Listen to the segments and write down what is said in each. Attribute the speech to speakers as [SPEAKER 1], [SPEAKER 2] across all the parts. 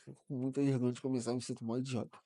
[SPEAKER 1] Com muita vergonha de começar, me sinto mó idiota.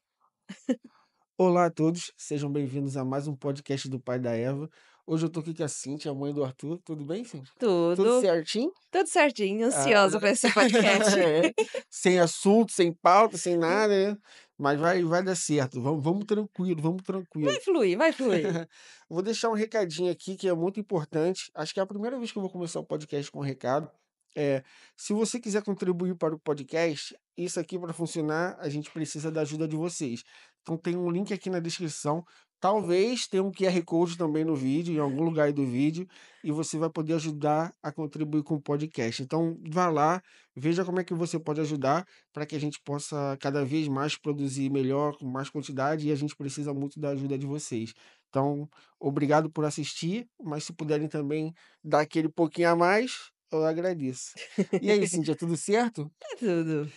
[SPEAKER 1] Olá a todos, sejam bem-vindos a mais um podcast do Pai da Eva. Hoje eu tô aqui com a Cíntia, a mãe do Arthur. Tudo bem, Cíntia? Tudo
[SPEAKER 2] Tudo,
[SPEAKER 1] certinho?
[SPEAKER 2] tudo certinho,
[SPEAKER 1] Ah,
[SPEAKER 2] ansiosa para esse podcast.
[SPEAKER 1] é. Sem assunto, sem pauta, sem nada, né? Mas vai dar certo. Vamos tranquilo, vamos tranquilo.
[SPEAKER 2] Vai fluir, vai fluir.
[SPEAKER 1] Vou deixar um recadinho aqui que é muito importante. Acho que é a primeira vez que eu vou começar o podcast com um recado. É, se você quiser contribuir para o podcast, isso aqui para funcionar, a gente precisa da ajuda de vocês. Então tem um link aqui na descrição. Talvez tenha um QR Code também no vídeo, em algum lugar aí do vídeo, e você vai poder ajudar a contribuir com o podcast. Então, vá lá, veja como é que você pode ajudar para que a gente possa cada vez mais produzir melhor, com mais quantidade, e a gente precisa muito da ajuda de vocês. Então, obrigado por assistir, mas se puderem também dar aquele pouquinho a mais, eu agradeço. E aí, Cíntia, tudo certo?
[SPEAKER 2] É tudo.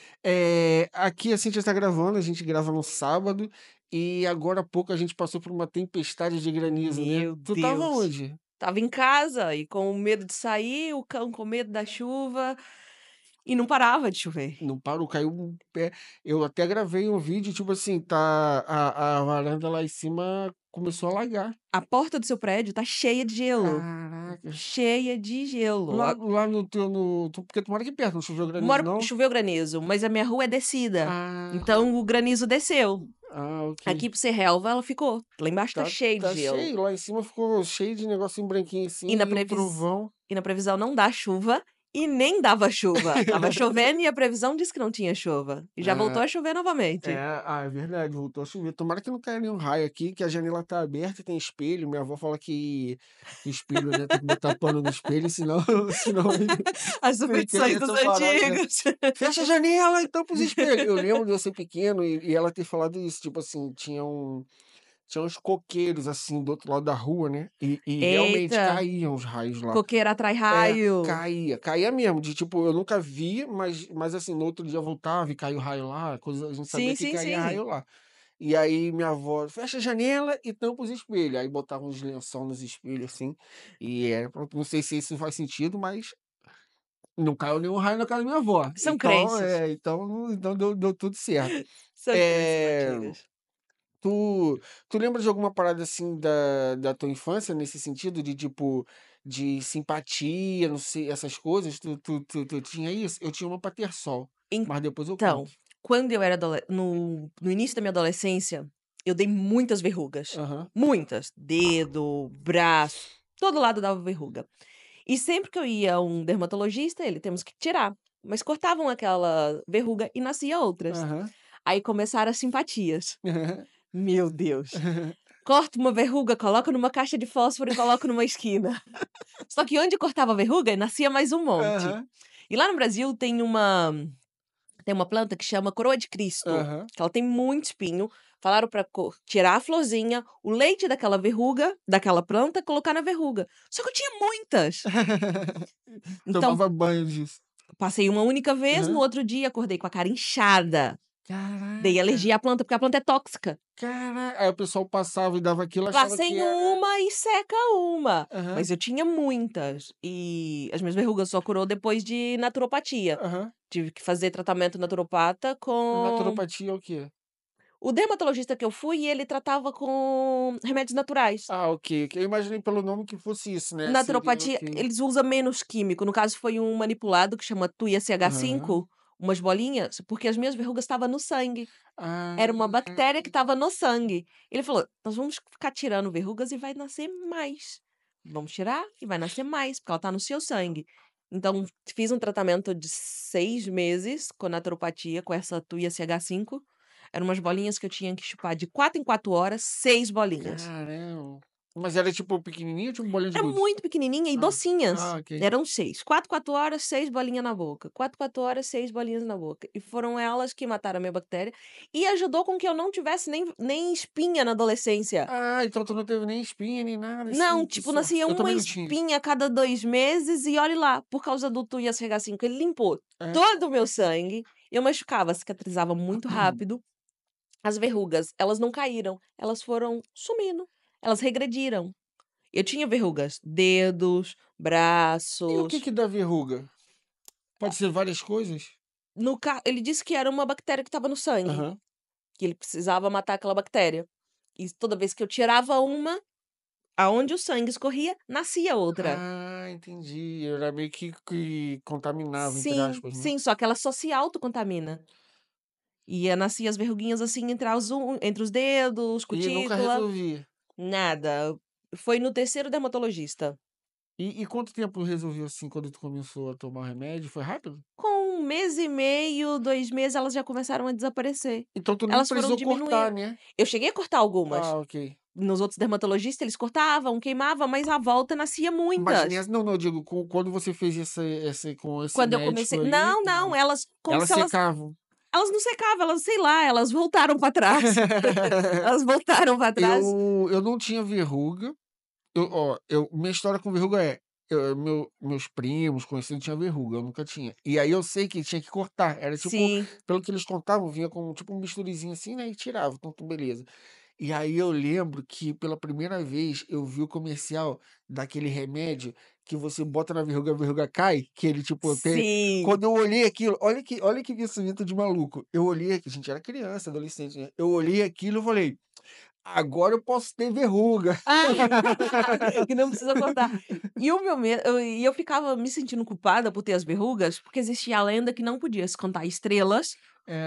[SPEAKER 1] Aqui a Cíntia está gravando, a gente grava no sábado, e agora há pouco a gente passou por uma tempestade de granizo, né?
[SPEAKER 2] Meu
[SPEAKER 1] Tu tava
[SPEAKER 2] Deus.
[SPEAKER 1] onde?
[SPEAKER 2] Tava em casa e com medo de sair, o cão com medo da chuva e não parava de chover.
[SPEAKER 1] Não parou, caiu um pé. Eu até gravei um vídeo, tipo assim, tá a varanda lá em cima começou a alagar.
[SPEAKER 2] A porta do seu prédio tá cheia de gelo.
[SPEAKER 1] Caraca.
[SPEAKER 2] Cheia de gelo.
[SPEAKER 1] Lá no teu. Porque tu mora aqui perto, não choveu granizo, não?
[SPEAKER 2] Choveu granizo, mas a minha rua é descida.
[SPEAKER 1] Ah,
[SPEAKER 2] Então o granizo desceu.
[SPEAKER 1] ok.
[SPEAKER 2] Aqui por ser relva, ela ficou. Lá embaixo tá cheio de
[SPEAKER 1] Tá
[SPEAKER 2] gelo.
[SPEAKER 1] cheio, lá em cima ficou cheio de negocinho branquinho assim,
[SPEAKER 2] E na,
[SPEAKER 1] e o trovão.
[SPEAKER 2] e na previsão não dá chuva e nem dava chuva. Tava chovendo e a previsão disse que não tinha chuva. E já voltou
[SPEAKER 1] Ah,
[SPEAKER 2] a chover novamente.
[SPEAKER 1] é verdade, voltou a chover. Tomara que não caia nenhum raio aqui, que a janela tá aberta e tem espelho. Minha avó fala que espelho, né? Tem que botar pano no espelho, senão, senão
[SPEAKER 2] As superstições dos antigos.
[SPEAKER 1] fecha a janela e tampa os espelhos. Eu lembro de eu ser pequeno e ela ter falado isso, tipo assim, tinha uns coqueiros assim do outro lado da rua, né? E realmente
[SPEAKER 2] Eita,
[SPEAKER 1] caíam os raios lá.
[SPEAKER 2] coqueiro atrai raio.
[SPEAKER 1] Caía mesmo, de tipo, eu nunca via, mas assim, no outro dia voltava e caiu raio lá, coisa, a gente sabia
[SPEAKER 2] Sim,
[SPEAKER 1] que
[SPEAKER 2] sim,
[SPEAKER 1] caía
[SPEAKER 2] sim.
[SPEAKER 1] raio lá. E aí minha avó, fecha a janela e tampa os espelhos. Aí botava uns lençol nos espelhos, assim, não sei se isso faz sentido, mas não caiu nenhum raio na casa da minha avó.
[SPEAKER 2] São
[SPEAKER 1] Então,
[SPEAKER 2] crenças.
[SPEAKER 1] então deu tudo certo.
[SPEAKER 2] São crenças
[SPEAKER 1] É,
[SPEAKER 2] antigas.
[SPEAKER 1] tu lembra de alguma parada assim da tua infância, nesse sentido de tipo, de simpatia, não sei, essas coisas? Tu tinha isso? Eu tinha uma Patersol, mas depois eu
[SPEAKER 2] Então,
[SPEAKER 1] conto.
[SPEAKER 2] quando eu era no início da minha adolescência, eu dei muitas verrugas.
[SPEAKER 1] Aham.
[SPEAKER 2] Muitas. Dedo, braço, todo lado dava verruga. E sempre que eu ia a um dermatologista, ele temos que tirar. Mas cortavam aquela verruga e nascia outras.
[SPEAKER 1] Aham.
[SPEAKER 2] Aí começaram as simpatias. Meu Deus. Corta uma verruga, coloca numa caixa de fósforo e coloca numa esquina. Só que onde cortava a verruga, nascia mais um monte.
[SPEAKER 1] Aham.
[SPEAKER 2] E lá no Brasil tem uma planta que chama coroa de Cristo,
[SPEAKER 1] Aham.
[SPEAKER 2] que ela tem muito espinho. Falaram pra tirar a florzinha, o leite daquela verruga, daquela planta, colocar na verruga. Só que eu tinha muitas. Então,
[SPEAKER 1] Tomava banho disso.
[SPEAKER 2] passei uma única vez, no
[SPEAKER 1] Aham.
[SPEAKER 2] outro dia acordei com a cara inchada. Dei
[SPEAKER 1] Caraca.
[SPEAKER 2] alergia à planta, porque a planta é tóxica.
[SPEAKER 1] Caraca. Aí o pessoal passava e dava aquilo, achava
[SPEAKER 2] Passei
[SPEAKER 1] que era.
[SPEAKER 2] uma e seca uma.
[SPEAKER 1] Aham.
[SPEAKER 2] Mas eu tinha muitas. E as minhas verrugas só curou depois de naturopatia.
[SPEAKER 1] Aham.
[SPEAKER 2] Tive que fazer tratamento naturopata com.
[SPEAKER 1] Naturopatia é o quê?
[SPEAKER 2] O dermatologista que eu fui, ele tratava com remédios naturais.
[SPEAKER 1] Ah, ok. Eu imaginei pelo nome que fosse isso, né? Seria
[SPEAKER 2] Naturopatia,
[SPEAKER 1] ok.
[SPEAKER 2] eles usam menos químico. No caso, foi um manipulado que chama Tuia
[SPEAKER 1] Aham.
[SPEAKER 2] CH5, umas bolinhas, porque as minhas verrugas estavam no sangue.
[SPEAKER 1] Ah,
[SPEAKER 2] Era uma bactéria que estava no sangue. Ele falou: nós vamos ficar tirando verrugas e vai nascer mais. Vamos tirar e vai nascer mais, porque ela está no seu sangue. Então, fiz um tratamento de 6 meses com naturopatia, com essa Tuia CH5. Eram umas bolinhas que eu tinha que chupar de 4 em 4 horas, 6 bolinhas.
[SPEAKER 1] caramba. Mas era tipo pequenininho ou tipo bolinha de
[SPEAKER 2] Era
[SPEAKER 1] gude?
[SPEAKER 2] muito pequenininha e
[SPEAKER 1] Ah,
[SPEAKER 2] docinhas.
[SPEAKER 1] ok.
[SPEAKER 2] Eram 6. 4, 4 horas, 6 bolinhas na boca. 4, 4 horas, 6 bolinhas na boca. E foram elas que mataram a minha bactéria. E ajudou com que eu não tivesse nem espinha na adolescência.
[SPEAKER 1] Ah, então tu não teve nem espinha, nem nada
[SPEAKER 2] Não,
[SPEAKER 1] assim, que
[SPEAKER 2] tipo,
[SPEAKER 1] sorte.
[SPEAKER 2] nascia
[SPEAKER 1] Eu
[SPEAKER 2] uma
[SPEAKER 1] também não tinha.
[SPEAKER 2] espinha a cada 2 meses e olhe lá, por causa do Tuias CH5, ele limpou
[SPEAKER 1] É.
[SPEAKER 2] todo o meu sangue. Eu machucava, cicatrizava muito rápido. As verrugas, elas não caíram, elas foram sumindo. Elas regrediram. Eu tinha verrugas, dedos,
[SPEAKER 1] E o que
[SPEAKER 2] braços.
[SPEAKER 1] que dá verruga? Pode ser várias coisas?
[SPEAKER 2] Ele disse que era uma bactéria que estava no sangue,
[SPEAKER 1] Aham.
[SPEAKER 2] que ele precisava matar aquela bactéria. E toda vez que eu tirava uma, aonde o sangue escorria, nascia outra.
[SPEAKER 1] Ah, entendi. Era meio que contaminava, entre
[SPEAKER 2] Sim,
[SPEAKER 1] aspas, né?
[SPEAKER 2] sim, só que ela só se autocontamina. Nascia as verruguinhas, assim, entre os dedos,
[SPEAKER 1] E nunca
[SPEAKER 2] cutícula,
[SPEAKER 1] resolvia.
[SPEAKER 2] nada. Foi no 3º dermatologista.
[SPEAKER 1] E quanto tempo resolveu assim quando tu começou a tomar o remédio? Foi rápido?
[SPEAKER 2] Com 1 mês e meio, 2 meses, elas já começaram a desaparecer.
[SPEAKER 1] Então tu nem
[SPEAKER 2] Elas foram
[SPEAKER 1] precisou cortar,
[SPEAKER 2] diminuindo.
[SPEAKER 1] né?
[SPEAKER 2] Eu cheguei a cortar algumas.
[SPEAKER 1] Ah, ok.
[SPEAKER 2] Nos outros dermatologistas, eles cortavam, queimava, mas à volta nascia
[SPEAKER 1] Mas
[SPEAKER 2] muitas.
[SPEAKER 1] nessa, não, não, eu digo, quando você fez esse com esse
[SPEAKER 2] Quando eu
[SPEAKER 1] médico
[SPEAKER 2] comecei
[SPEAKER 1] aí,
[SPEAKER 2] não, não, elas como
[SPEAKER 1] elas
[SPEAKER 2] se elas
[SPEAKER 1] secavam.
[SPEAKER 2] elas não secavam, elas, sei lá, elas voltaram pra trás. Elas voltaram pra trás.
[SPEAKER 1] Eu não tinha verruga. Minha história com verruga é, meus primos, conhecidos, tinham verruga, eu nunca tinha. E aí eu sei que tinha que cortar. Era tipo,
[SPEAKER 2] Sim,
[SPEAKER 1] pelo que eles contavam, vinha com tipo um misturizinho assim, né? E tirava, então beleza. E aí eu lembro que pela primeira vez eu vi o comercial daquele remédio que você bota na verruga, a verruga cai, que ele tipo tem.
[SPEAKER 2] sim.
[SPEAKER 1] Quando eu olhei aquilo, olha que pensamento de maluco. Eu olhei aqui, a gente era criança, adolescente, né? Eu olhei aquilo e falei, agora eu posso ter verruga.
[SPEAKER 2] Ah, que não precisa cortar. E o meu medo eu ficava me sentindo culpada por ter as verrugas, porque existia a lenda que não podia se contar estrelas,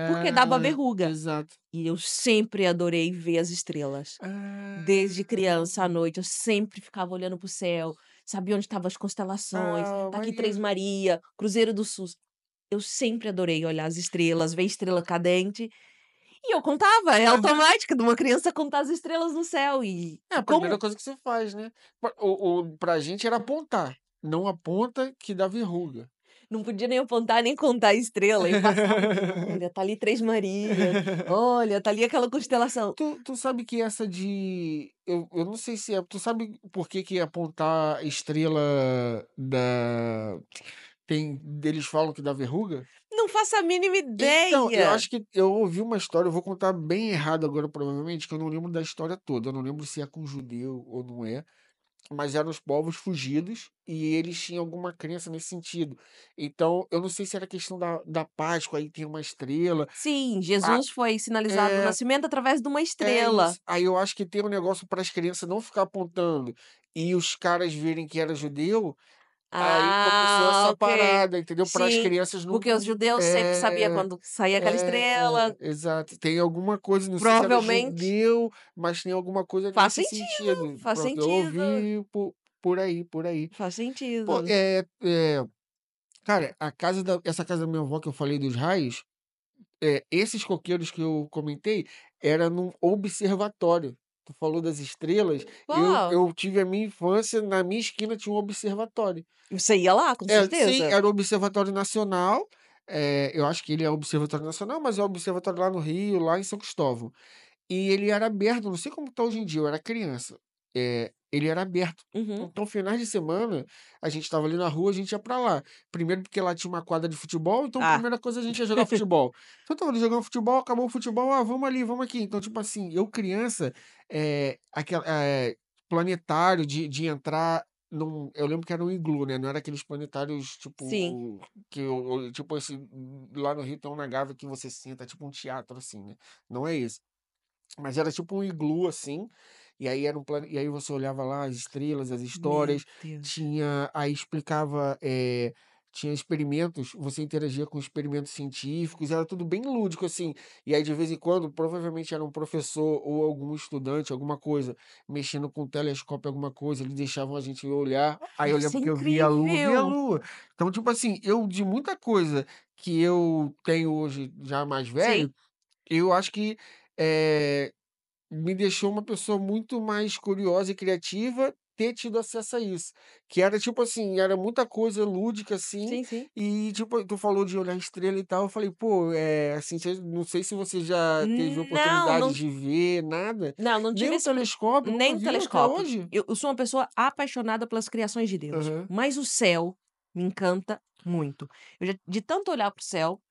[SPEAKER 2] porque dava
[SPEAKER 1] É,
[SPEAKER 2] verruga.
[SPEAKER 1] exato.
[SPEAKER 2] E eu sempre adorei ver as estrelas. Desde criança à
[SPEAKER 1] Ah,
[SPEAKER 2] noite, eu sempre ficava olhando para o céu, sabia onde estavam as constelações, tá aqui Três
[SPEAKER 1] maneiro.
[SPEAKER 2] Maria, Cruzeiro do Sul. Eu sempre adorei olhar as estrelas, ver estrela cadente, e eu contava, é
[SPEAKER 1] Aham.
[SPEAKER 2] automática de uma criança contar as estrelas no céu
[SPEAKER 1] É
[SPEAKER 2] e
[SPEAKER 1] a primeira
[SPEAKER 2] como
[SPEAKER 1] coisa que você faz, né? Pra gente era apontar, não aponta que dá verruga.
[SPEAKER 2] não podia nem apontar, nem contar a estrela, e passava assim: "Olha, tá ali Três Marias, olha, tá ali aquela constelação".
[SPEAKER 1] Tu sabe que essa de. Eu não sei se é. Tu sabe por que que apontar estrela da. Eles falam que dá verruga?
[SPEAKER 2] Não faço a mínima
[SPEAKER 1] Então, eu
[SPEAKER 2] ideia.
[SPEAKER 1] acho que eu ouvi uma história, eu vou contar bem errado agora, provavelmente, que eu não lembro da história toda. Eu não lembro se é com judeu ou não é. Mas eram os povos fugidos e eles tinham alguma crença nesse sentido. Então, eu não sei se era questão da Páscoa, aí tem uma estrela.
[SPEAKER 2] Sim,
[SPEAKER 1] Ah,
[SPEAKER 2] Jesus foi sinalizado o
[SPEAKER 1] é,
[SPEAKER 2] nascimento através de uma
[SPEAKER 1] é
[SPEAKER 2] estrela.
[SPEAKER 1] isso. Aí eu acho que tem um negócio para as crianças não ficar apontando e os caras verem que era judeu, aí começou
[SPEAKER 2] Ah,
[SPEAKER 1] essa
[SPEAKER 2] ok.
[SPEAKER 1] parada, entendeu? Para as
[SPEAKER 2] Sim,
[SPEAKER 1] crianças
[SPEAKER 2] porque os
[SPEAKER 1] não.
[SPEAKER 2] judeus sempre sabia
[SPEAKER 1] É,
[SPEAKER 2] quando saía aquela estrela.
[SPEAKER 1] exato. Tem alguma coisa, não sei se era
[SPEAKER 2] Provavelmente
[SPEAKER 1] judeu, mas tem alguma coisa
[SPEAKER 2] faz
[SPEAKER 1] nesse
[SPEAKER 2] sentido,
[SPEAKER 1] sentido.
[SPEAKER 2] faz
[SPEAKER 1] Pronto, eu
[SPEAKER 2] sentido,
[SPEAKER 1] ouvi por aí, por aí.
[SPEAKER 2] faz
[SPEAKER 1] Pô,
[SPEAKER 2] sentido.
[SPEAKER 1] cara, essa casa da minha avó que eu falei dos raios, esses coqueiros que eu comentei, era num observatório. Tu falou das estrelas,
[SPEAKER 2] Pô,
[SPEAKER 1] eu tive a minha infância, na minha esquina tinha um observatório.
[SPEAKER 2] você ia lá, com
[SPEAKER 1] Sim,
[SPEAKER 2] certeza?
[SPEAKER 1] era o Observatório Nacional. Eu acho que ele é o Observatório Nacional, mas é o observatório lá no Rio, lá em São Cristóvão. E ele era aberto, não sei como está hoje em dia, eu era criança. Ele era aberto.
[SPEAKER 2] Uhum.
[SPEAKER 1] Então, finais de semana, a gente estava ali na rua, a gente ia para lá. Primeiro porque lá tinha uma quadra de futebol, então a
[SPEAKER 2] Ah,
[SPEAKER 1] primeira coisa a gente ia jogar futebol. Então, tava ali jogando futebol, acabou o futebol, vamos ali, vamos aqui. Então, tipo assim, eu criança, planetário de entrar eu lembro que era um iglu, né? Não era aqueles planetários,
[SPEAKER 2] sim.
[SPEAKER 1] tipo, tipo esse, lá no Rio tem um na Gávea que você senta, tipo um teatro, assim, né? Não é esse. Mas era tipo um iglu, assim, e aí e aí você olhava lá as estrelas, as
[SPEAKER 2] Meu
[SPEAKER 1] histórias,
[SPEAKER 2] Deus.
[SPEAKER 1] aí explicava, tinha experimentos, você interagia com experimentos científicos, era tudo bem lúdico, assim, e aí de vez em quando, provavelmente era um professor ou algum estudante, alguma coisa, mexendo com o telescópio, alguma coisa, eles deixavam a gente olhar, aí eu
[SPEAKER 2] Deve ser
[SPEAKER 1] lembro que eu via a
[SPEAKER 2] incrível.
[SPEAKER 1] lua, então, tipo assim, de muita coisa que eu tenho hoje, já mais
[SPEAKER 2] Sim.
[SPEAKER 1] velho, eu acho que eh, me deixou uma pessoa muito mais curiosa e criativa ter tido acesso a isso. Que era tipo assim, era muita coisa lúdica assim,
[SPEAKER 2] Sim, sim.
[SPEAKER 1] e tipo, tu falou de olhar estrela e tal, eu falei, pô, assim, não sei se você já teve
[SPEAKER 2] Não,
[SPEAKER 1] oportunidade de ver nada,
[SPEAKER 2] não
[SPEAKER 1] nem
[SPEAKER 2] tive
[SPEAKER 1] o telescópio, nunca
[SPEAKER 2] nem o
[SPEAKER 1] viu até
[SPEAKER 2] telescópio.
[SPEAKER 1] hoje?
[SPEAKER 2] Eu sou uma pessoa apaixonada pelas criações de Deus,
[SPEAKER 1] Aham,
[SPEAKER 2] mas o céu me encanta muito. De tanto olhar para o céu,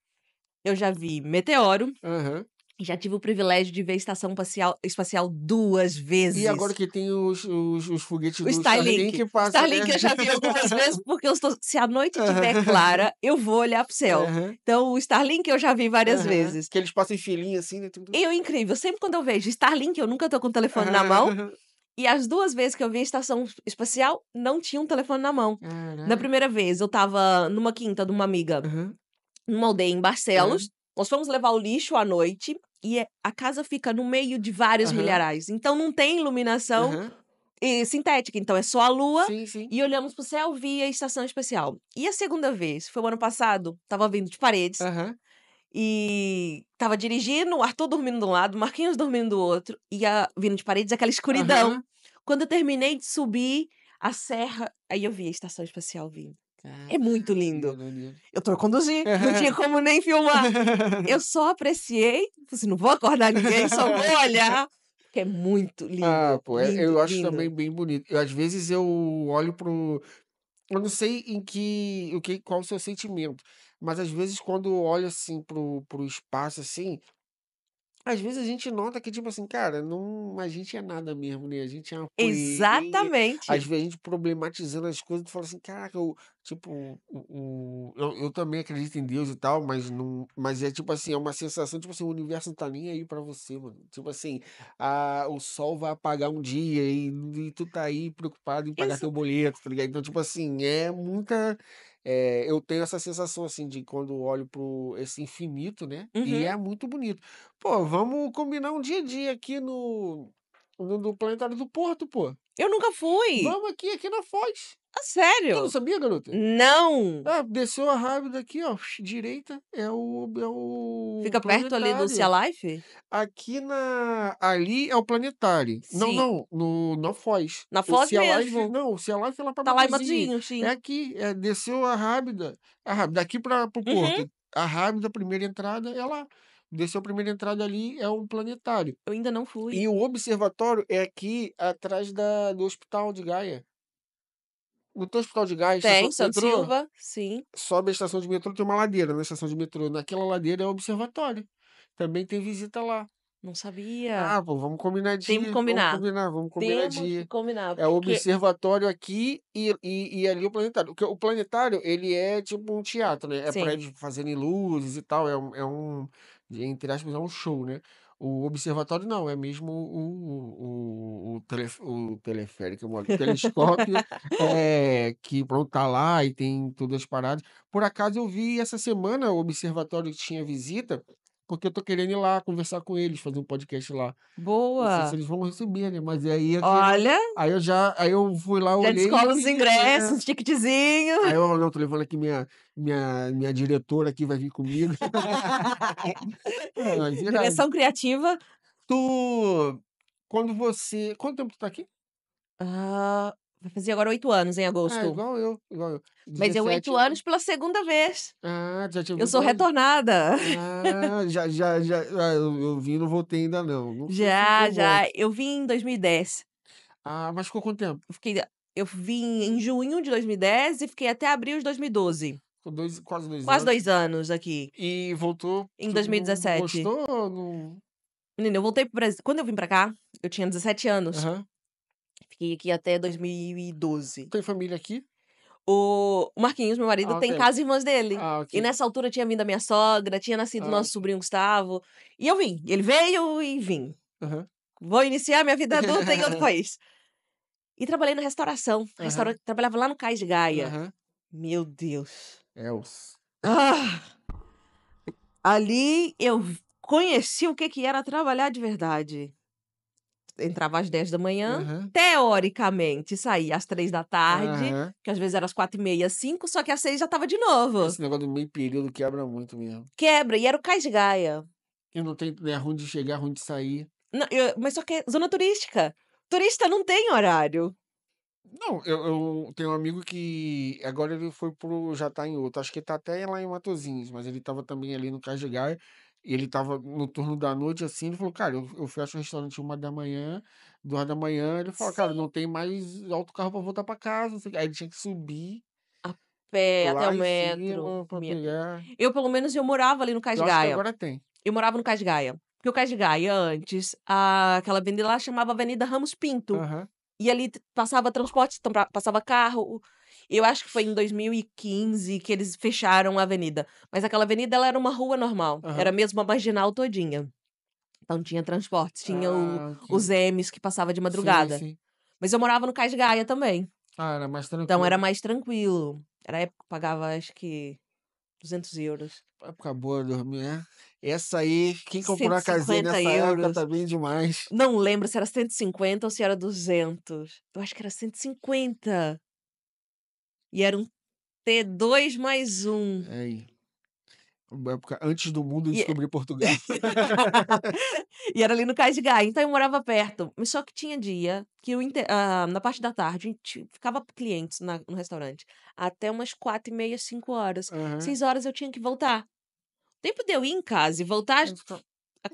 [SPEAKER 2] eu já vi meteoro,
[SPEAKER 1] aham.
[SPEAKER 2] E já tive o privilégio de ver a estação espacial 2
[SPEAKER 1] E agora
[SPEAKER 2] vezes.
[SPEAKER 1] que tem os foguetes
[SPEAKER 2] O
[SPEAKER 1] do
[SPEAKER 2] Starlink.
[SPEAKER 1] Starlink, passa,
[SPEAKER 2] Starlink eu já vi algumas vezes, porque se a noite estiver
[SPEAKER 1] Aham.
[SPEAKER 2] clara, eu vou olhar para o céu.
[SPEAKER 1] Aham,
[SPEAKER 2] Então o Starlink eu já vi várias
[SPEAKER 1] aham.
[SPEAKER 2] vezes.
[SPEAKER 1] Que eles passam em filinha assim, né? Tudo.
[SPEAKER 2] E o incrível, sempre quando eu vejo Starlink, eu nunca tô com o telefone na mão, e as 2 vezes que eu vi a estação espacial, não tinha um telefone na mão. Na
[SPEAKER 1] Caraca.
[SPEAKER 2] primeira vez, eu estava numa quinta de uma amiga,
[SPEAKER 1] Aham,
[SPEAKER 2] numa aldeia em Barcelos,
[SPEAKER 1] aham,
[SPEAKER 2] nós fomos levar o lixo à noite, e a casa fica no meio de vários
[SPEAKER 1] aham,
[SPEAKER 2] milharais, então não tem iluminação
[SPEAKER 1] aham.
[SPEAKER 2] sintética, então é só a lua,
[SPEAKER 1] Sim, sim.
[SPEAKER 2] e olhamos para o céu via estação espacial. E a segunda vez, foi o ano passado, estava vindo de Paredes,
[SPEAKER 1] Aham,
[SPEAKER 2] e estava dirigindo, o Arthur dormindo de um lado, o Marquinhos dormindo do outro, e vindo de Paredes aquela escuridão.
[SPEAKER 1] aham.
[SPEAKER 2] Quando eu terminei de subir a serra, aí eu vi a estação espacial vindo.
[SPEAKER 1] Caraca,
[SPEAKER 2] É muito lindo.
[SPEAKER 1] maneiro.
[SPEAKER 2] Eu tô a conduzir, não tinha como nem filmar. Eu só apreciei, falei assim, não vou acordar ninguém, só vou olhar, porque é muito
[SPEAKER 1] Ah,
[SPEAKER 2] lindo,
[SPEAKER 1] pô,
[SPEAKER 2] lindo,
[SPEAKER 1] eu acho também
[SPEAKER 2] lindo.
[SPEAKER 1] bem bonito. Às vezes eu olho pro. Eu não sei qual o seu sentimento, mas às vezes quando eu olho assim pro espaço assim, às vezes a gente nota que, tipo assim, cara, não, a gente é nada mesmo, né? A gente é uma poeirinha. Às
[SPEAKER 2] Exatamente.
[SPEAKER 1] vezes a gente problematizando as coisas, tu fala assim, caraca, tipo, eu também acredito em Deus e tal, mas não, mas é tipo assim, é uma sensação, tipo assim, o universo não tá nem aí pra você, mano. Tipo assim, o sol vai apagar um dia e tu tá aí preocupado em pagar
[SPEAKER 2] Exa
[SPEAKER 1] teu boleto, tá ligado? Então, tipo assim, eu tenho essa sensação, assim, de quando olho pro esse infinito, né? E
[SPEAKER 2] Uhum.
[SPEAKER 1] é muito bonito. Pô, vamos combinar um dia aqui no Planetário do Porto, pô.
[SPEAKER 2] Eu nunca fui.
[SPEAKER 1] Vamos aqui na Foz.
[SPEAKER 2] Ah,
[SPEAKER 1] Tu não
[SPEAKER 2] sério?
[SPEAKER 1] sabia, garota?
[SPEAKER 2] Não.
[SPEAKER 1] Ah, desceu a Rábida aqui, ó, direita, é o
[SPEAKER 2] Fica perto ali do Sea
[SPEAKER 1] planetário.
[SPEAKER 2] Life?
[SPEAKER 1] Ali é o planetário. Não,
[SPEAKER 2] Sim.
[SPEAKER 1] não, na Foz.
[SPEAKER 2] Na
[SPEAKER 1] O
[SPEAKER 2] Foz
[SPEAKER 1] Sea Life,
[SPEAKER 2] mesmo.
[SPEAKER 1] não, o Sea Life é lá pra
[SPEAKER 2] Tá lá em
[SPEAKER 1] Matozinhos.
[SPEAKER 2] Matosinhos,
[SPEAKER 1] É
[SPEAKER 2] sim.
[SPEAKER 1] aqui, desceu a Rábida, daqui pro
[SPEAKER 2] Uhum.
[SPEAKER 1] Porto. A Rábida, a primeira entrada é lá. Desceu a primeira entrada ali, é um planetário.
[SPEAKER 2] Eu ainda não fui.
[SPEAKER 1] E o observatório é aqui atrás do Hospital de Gaia. No teu Hospital de Gaia, estação
[SPEAKER 2] Tem,
[SPEAKER 1] de
[SPEAKER 2] Santo
[SPEAKER 1] metrô,
[SPEAKER 2] Silva, sim.
[SPEAKER 1] sobe a estação de metrô, tem uma ladeira na estação de metrô. Naquela ladeira é o observatório. Também tem visita lá.
[SPEAKER 2] Não sabia.
[SPEAKER 1] Ah, pô, vamos combinar
[SPEAKER 2] Temos que
[SPEAKER 1] dia,
[SPEAKER 2] combinar.
[SPEAKER 1] vamos combinar
[SPEAKER 2] Temos que
[SPEAKER 1] dia.
[SPEAKER 2] combinar,
[SPEAKER 1] É o
[SPEAKER 2] porque
[SPEAKER 1] observatório aqui e ali o planetário. Porque o planetário, ele é tipo um teatro, né? É
[SPEAKER 2] sim.
[SPEAKER 1] prédio fazendo em luzes e tal. Entre aspas, é um show, né? O observatório não, é mesmo o teleférico, o telescópio, que pronto, tá lá e tem todas as paradas. Por acaso eu vi essa semana o observatório que tinha visita, porque eu tô querendo ir lá conversar com eles, fazer um podcast lá. Não sei se
[SPEAKER 2] Boa.
[SPEAKER 1] eles vão receber, né? Mas aí eu queria.
[SPEAKER 2] Olha,
[SPEAKER 1] Aí eu fui lá,
[SPEAKER 2] já
[SPEAKER 1] olhei e
[SPEAKER 2] descola os
[SPEAKER 1] vi.
[SPEAKER 2] ingressos, uns ticketzinho.
[SPEAKER 1] Aí eu não, tô levando aqui minha diretora aqui, vai vir comigo. Mas irado.
[SPEAKER 2] Direção criativa.
[SPEAKER 1] Tu, quanto tempo tu tá aqui?
[SPEAKER 2] Vai fazer agora 8 anos em
[SPEAKER 1] Ah,
[SPEAKER 2] agosto.
[SPEAKER 1] igual eu.
[SPEAKER 2] Mas é 8
[SPEAKER 1] 17
[SPEAKER 2] anos
[SPEAKER 1] anos.
[SPEAKER 2] pela segunda vez.
[SPEAKER 1] Ah, já tinha
[SPEAKER 2] Eu
[SPEAKER 1] vindo
[SPEAKER 2] sou
[SPEAKER 1] antes?
[SPEAKER 2] retornada.
[SPEAKER 1] Ah, já. Eu vim e não voltei ainda não. Não sei se um dia
[SPEAKER 2] Já,
[SPEAKER 1] eu
[SPEAKER 2] já.
[SPEAKER 1] volto.
[SPEAKER 2] Eu vim em 2010.
[SPEAKER 1] Ah, mas ficou quanto tempo?
[SPEAKER 2] Eu vim em junho de 2010 e fiquei até abril de 2012.
[SPEAKER 1] Ficou quase 2
[SPEAKER 2] Quase
[SPEAKER 1] anos.
[SPEAKER 2] 2 anos aqui,
[SPEAKER 1] E voltou,
[SPEAKER 2] em
[SPEAKER 1] tu não
[SPEAKER 2] 2017.
[SPEAKER 1] gostou ou não?
[SPEAKER 2] Menina, eu voltei pro Brasil. Quando eu vim pra cá, eu tinha 17 anos.
[SPEAKER 1] Aham.
[SPEAKER 2] Fiquei aqui até 2012.
[SPEAKER 1] Tem família aqui?
[SPEAKER 2] O Marquinhos, meu marido,
[SPEAKER 1] Ah, ok.
[SPEAKER 2] tem casa e irmãs dele.
[SPEAKER 1] Ah,
[SPEAKER 2] E
[SPEAKER 1] ok.
[SPEAKER 2] nessa altura tinha vindo a minha sogra, tinha nascido
[SPEAKER 1] Ah,
[SPEAKER 2] nosso
[SPEAKER 1] ok.
[SPEAKER 2] sobrinho Gustavo. E eu vim. Ele veio e vim.
[SPEAKER 1] Aham.
[SPEAKER 2] Vou iniciar minha vida adulta em outro país. E trabalhei na restauração.
[SPEAKER 1] Aham.
[SPEAKER 2] Trabalhava lá no Cais de Gaia.
[SPEAKER 1] Aham.
[SPEAKER 2] Meu Deus.
[SPEAKER 1] Els.
[SPEAKER 2] Ah! Ali eu conheci o que que era trabalhar de verdade. Entrava às 10 da manhã,
[SPEAKER 1] Aham.
[SPEAKER 2] teoricamente saía às 3 da tarde,
[SPEAKER 1] Aham.
[SPEAKER 2] que às vezes era às 4h30, 5, só que às 6 já estava de novo.
[SPEAKER 1] Esse negócio do meio período quebra muito mesmo.
[SPEAKER 2] Quebra, e era o Cais de Gaia.
[SPEAKER 1] E não tem, é ruim de chegar, ruim de sair.
[SPEAKER 2] Não, mas só que é zona turística. Turista não tem horário.
[SPEAKER 1] Não, eu tenho um amigo que agora ele foi já tá em outro. Acho que tá até lá em Matozinhos, mas ele tava também ali no Cais de Gaia. E ele tava no turno da noite assim. Ele falou, cara, eu fecho o restaurante 1 da manhã, 2 da manhã. Ele falou, cara,
[SPEAKER 2] Sim.
[SPEAKER 1] não tem mais autocarro pra voltar pra casa. Não sei o quê. Aí ele tinha que subir
[SPEAKER 2] A pé, até o
[SPEAKER 1] lá em
[SPEAKER 2] metro.
[SPEAKER 1] cima pra pegar.
[SPEAKER 2] Eu, pelo menos, eu morava ali no Cais
[SPEAKER 1] Eu
[SPEAKER 2] de
[SPEAKER 1] acho que
[SPEAKER 2] Gaia.
[SPEAKER 1] agora tem.
[SPEAKER 2] Eu morava no Cais de Gaia. Porque o Cais de Gaia, antes, aquela avenida lá chamava Avenida Ramos Pinto.
[SPEAKER 1] Aham.
[SPEAKER 2] E ali passava transporte, então passava carro. Eu acho que foi em 2015 que eles fecharam a avenida. Mas aquela avenida ela era uma rua normal. Era
[SPEAKER 1] Aham.
[SPEAKER 2] mesmo a marginal todinha. Então tinha transporte, tinha os
[SPEAKER 1] Ok.
[SPEAKER 2] M's que passava de
[SPEAKER 1] Sim,
[SPEAKER 2] madrugada.
[SPEAKER 1] sim.
[SPEAKER 2] Mas eu morava no Cais de Gaia também.
[SPEAKER 1] Era mais
[SPEAKER 2] Então era
[SPEAKER 1] tranquilo.
[SPEAKER 2] mais tranquilo. Era a época que eu pagava, acho que, 200 euros.
[SPEAKER 1] Época boa dormir, né? Essa aí, quem comprou
[SPEAKER 2] cento
[SPEAKER 1] uma
[SPEAKER 2] e
[SPEAKER 1] casinha
[SPEAKER 2] cinquenta
[SPEAKER 1] nessa época
[SPEAKER 2] euros.
[SPEAKER 1] tá bem demais.
[SPEAKER 2] Não lembro se era 150 ou se era 200. Eu acho que era 150. E era um T2 mais um.
[SPEAKER 1] Aí, uma época antes do mundo
[SPEAKER 2] E
[SPEAKER 1] descobrir Portugal.
[SPEAKER 2] e era ali no Cais de Gaia, então eu morava perto. Mas só que tinha dia que na parte da tarde, a gente ficava clientes no restaurante até umas 4h30, 5 horas.
[SPEAKER 1] Aham.
[SPEAKER 2] 6 horas eu tinha que voltar. O tempo de eu ir em casa e voltar,
[SPEAKER 1] Mas fica-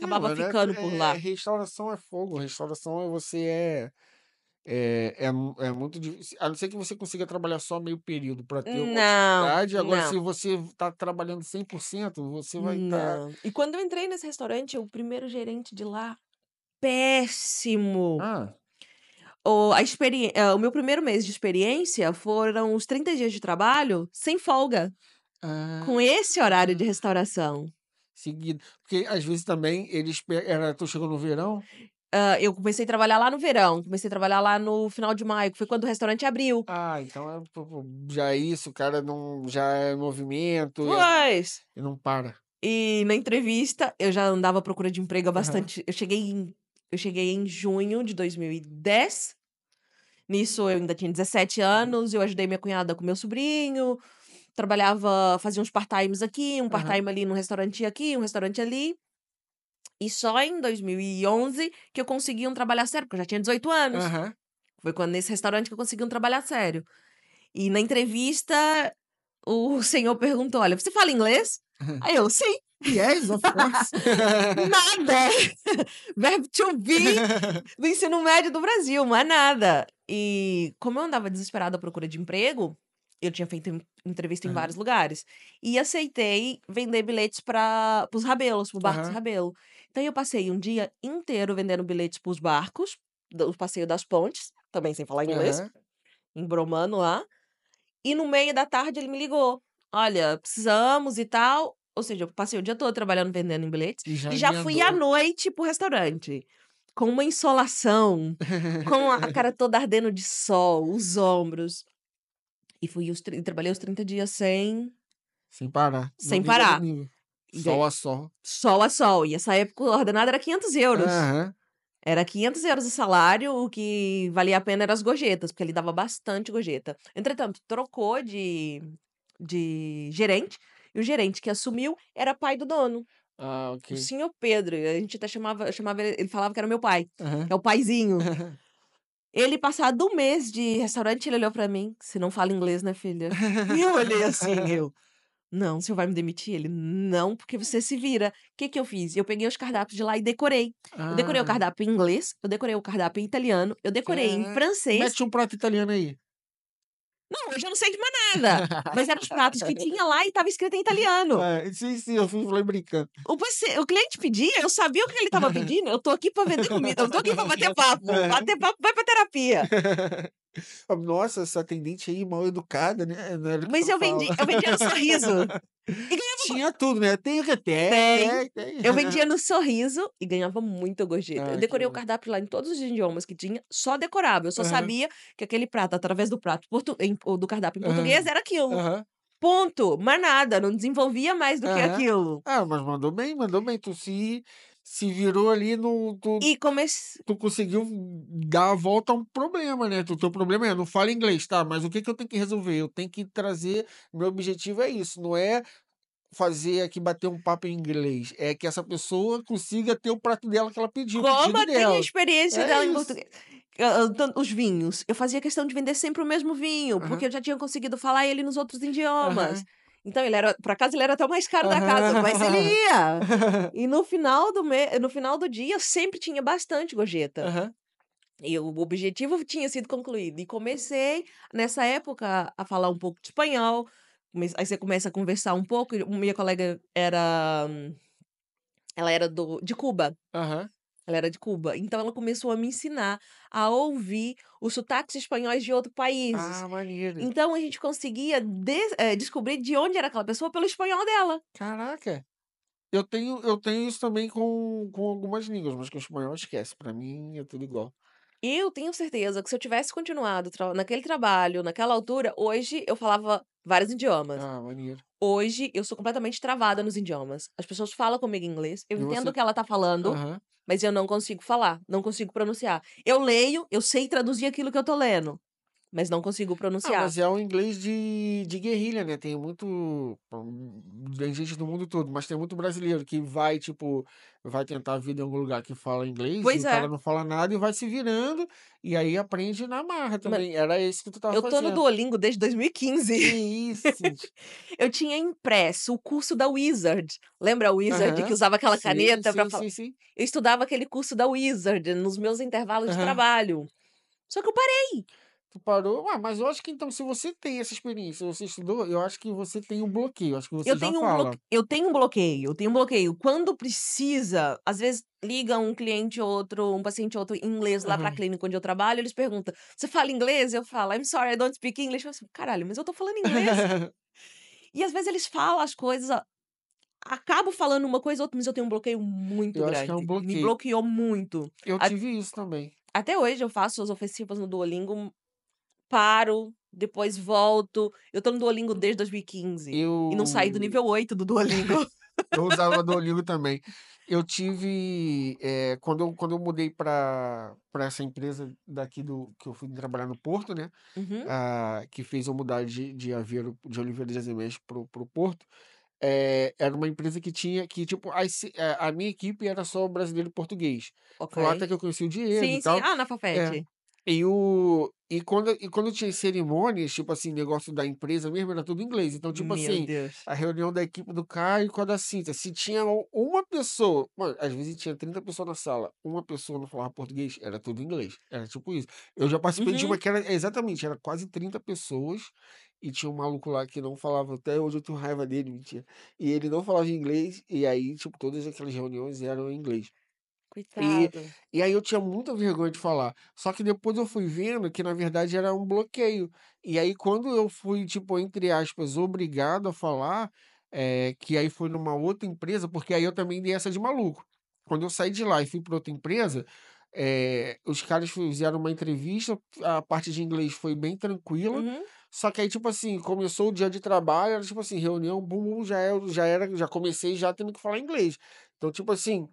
[SPEAKER 1] Não,
[SPEAKER 2] acabava
[SPEAKER 1] mano,
[SPEAKER 2] ficando por lá.
[SPEAKER 1] restauração é fogo. Restauração é você é muito difícil. A não ser que você consiga trabalhar só meio período para ter alguma
[SPEAKER 2] Não,
[SPEAKER 1] oportunidade. Agora, se
[SPEAKER 2] não,
[SPEAKER 1] você tá trabalhando 100%, você vai estar.
[SPEAKER 2] não. E quando eu entrei nesse restaurante, o primeiro gerente de lá, péssimo.
[SPEAKER 1] Ah,
[SPEAKER 2] O meu primeiro mês de experiência foram os 30 dias de trabalho sem folga,
[SPEAKER 1] ah,
[SPEAKER 2] com esse horário de restauração.
[SPEAKER 1] seguido. Porque às vezes também tu chegou no verão.
[SPEAKER 2] Eu comecei a trabalhar lá no verão, comecei a trabalhar lá no final de maio, que foi quando o restaurante abriu.
[SPEAKER 1] Ah, então já é isso, o cara não já é movimento
[SPEAKER 2] Pois.
[SPEAKER 1] e não para.
[SPEAKER 2] E na entrevista, eu já andava à procura de emprego há
[SPEAKER 1] Aham.
[SPEAKER 2] bastante. Eu cheguei em junho de 2010. Nisso eu ainda tinha 17
[SPEAKER 1] Uhum.
[SPEAKER 2] anos, eu ajudei minha cunhada com meu sobrinho, trabalhava, fazia uns part-times aqui, um
[SPEAKER 1] Aham.
[SPEAKER 2] part-time ali num restaurante aqui, um restaurante ali. E só em 2011 que eu consegui um trabalho a sério, porque eu já tinha 18 anos.
[SPEAKER 1] Aham.
[SPEAKER 2] Foi quando nesse restaurante que eu consegui um trabalho a sério. E na entrevista, o senhor perguntou: Olha, você fala inglês? Aí eu, sim,
[SPEAKER 1] Yes, of course.
[SPEAKER 2] nada. Verbo to be do ensino médio do Brasil, mas nada. E como eu andava desesperada à procura de emprego, eu tinha feito entrevista em vários
[SPEAKER 1] Aham.
[SPEAKER 2] lugares. E aceitei vender bilhetes para os rabelos, para o Barcos
[SPEAKER 1] Aham.
[SPEAKER 2] Rabelo. Então eu passei um dia inteiro vendendo bilhetes para os barcos, do passeio das pontes, também sem falar inglês,
[SPEAKER 1] Aham.
[SPEAKER 2] embromando lá. E no meio da tarde ele me ligou. Olha, precisamos e tal. Ou seja, eu passei o dia todo trabalhando vendendo em bilhetes
[SPEAKER 1] E já
[SPEAKER 2] e já fui à
[SPEAKER 1] emendou.
[SPEAKER 2] noite pro restaurante. Com uma insolação, com a cara toda ardendo de sol, os ombros. E trabalhei os 30 dias
[SPEAKER 1] Sem parar, no
[SPEAKER 2] sem
[SPEAKER 1] mesmo
[SPEAKER 2] parar.
[SPEAKER 1] nível.
[SPEAKER 2] E
[SPEAKER 1] Sol a sol.
[SPEAKER 2] sol a sol. E essa época o ordenado era 500 euros.
[SPEAKER 1] Aham.
[SPEAKER 2] Era 500 euros o salário, o que valia a pena eram as gorjetas, porque ele dava bastante gorjeta. Entretanto, trocou de gerente, e o gerente que assumiu era pai do dono,
[SPEAKER 1] Ah,
[SPEAKER 2] o
[SPEAKER 1] ok.
[SPEAKER 2] senhor Pedro. A gente até chamava ele falava que era meu pai,
[SPEAKER 1] Aham.
[SPEAKER 2] que é o paizinho. Ele, passado um mês de restaurante, ele olhou pra mim: "Você não fala inglês, né, filha?" E eu olhei assim, "Não, o senhor vai me demitir?" Ele: "Não, porque você se vira." O que que eu fiz? Eu peguei os cardápios de lá e decorei. Eu decorei o
[SPEAKER 1] Ah,
[SPEAKER 2] cardápio em inglês, eu decorei o cardápio em italiano, eu decorei em
[SPEAKER 1] caraca.
[SPEAKER 2] francês.
[SPEAKER 1] Mete um prato italiano aí.
[SPEAKER 2] Não, hoje eu não sei de mais nada, mas eram os pratos que tinha lá e estava escrito em italiano.
[SPEAKER 1] Sim, sim, eu falei brincando.
[SPEAKER 2] O cliente pedia, eu sabia o que ele estava pedindo, eu tô aqui pra vender comida, eu não tô aqui pra bater papo. Bater papo vai pra terapia.
[SPEAKER 1] Nossa, essa atendente aí mal educada, né? Não era o que
[SPEAKER 2] Mas
[SPEAKER 1] tu fala.
[SPEAKER 2] eu vendia no sorriso e ganhava
[SPEAKER 1] Tinha tudo, né? Tem o que tem,
[SPEAKER 2] tem.
[SPEAKER 1] tem, tem.
[SPEAKER 2] Eu vendia no sorriso e ganhava muita gorjeta. Eu
[SPEAKER 1] Ah, que
[SPEAKER 2] decorei o
[SPEAKER 1] bom.
[SPEAKER 2] cardápio lá em todos os idiomas que tinha, só decorava. Eu só
[SPEAKER 1] Aham,
[SPEAKER 2] sabia que aquele prato, através do prato ou do cardápio em português,
[SPEAKER 1] aham,
[SPEAKER 2] era aquilo.
[SPEAKER 1] aham,
[SPEAKER 2] Ponto. Mais nada. Não desenvolvia mais do que
[SPEAKER 1] aham.
[SPEAKER 2] aquilo.
[SPEAKER 1] Ah, mas mandou bem, mandou bem. Tu se virou ali no. Tu,
[SPEAKER 2] E comecei.
[SPEAKER 1] tu conseguiu dar a volta a um problema, né? O teu problema é, não fala inglês, tá? Mas o que que eu tenho que resolver? Eu tenho que trazer. Meu objetivo é isso, não é fazer aqui bater um papo em inglês. É que essa pessoa consiga ter o prato dela que ela pediu, o pedido
[SPEAKER 2] Como tem a
[SPEAKER 1] dela.
[SPEAKER 2] experiência
[SPEAKER 1] É
[SPEAKER 2] dela em
[SPEAKER 1] isso.
[SPEAKER 2] português. Os vinhos. Eu fazia questão de vender sempre o mesmo vinho, porque
[SPEAKER 1] Aham,
[SPEAKER 2] eu já tinha conseguido falar ele nos outros idiomas.
[SPEAKER 1] aham,
[SPEAKER 2] Então ele era, por acaso ele era até o mais caro da casa, mas ele
[SPEAKER 1] aham.
[SPEAKER 2] ia. E no final do dia eu sempre tinha bastante gorjeta.
[SPEAKER 1] Aham,
[SPEAKER 2] E o objetivo tinha sido concluído. E comecei, nessa época, a falar um pouco de espanhol. Aí você começa a conversar um pouco. Minha colega Ela era de Cuba.
[SPEAKER 1] Aham.
[SPEAKER 2] Ela era de Cuba. Então ela começou a me ensinar a ouvir os sotaques espanhóis de outros países.
[SPEAKER 1] Ah, maneiro.
[SPEAKER 2] Então a gente conseguia descobrir de onde era aquela pessoa pelo espanhol dela.
[SPEAKER 1] Caraca! Eu tenho isso também com algumas línguas, mas com o espanhol esquece. Pra mim é tudo igual.
[SPEAKER 2] Eu tenho certeza que se eu tivesse continuado naquele trabalho, naquela altura, hoje eu falava vários idiomas.
[SPEAKER 1] Ah, maneiro.
[SPEAKER 2] Hoje eu sou completamente travada nos idiomas. As pessoas falam comigo em inglês, eu
[SPEAKER 1] E
[SPEAKER 2] entendo o
[SPEAKER 1] você
[SPEAKER 2] que ela tá falando,
[SPEAKER 1] aham.
[SPEAKER 2] mas eu não consigo falar, não consigo pronunciar. Eu leio, eu sei traduzir aquilo que eu tô lendo, mas não consigo
[SPEAKER 1] Ah,
[SPEAKER 2] pronunciar.
[SPEAKER 1] mas é um inglês de guerrilha, né, tem gente do mundo todo, mas tem muito brasileiro que vai, tipo, vai tentar a vida em algum lugar que fala inglês e
[SPEAKER 2] Pois
[SPEAKER 1] o cara
[SPEAKER 2] é,
[SPEAKER 1] não fala nada e vai se virando, e aí aprende na marra
[SPEAKER 2] ma
[SPEAKER 1] também. Era isso que tu estava
[SPEAKER 2] eu tô no
[SPEAKER 1] fazendo.
[SPEAKER 2] Duolingo desde
[SPEAKER 1] Que
[SPEAKER 2] 2015.
[SPEAKER 1] isso, gente.
[SPEAKER 2] Eu tinha impresso o curso da Wizard. Lembra a Wizard que
[SPEAKER 1] Aham.
[SPEAKER 2] usava aquela
[SPEAKER 1] Sim,
[SPEAKER 2] caneta pra
[SPEAKER 1] sim,
[SPEAKER 2] falar?
[SPEAKER 1] sim, sim.
[SPEAKER 2] Eu estudava aquele curso da Wizard nos meus intervalos de
[SPEAKER 1] Aham.
[SPEAKER 2] trabalho. Só que eu parei.
[SPEAKER 1] Tu parou. Ué, mas eu acho que então, se você tem essa experiência, você estudou, eu acho que você tem um bloqueio, acho que você já fala.
[SPEAKER 2] Eu tenho um bloqueio. Quando precisa, às vezes liga um cliente ou outro, um paciente ou outro em inglês lá pra
[SPEAKER 1] Aham.
[SPEAKER 2] clínica onde eu trabalho, eles perguntam: "Você fala inglês?" Eu falo: "I'm sorry, I don't speak English." Eu falo assim: "Caralho, mas eu tô falando inglês." E às vezes eles falam as coisas, acabo falando uma coisa ou outra, mas eu tenho um bloqueio muito
[SPEAKER 1] Eu acho que é um
[SPEAKER 2] grande. Me
[SPEAKER 1] bloqueio.
[SPEAKER 2] bloqueou muito.
[SPEAKER 1] Eu
[SPEAKER 2] A
[SPEAKER 1] tive isso também.
[SPEAKER 2] Até hoje eu faço as ofensivas no Duolingo, paro, depois volto. Eu tô no Duolingo desde 2015 e não saí do
[SPEAKER 1] Eu
[SPEAKER 2] nível 8 do Duolingo.
[SPEAKER 1] eu usava Duolingo também. Eu tive, quando eu mudei para essa empresa daqui do que eu fui trabalhar no Porto, né,
[SPEAKER 2] Uhum,
[SPEAKER 1] que fez eu mudar de Aveiro de Oliveira das Meias para o Porto, era uma empresa que tinha que, tipo, a minha equipe era só brasileiro e português. Foi lá até
[SPEAKER 2] ok.
[SPEAKER 1] que eu conheci o Diego e
[SPEAKER 2] Sim, sim.
[SPEAKER 1] tal.
[SPEAKER 2] Ah, na
[SPEAKER 1] É.
[SPEAKER 2] Fafete.
[SPEAKER 1] E quando tinha cerimônias, tipo assim, negócio da empresa mesmo, era tudo em inglês. Então, tipo
[SPEAKER 2] Meu
[SPEAKER 1] assim,
[SPEAKER 2] Deus.
[SPEAKER 1] a reunião da equipe do Caio com a da Cíntia, se tinha uma pessoa, mano, às vezes tinha 30 pessoas na sala, uma pessoa não falava português, era tudo em inglês. Era tipo isso. Eu já participei de uma
[SPEAKER 2] Uhum.
[SPEAKER 1] que era, exatamente, era quase 30 pessoas e tinha um maluco lá que não falava, até hoje eu tenho raiva dele, mentira. E ele não falava inglês, e aí, tipo, todas aquelas reuniões eram em inglês. E
[SPEAKER 2] Coitado.
[SPEAKER 1] e aí eu tinha muita vergonha de falar. Só que depois eu fui vendo que na verdade era um bloqueio. E aí quando eu fui, tipo, entre aspas, "obrigado" a falar, que aí foi numa outra empresa, porque aí eu também dei essa de maluco. Quando eu saí de lá e fui para outra empresa, os caras fizeram uma entrevista, a parte de inglês foi bem tranquila,
[SPEAKER 2] Uhum.
[SPEAKER 1] só que aí, tipo assim, começou o dia de trabalho, era tipo assim, reunião, bum, bum, já comecei já tendo que falar inglês. Então, tipo assim,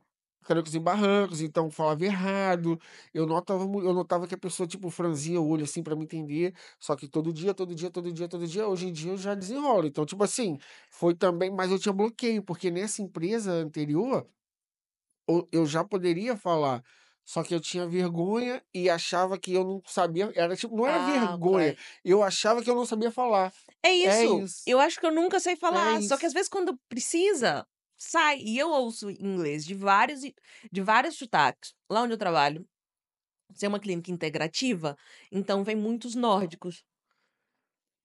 [SPEAKER 1] trancos e barrancos, então falava errado. Eu notava que a pessoa, tipo, franzia o olho assim pra me entender. Só que todo dia, todo dia, todo dia, todo dia, hoje em dia eu já desenrolo. Então, tipo assim, foi também, mas eu tinha bloqueio, porque nessa empresa anterior, eu já poderia falar. Só que eu tinha vergonha e achava que eu não sabia. Era tipo, não era
[SPEAKER 2] Ah,
[SPEAKER 1] vergonha,
[SPEAKER 2] ok.
[SPEAKER 1] eu achava que eu não sabia falar.
[SPEAKER 2] É
[SPEAKER 1] É
[SPEAKER 2] isso.
[SPEAKER 1] isso,
[SPEAKER 2] Eu acho que eu nunca sei
[SPEAKER 1] é
[SPEAKER 2] falar, só que
[SPEAKER 1] isso.
[SPEAKER 2] às vezes quando precisa, sai. E eu ouço inglês de vários sotaques. Lá onde eu trabalho, ser uma clínica integrativa, então vem muitos nórdicos.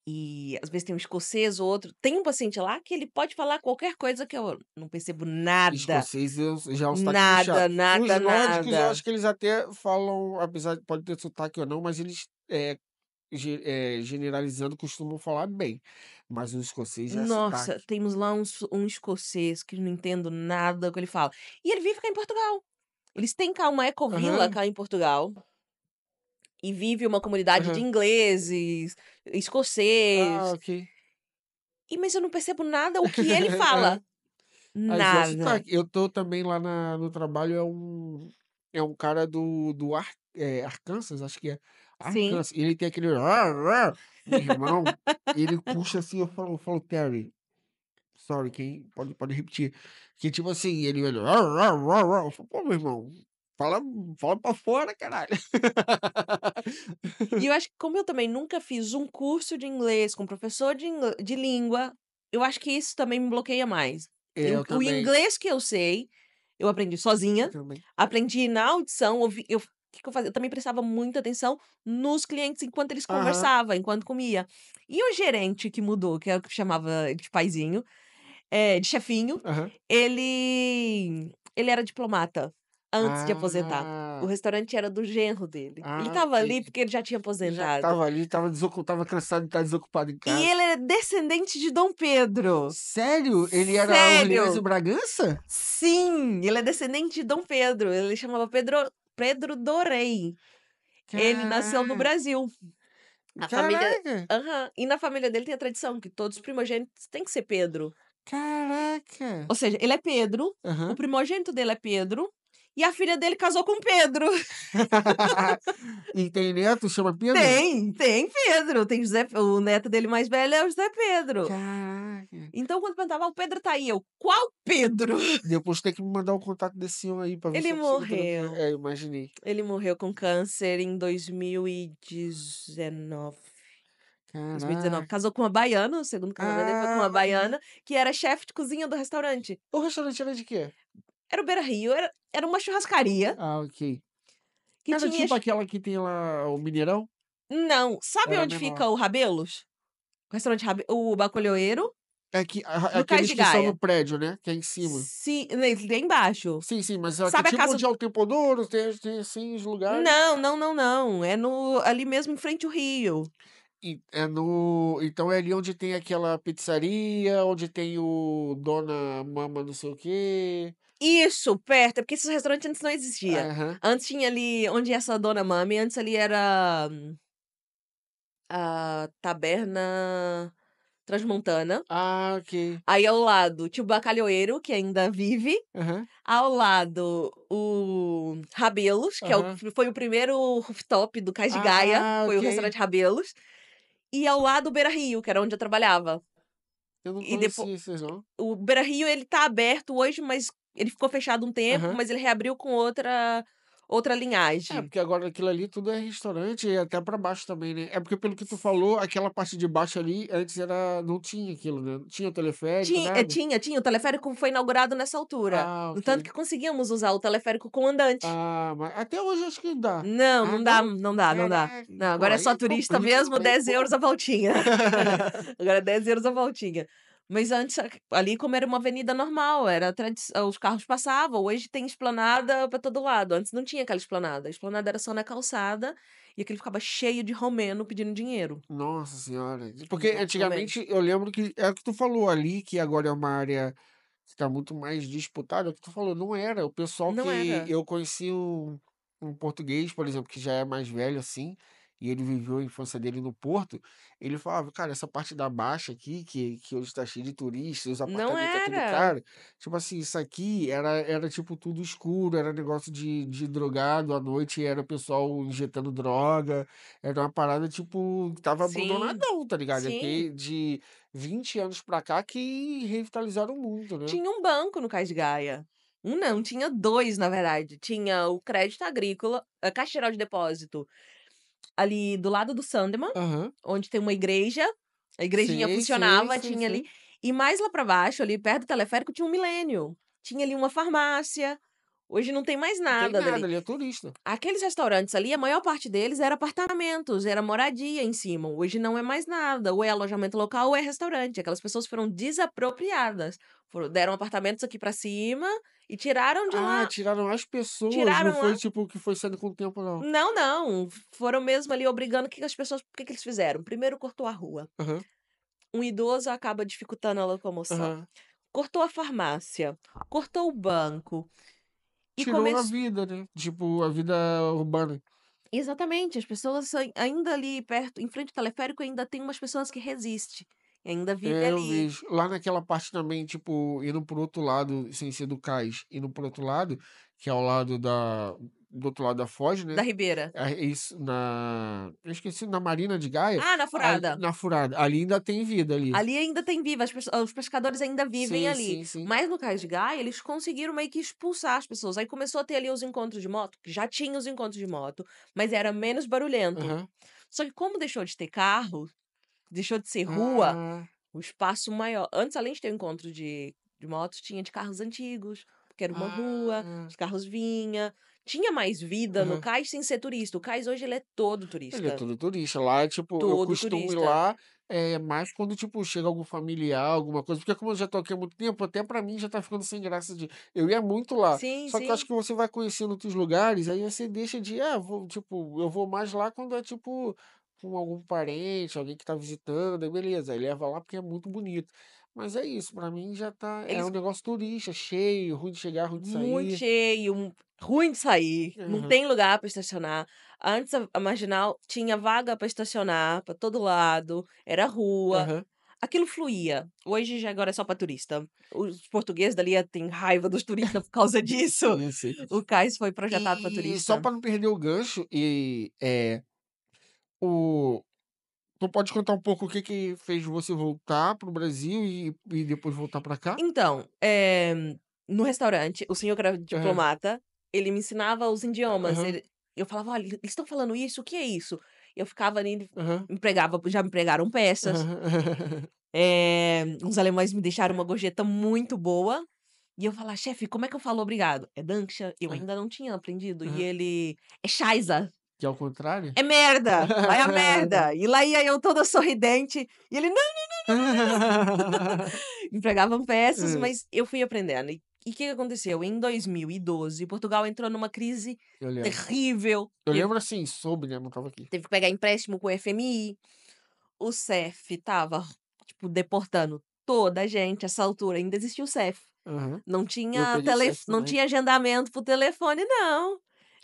[SPEAKER 2] E às vezes tem um escocês ou outro. Tem um paciente lá que ele pode falar qualquer coisa que eu não percebo nada.
[SPEAKER 1] Escocês já é um sotaque puxado.
[SPEAKER 2] Nada,
[SPEAKER 1] Os
[SPEAKER 2] nada,
[SPEAKER 1] nórdicos, eu
[SPEAKER 2] nada.
[SPEAKER 1] acho que eles até falam, apesar de pode ter sotaque ou não, mas eles, generalizando, costumam falar bem. Mas o escocês já é
[SPEAKER 2] Nossa,
[SPEAKER 1] sotaque.
[SPEAKER 2] temos lá um escocês que não entendo nada do que ele fala. E ele vive cá em Portugal. Eles têm cá uma ecovila
[SPEAKER 1] Aham,
[SPEAKER 2] cá em Portugal e vive uma comunidade de
[SPEAKER 1] aham.
[SPEAKER 2] ingleses,
[SPEAKER 1] Ah,
[SPEAKER 2] escocês.
[SPEAKER 1] ok.
[SPEAKER 2] Mas eu não percebo nada o que ele fala.
[SPEAKER 1] Aham. Mas é
[SPEAKER 2] Nada.
[SPEAKER 1] sotaque. Eu tô também lá no trabalho, é um cara do Arkansas, acho que é.
[SPEAKER 2] Sim.
[SPEAKER 1] Arkansas. Ele tem aquele. "Rar, rar", meu irmão, ele puxa assim, eu falo, Terry. Sorry, quem pode repetir. Que tipo assim, ele "Rar, rar, rar, rar". Eu falo: "Pô, meu irmão, fala fala pra fora, caralho".
[SPEAKER 2] E eu acho que como eu também nunca fiz um curso de inglês com professor de língua, eu acho que isso também me bloqueia mais.
[SPEAKER 1] É, eu
[SPEAKER 2] O
[SPEAKER 1] também,
[SPEAKER 2] inglês que eu sei, eu aprendi
[SPEAKER 1] eu
[SPEAKER 2] sozinha,
[SPEAKER 1] também.
[SPEAKER 2] aprendi na audição, o que que eu fazia? Eu também prestava muita atenção nos clientes enquanto eles
[SPEAKER 1] Aham,
[SPEAKER 2] conversavam, enquanto comia. E o gerente que mudou, que é o que chamava de paizinho, de chefinho,
[SPEAKER 1] aham.
[SPEAKER 2] ele Ele era diplomata antes de aposentar. O
[SPEAKER 1] Ah,
[SPEAKER 2] restaurante era do genro dele. Ele estava
[SPEAKER 1] ok.
[SPEAKER 2] ali porque ele já tinha
[SPEAKER 1] Já
[SPEAKER 2] aposentado.
[SPEAKER 1] estava ali, estava cansado de estar desocupado em
[SPEAKER 2] E
[SPEAKER 1] casa.
[SPEAKER 2] ele é descendente de Dom Pedro.
[SPEAKER 1] Sério? Ele era Orleans e
[SPEAKER 2] Sério!
[SPEAKER 1] Bragança?
[SPEAKER 2] Sim, ele é descendente de Dom Pedro. Ele chamava Pedro Dorei. Ele nasceu no
[SPEAKER 1] Caraca!
[SPEAKER 2] Brasil. A família.
[SPEAKER 1] Caraca!
[SPEAKER 2] Aham. E na família dele tem a tradição que todos os primogênitos têm que ser Pedro.
[SPEAKER 1] Caraca!
[SPEAKER 2] Ou seja, ele é Pedro, o
[SPEAKER 1] Aham.
[SPEAKER 2] primogênito dele é Pedro, e a filha dele casou com Pedro.
[SPEAKER 1] E tem neto, chama Pedro?
[SPEAKER 2] Tem Pedro. Tem José, o neto dele mais velho é o José Pedro.
[SPEAKER 1] Caraca!
[SPEAKER 2] Então, quando perguntava, o Pedro tá aí, eu, qual Pedro?
[SPEAKER 1] Depois tem que me mandar o contato desse homem aí pra ver se
[SPEAKER 2] Ele
[SPEAKER 1] eu consigo trazer.
[SPEAKER 2] morreu.
[SPEAKER 1] É, imaginei.
[SPEAKER 2] Ele morreu com câncer em 2019. 2019.
[SPEAKER 1] Caraca.
[SPEAKER 2] Casou com uma baiana, o segundo casamento dele foi com
[SPEAKER 1] Ah,
[SPEAKER 2] uma
[SPEAKER 1] aham.
[SPEAKER 2] baiana, que era chefe de cozinha do restaurante.
[SPEAKER 1] O restaurante era de quê?
[SPEAKER 2] Era o Beira Rio, era uma churrascaria
[SPEAKER 1] Ah, ok.
[SPEAKER 2] que
[SPEAKER 1] Era
[SPEAKER 2] tinha.
[SPEAKER 1] tipo aquela que tem lá o Mineirão?
[SPEAKER 2] Não, sabe
[SPEAKER 1] Era
[SPEAKER 2] onde
[SPEAKER 1] menor.
[SPEAKER 2] fica o Rabelos? O restaurante o Bacolhoeiro,
[SPEAKER 1] É que,
[SPEAKER 2] no Cais
[SPEAKER 1] aqueles
[SPEAKER 2] de
[SPEAKER 1] que são
[SPEAKER 2] Gaia.
[SPEAKER 1] no prédio, né? Que é em cima.
[SPEAKER 2] Sim, tem embaixo.
[SPEAKER 1] Sim, sim, mas aqui
[SPEAKER 2] Sabe a
[SPEAKER 1] tipo
[SPEAKER 2] casa.
[SPEAKER 1] onde é o Tempodouro, tem assim os lugares.
[SPEAKER 2] Não. É ali mesmo em frente ao Rio.
[SPEAKER 1] E é no. Então é ali onde tem aquela pizzaria, onde tem o Dona Mama não sei o quê.
[SPEAKER 2] Isso, perto. É porque esses restaurantes antes não existia.
[SPEAKER 1] Aham.
[SPEAKER 2] Antes tinha ali, onde é essa Dona Mami, antes ali era a Taberna Transmontana.
[SPEAKER 1] Ah, ok.
[SPEAKER 2] Aí ao lado tinha o Bacalhoeiro, que ainda vive.
[SPEAKER 1] Aham.
[SPEAKER 2] Ao lado, o Rabelos, que
[SPEAKER 1] Aham.
[SPEAKER 2] foi o primeiro rooftop do Cais de Gaia,
[SPEAKER 1] Ah,
[SPEAKER 2] foi o
[SPEAKER 1] ok.
[SPEAKER 2] restaurante Rabelos. E ao lado, o Beira Rio, que era onde eu trabalhava.
[SPEAKER 1] Eu não
[SPEAKER 2] E depois,
[SPEAKER 1] conhecia esses, não.
[SPEAKER 2] o Beira Rio, ele tá aberto hoje, mas ele ficou fechado um tempo,
[SPEAKER 1] Aham.
[SPEAKER 2] mas ele reabriu com outra
[SPEAKER 1] É,
[SPEAKER 2] linhagem.
[SPEAKER 1] porque agora aquilo ali tudo é restaurante e até pra baixo também, né? É porque pelo que tu falou, aquela parte de baixo ali, antes era, não tinha aquilo, né? Não tinha teleférico, nada.
[SPEAKER 2] Tinha. O teleférico foi inaugurado nessa altura.
[SPEAKER 1] Ah,
[SPEAKER 2] No tanto
[SPEAKER 1] ok.
[SPEAKER 2] que conseguíamos usar o teleférico com andante.
[SPEAKER 1] Ah, mas até hoje acho que dá.
[SPEAKER 2] Não,
[SPEAKER 1] Ah,
[SPEAKER 2] não dá,
[SPEAKER 1] não?
[SPEAKER 2] não dá, não dá.
[SPEAKER 1] Caraca.
[SPEAKER 2] Não,
[SPEAKER 1] Pô,
[SPEAKER 2] agora é só
[SPEAKER 1] aí
[SPEAKER 2] turista
[SPEAKER 1] complica,
[SPEAKER 2] mesmo,
[SPEAKER 1] aí,
[SPEAKER 2] 10 euros
[SPEAKER 1] pô.
[SPEAKER 2] a voltinha. Agora é 10 euros a voltinha. Mas antes, ali como era uma avenida normal, os carros passavam, hoje tem esplanada pra todo lado. Antes não tinha aquela esplanada. A esplanada era só na calçada e aquele ficava cheio de romeno pedindo dinheiro.
[SPEAKER 1] Nossa senhora. Porque
[SPEAKER 2] Muito romeno.
[SPEAKER 1] antigamente eu lembro que é o que tu falou ali, que agora é uma área que tá muito mais disputada. É o que tu falou, não era. O pessoal
[SPEAKER 2] Não
[SPEAKER 1] que
[SPEAKER 2] era.
[SPEAKER 1] eu conheci um português, por exemplo, que já é mais velho assim, e ele viveu a infância dele no Porto, ele falava, cara, essa parte da Baixa aqui, que hoje tá cheio de turistas, os
[SPEAKER 2] Não
[SPEAKER 1] apartamentos é tudo
[SPEAKER 2] era.
[SPEAKER 1] caro. Tipo assim, isso aqui era tipo tudo escuro, era negócio de drogado à noite, era o pessoal injetando droga. Era uma parada, tipo, que tava
[SPEAKER 2] Sim,
[SPEAKER 1] abandonadão, tá ligado? É
[SPEAKER 2] sim.
[SPEAKER 1] porque de 20 anos pra cá que revitalizaram muito, né?
[SPEAKER 2] Tinha um banco no Cais de Gaia. Um não, tinha dois, na verdade. Tinha o Crédito Agrícola, a Caixa Geral de Depósito, ali do lado do Sandeman,
[SPEAKER 1] Aham.
[SPEAKER 2] onde tem uma igreja. A igrejinha
[SPEAKER 1] Sei,
[SPEAKER 2] funcionava,
[SPEAKER 1] sei,
[SPEAKER 2] tinha ali.
[SPEAKER 1] sei.
[SPEAKER 2] E mais lá pra baixo, ali perto do teleférico, tinha um Milênio. Tinha ali uma farmácia. Hoje não tem mais
[SPEAKER 1] Não tem
[SPEAKER 2] nada
[SPEAKER 1] nada,
[SPEAKER 2] dali.
[SPEAKER 1] ele é turista.
[SPEAKER 2] Aqueles restaurantes ali, a maior parte deles era apartamentos, era moradia em cima. Hoje não é mais nada. Ou é alojamento local ou é restaurante. Aquelas pessoas foram desapropriadas. Deram apartamentos aqui pra cima e tiraram de
[SPEAKER 1] Ah,
[SPEAKER 2] lá.
[SPEAKER 1] tiraram as pessoas, não
[SPEAKER 2] Tiraram lá.
[SPEAKER 1] foi tipo o que foi sendo com o tempo, não.
[SPEAKER 2] Não. Foram mesmo ali obrigando que as pessoas. O que que eles fizeram? Primeiro cortou a rua.
[SPEAKER 1] Aham,
[SPEAKER 2] Um idoso acaba dificultando a locomoção.
[SPEAKER 1] aham.
[SPEAKER 2] Cortou a farmácia. Cortou o banco. E
[SPEAKER 1] Tirou a
[SPEAKER 2] começou.
[SPEAKER 1] vida, né? Tipo, a vida urbana.
[SPEAKER 2] Exatamente, as pessoas ainda ali perto, em frente ao teleférico, ainda tem umas pessoas que resistem. E ainda vive
[SPEAKER 1] É, eu
[SPEAKER 2] ali.
[SPEAKER 1] vejo. Lá naquela parte também, tipo, indo pro outro lado, sem ser do cais, indo pro outro lado, que é ao lado do outro lado da Foz,
[SPEAKER 2] Da
[SPEAKER 1] né?
[SPEAKER 2] Ribeira.
[SPEAKER 1] Isso eu esqueci, na Marina de Gaia,
[SPEAKER 2] Ah, na Furada.
[SPEAKER 1] na Furada, ali ainda tem vida ali.
[SPEAKER 2] Ali ainda tem vida, os pescadores ainda vivem
[SPEAKER 1] Sim,
[SPEAKER 2] ali.
[SPEAKER 1] sim, sim.
[SPEAKER 2] Mas no Cais de Gaia, eles conseguiram meio que expulsar as pessoas. Aí começou a ter ali os encontros de moto, que já tinha os encontros de moto, mas era menos barulhento.
[SPEAKER 1] Aham.
[SPEAKER 2] Só que como deixou de ter carro, deixou de ser rua,
[SPEAKER 1] Ah,
[SPEAKER 2] o espaço maior. Antes, além de ter o encontro de motos, tinha de carros antigos, porque era uma rua,
[SPEAKER 1] ah,
[SPEAKER 2] os carros vinha. Tinha mais vida no
[SPEAKER 1] aham.
[SPEAKER 2] cais sem ser turista. O cais hoje ele é todo
[SPEAKER 1] Ele é
[SPEAKER 2] turista.
[SPEAKER 1] todo turista. Lá, tipo, eu
[SPEAKER 2] Todo
[SPEAKER 1] costumo ir
[SPEAKER 2] turista.
[SPEAKER 1] lá. É mais quando, tipo, chega algum familiar, alguma coisa. Porque como eu já tô aqui há muito tempo, até pra mim já tá ficando sem graça de. Eu ia muito lá.
[SPEAKER 2] Sim,
[SPEAKER 1] Só que eu acho
[SPEAKER 2] sim.
[SPEAKER 1] que você vai conhecendo outros lugares, aí você deixa de. Ah, vou, tipo, eu vou mais lá quando é, tipo, com algum parente, alguém que tá visitando, aí beleza. Aí leva lá porque é muito bonito. Mas é isso, pra mim já tá. É um
[SPEAKER 2] Eles
[SPEAKER 1] negócio turista, cheio, ruim de chegar, ruim de
[SPEAKER 2] muito
[SPEAKER 1] sair.
[SPEAKER 2] cheio, ruim de sair, não
[SPEAKER 1] Aham,
[SPEAKER 2] tem lugar para estacionar. Antes a Marginal tinha vaga para estacionar para todo lado, era rua,
[SPEAKER 1] aham.
[SPEAKER 2] aquilo fluía. Hoje já agora é só para turista. Os portugueses dali têm raiva dos turistas por causa disso.
[SPEAKER 1] Sim, sim.
[SPEAKER 2] O cais foi projetado para
[SPEAKER 1] E só
[SPEAKER 2] turista.
[SPEAKER 1] pra não perder o gancho, o, tu pode contar um pouco o que que fez você voltar pro Brasil e depois voltar pra cá?
[SPEAKER 2] Então, no restaurante, o senhor que era
[SPEAKER 1] Aham,
[SPEAKER 2] diplomata, ele me ensinava os idiomas.
[SPEAKER 1] aham,
[SPEAKER 2] Eu falava: "Olha, eles estão falando isso, o que é isso?" Eu ficava ali,
[SPEAKER 1] aham,
[SPEAKER 2] já me pregaram peças.
[SPEAKER 1] aham.
[SPEAKER 2] Os alemães me deixaram uma gorjeta muito boa, e eu falar: "Chefe, como é que eu falo obrigado?" "É Danke." Eu
[SPEAKER 1] Aham,
[SPEAKER 2] ainda não tinha aprendido, e
[SPEAKER 1] aham.
[SPEAKER 2] ele: "É Scheiße."
[SPEAKER 1] Que é o contrário?
[SPEAKER 2] "É merda, vai a merda." E lá ia eu toda sorridente, e ele: "Não." Empregavam peças,
[SPEAKER 1] Hã,
[SPEAKER 2] mas eu fui aprendendo. E o que que aconteceu? Em 2012, Portugal entrou numa crise
[SPEAKER 1] eu lembro.
[SPEAKER 2] terrível,
[SPEAKER 1] Eu lembro assim, soube, né, não estava aqui.
[SPEAKER 2] teve que pegar empréstimo com o FMI, o CEF estava, tipo, deportando toda a gente, essa altura ainda existia o CEF.
[SPEAKER 1] Aham.
[SPEAKER 2] Não
[SPEAKER 1] Eu
[SPEAKER 2] tinha
[SPEAKER 1] peguei CEF
[SPEAKER 2] não
[SPEAKER 1] também.
[SPEAKER 2] tinha agendamento por telefone não,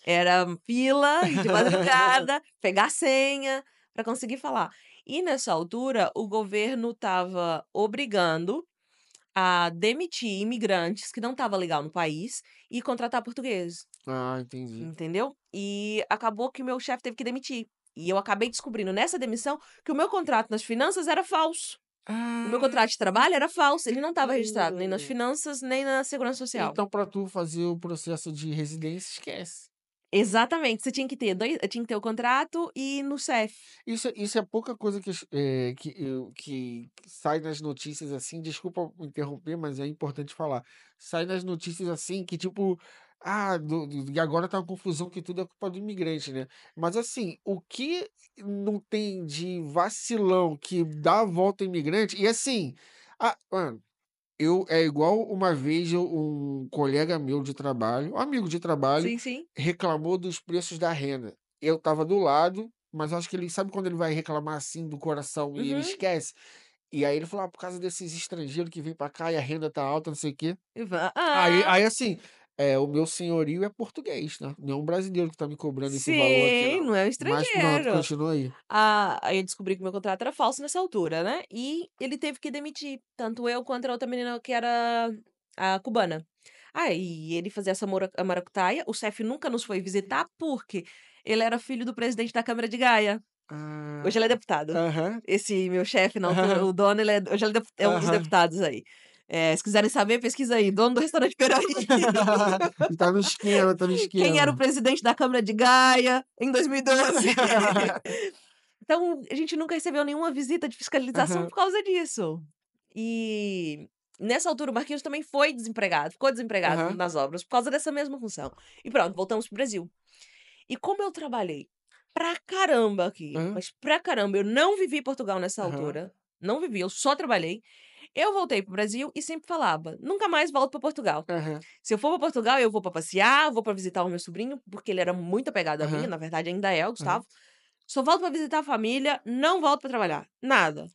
[SPEAKER 2] era fila, ir de madrugada, pegar senha para conseguir falar. E nessa altura, o governo estava obrigando a demitir imigrantes que não estava legal no país e contratar portugueses,
[SPEAKER 1] Ah, entendi.
[SPEAKER 2] entendeu? E acabou que o meu chefe teve que demitir. E eu acabei descobrindo nessa demissão que o meu contrato nas finanças era falso. O meu
[SPEAKER 1] Ah,
[SPEAKER 2] contrato de trabalho era falso, ele não estava registrado nem nas
[SPEAKER 1] hum.
[SPEAKER 2] finanças, nem na segurança social.
[SPEAKER 1] Então pra tu fazer o processo de residência, esquece.
[SPEAKER 2] Exatamente, você tinha que ter eu tinha que ter o contrato e no CEF.
[SPEAKER 1] Isso é pouca coisa que sai nas notícias, assim, desculpa interromper, mas é importante falar. Sai nas notícias, assim, que tipo, e agora tá uma confusão que tudo é culpa do imigrante, né? Mas assim, o que não tem de vacilão que dá a volta ao imigrante, e assim, mano, é igual uma vez um colega meu de trabalho, um amigo de trabalho,
[SPEAKER 2] Sim, sim.
[SPEAKER 1] reclamou dos preços da renda. Eu estava do lado, mas acho que ele sabe quando ele vai reclamar assim do coração e ele
[SPEAKER 2] Uhum.
[SPEAKER 1] esquece. E aí ele falou: por causa desses estrangeiros que vêm pra cá e a renda tá alta, não sei o quê. Aí assim, o meu senhorio é português, né? Não é um brasileiro que tá me cobrando esse valor aqui,
[SPEAKER 2] Sim,
[SPEAKER 1] não.
[SPEAKER 2] não é um
[SPEAKER 1] Mas pronto,
[SPEAKER 2] estrangeiro.
[SPEAKER 1] continua aí.
[SPEAKER 2] Aí eu descobri que meu contrato era falso nessa altura, né, e ele teve que demitir, tanto eu quanto a outra menina que era a cubana. Aí ele fazia essa a maracutaia, o chefe nunca nos foi visitar, porque ele era filho do presidente da Câmara de Gaia. Hoje
[SPEAKER 1] Ah,
[SPEAKER 2] ele é deputado.
[SPEAKER 1] aham,
[SPEAKER 2] Esse meu chefe na altura,
[SPEAKER 1] aham,
[SPEAKER 2] o dono, ele hoje ele é um dos
[SPEAKER 1] aham.
[SPEAKER 2] deputados aí. Se quiserem saber, pesquisa aí, dono do restaurante Peraí.
[SPEAKER 1] E tá no esquema, tá no
[SPEAKER 2] Quem era o
[SPEAKER 1] esquema.
[SPEAKER 2] presidente da Câmara de Gaia em 2012. Então, a gente nunca recebeu nenhuma visita de fiscalização
[SPEAKER 1] Aham,
[SPEAKER 2] por causa disso. E nessa altura o Marquinhos também foi desempregado, ficou desempregado
[SPEAKER 1] aham,
[SPEAKER 2] nas obras por causa dessa mesma função. E pronto, voltamos para o Brasil. E como eu trabalhei pra caramba aqui,
[SPEAKER 1] hã,
[SPEAKER 2] mas pra caramba, eu não vivi em Portugal nessa
[SPEAKER 1] aham,
[SPEAKER 2] altura, não vivi, eu só trabalhei. Eu voltei para o Brasil e sempre falava: "Nunca mais volto para Portugal.
[SPEAKER 1] aham,
[SPEAKER 2] Se eu for para Portugal, eu vou para passear, vou para visitar o meu sobrinho", porque ele era muito apegado a mim,
[SPEAKER 1] aham,
[SPEAKER 2] na verdade ainda é o
[SPEAKER 1] aham.
[SPEAKER 2] Gustavo. "Só volto para visitar a família, não volto para trabalhar, nada."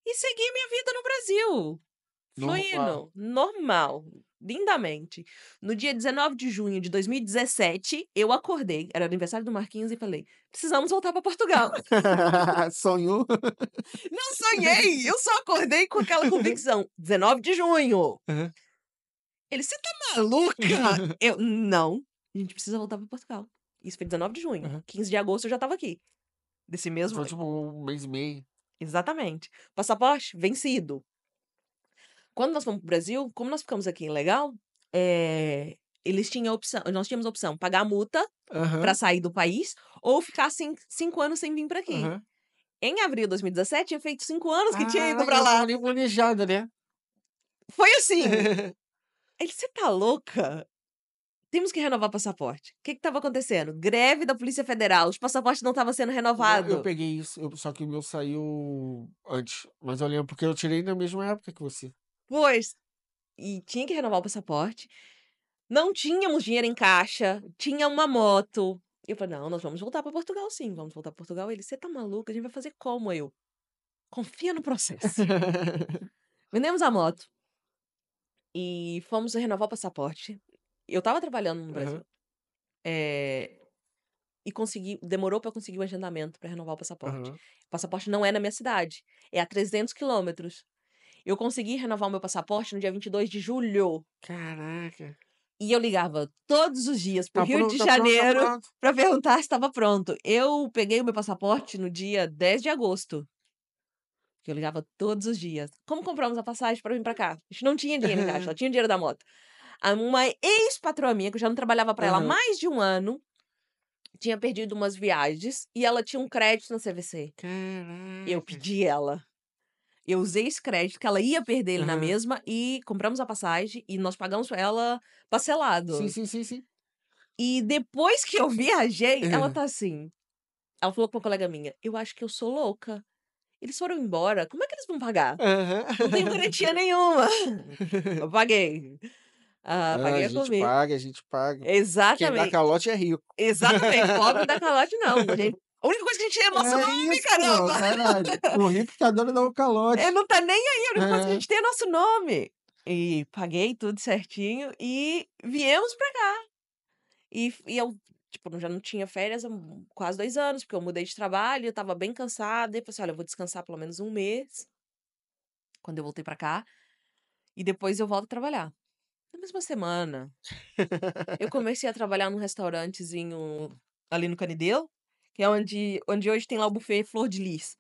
[SPEAKER 2] E segui minha vida no Brasil,
[SPEAKER 1] Normal.
[SPEAKER 2] fluindo, normal, lindamente. No dia 19 de junho de 2017, eu acordei, era aniversário do Marquinhos, e falei: "Precisamos voltar para Portugal."
[SPEAKER 1] Sonhou?
[SPEAKER 2] Não sonhei, eu só acordei com aquela convicção: 19 de junho.
[SPEAKER 1] Aham.
[SPEAKER 2] Ele: "Você tá maluca?" Eu: "Não, a gente precisa voltar para Portugal." Isso foi 19 de junho,
[SPEAKER 1] Aham.
[SPEAKER 2] 15 de agosto eu já estava aqui, desse mesmo
[SPEAKER 1] Foi tipo 1 mês e meio.
[SPEAKER 2] exatamente. Passaporte vencido. Quando nós fomos para o Brasil, como nós ficamos aqui legal, eles tinham a opção, nós tínhamos a opção, pagar a multa para
[SPEAKER 1] Aham,
[SPEAKER 2] sair do país ou ficar 5 anos sem vir para aqui.
[SPEAKER 1] aham.
[SPEAKER 2] Em abril de 2017 tinha feito 5 anos que tinha ido
[SPEAKER 1] E
[SPEAKER 2] para
[SPEAKER 1] não estava
[SPEAKER 2] lá.
[SPEAKER 1] nem planejado, né?
[SPEAKER 2] Foi assim, ele: "Você tá louca?" temos que renovar o passaporte. O que estava acontecendo? Greve da Polícia Federal, os passaportes não estavam sendo renovados.
[SPEAKER 1] Eu peguei isso, só que o meu saiu antes. Mas eu lembro porque eu tirei na mesma época que você.
[SPEAKER 2] Pois, e tinha que renovar o passaporte. Não tínhamos dinheiro em caixa, tinha uma moto. Eu falei, não, nós vamos voltar para Portugal sim, vamos voltar para Portugal. Ele, você tá maluco? A gente vai fazer como? Eu, confia no processo. Vendemos a moto e fomos renovar o passaporte. Eu tava trabalhando no Brasil.
[SPEAKER 1] Aham,
[SPEAKER 2] E demorou para conseguir o agendamento para renovar o passaporte.
[SPEAKER 1] aham.
[SPEAKER 2] O passaporte não é na minha cidade, é a 300 quilômetros. Eu consegui renovar o meu passaporte no dia 22 de julho.
[SPEAKER 1] Caraca.
[SPEAKER 2] E eu ligava todos os dias pro
[SPEAKER 1] Tá
[SPEAKER 2] Rio
[SPEAKER 1] pronto,
[SPEAKER 2] de
[SPEAKER 1] tá pronto, tá
[SPEAKER 2] Janeiro
[SPEAKER 1] pronto.
[SPEAKER 2] para perguntar se estava pronto. Eu peguei o meu passaporte no dia 10 de agosto. Que eu ligava todos os dias. Como compramos a passagem para vir para cá? A gente não tinha dinheiro em caixa, só tinha o dinheiro da moto. Uma ex-patroa minha, que eu já não trabalhava para ela há
[SPEAKER 1] Aham.
[SPEAKER 2] mais de um ano, tinha perdido umas viagens e ela tinha um crédito na CVC. Eu
[SPEAKER 1] Caraca.
[SPEAKER 2] pedi ela. Eu usei esse crédito, que ela ia perder ele na
[SPEAKER 1] Aham.
[SPEAKER 2] mesma, e compramos a passagem e nós pagamos pra ela
[SPEAKER 1] Sim,
[SPEAKER 2] parcelado.
[SPEAKER 1] sim, sim, sim.
[SPEAKER 2] E depois que eu viajei, ela
[SPEAKER 1] Aham.
[SPEAKER 2] tá assim. Ela falou com uma colega minha: eu acho que eu sou louca. Eles foram embora, como é que eles vão pagar?
[SPEAKER 1] Aham.
[SPEAKER 2] Não tenho garantia nenhuma. Eu paguei. Ah,
[SPEAKER 1] Ah,
[SPEAKER 2] paguei a comer.
[SPEAKER 1] a gente paga. Quem dá
[SPEAKER 2] Exatamente.
[SPEAKER 1] calote é rico.
[SPEAKER 2] Exatamente. Pobre da calote, não. A única coisa que a gente tem é nosso
[SPEAKER 1] É
[SPEAKER 2] nome,
[SPEAKER 1] isso, pô,
[SPEAKER 2] caramba!
[SPEAKER 1] caralho. O rico tá dando dar um
[SPEAKER 2] Ele
[SPEAKER 1] calote.
[SPEAKER 2] não tá nem aí, a única coisa que a
[SPEAKER 1] É.
[SPEAKER 2] gente tem é nosso nome. E paguei tudo certinho e viemos pra cá. E eu, tipo, já não tinha férias há quase 2 anos, porque eu mudei de trabalho, eu estava bem cansada, e eu falei assim: "Olha, eu vou descansar pelo menos um mês", quando eu voltei pra cá, "e depois eu volto a trabalhar". Na mesma semana, eu comecei a trabalhar num restaurantezinho ali no Canidelo, que é onde hoje tem lá o buffet Flor de Lis.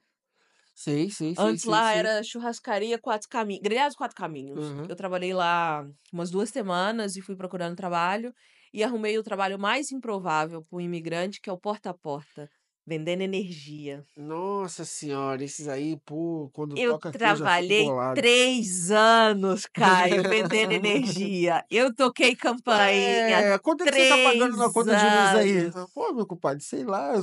[SPEAKER 1] Sei, sei, sei,
[SPEAKER 2] Antes
[SPEAKER 1] sei,
[SPEAKER 2] lá
[SPEAKER 1] sei.
[SPEAKER 2] era churrascaria Quatro Caminhos, Grelhados Quatro Caminhos.
[SPEAKER 1] Aham.
[SPEAKER 2] Eu trabalhei lá umas 2 semanas e fui procurando trabalho, e arrumei o trabalho mais improvável para um imigrante, que é o porta a porta, vendendo energia.
[SPEAKER 1] Nossa senhora, esses aí, pô, quando
[SPEAKER 2] Eu
[SPEAKER 1] toca aqui eu já fico
[SPEAKER 2] trabalhei
[SPEAKER 1] bolado.
[SPEAKER 2] 3 anos, Caio, vendendo energia. Eu toquei campainha
[SPEAKER 1] É, quanto é que você tá pagando na
[SPEAKER 2] 3
[SPEAKER 1] conta de luz aí?
[SPEAKER 2] anos.
[SPEAKER 1] Pô, meu compadre, sei lá,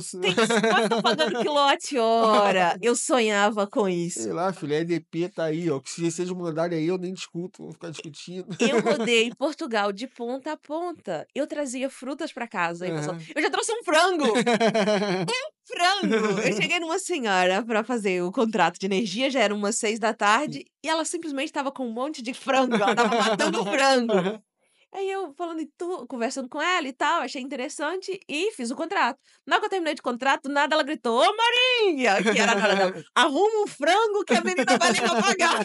[SPEAKER 2] Quanto eu tô pagando quilowatt-hora? Eu sonhava com isso.
[SPEAKER 1] sei lá, filho, a EDP tá aí, ó. Que se vocês mandarem aí, eu nem discuto, vou ficar discutindo.
[SPEAKER 2] Eu rodei Portugal de ponta a ponta. Eu trazia frutas pra casa e passava
[SPEAKER 1] Aham.
[SPEAKER 2] eu já trouxe um frango! Frango! Eu cheguei numa senhora pra fazer o contrato de energia, já eram umas 6 da tarde, e ela simplesmente estava com um monte de frango, ela estava matando frango. Aí eu falando e conversando com ela e tal, achei interessante e fiz o contrato. Na hora que eu terminei de contrato, do nada ela gritou: "Ô Maria!", que era a nora dela, "arruma um frango que a menina vai ali pra pagar".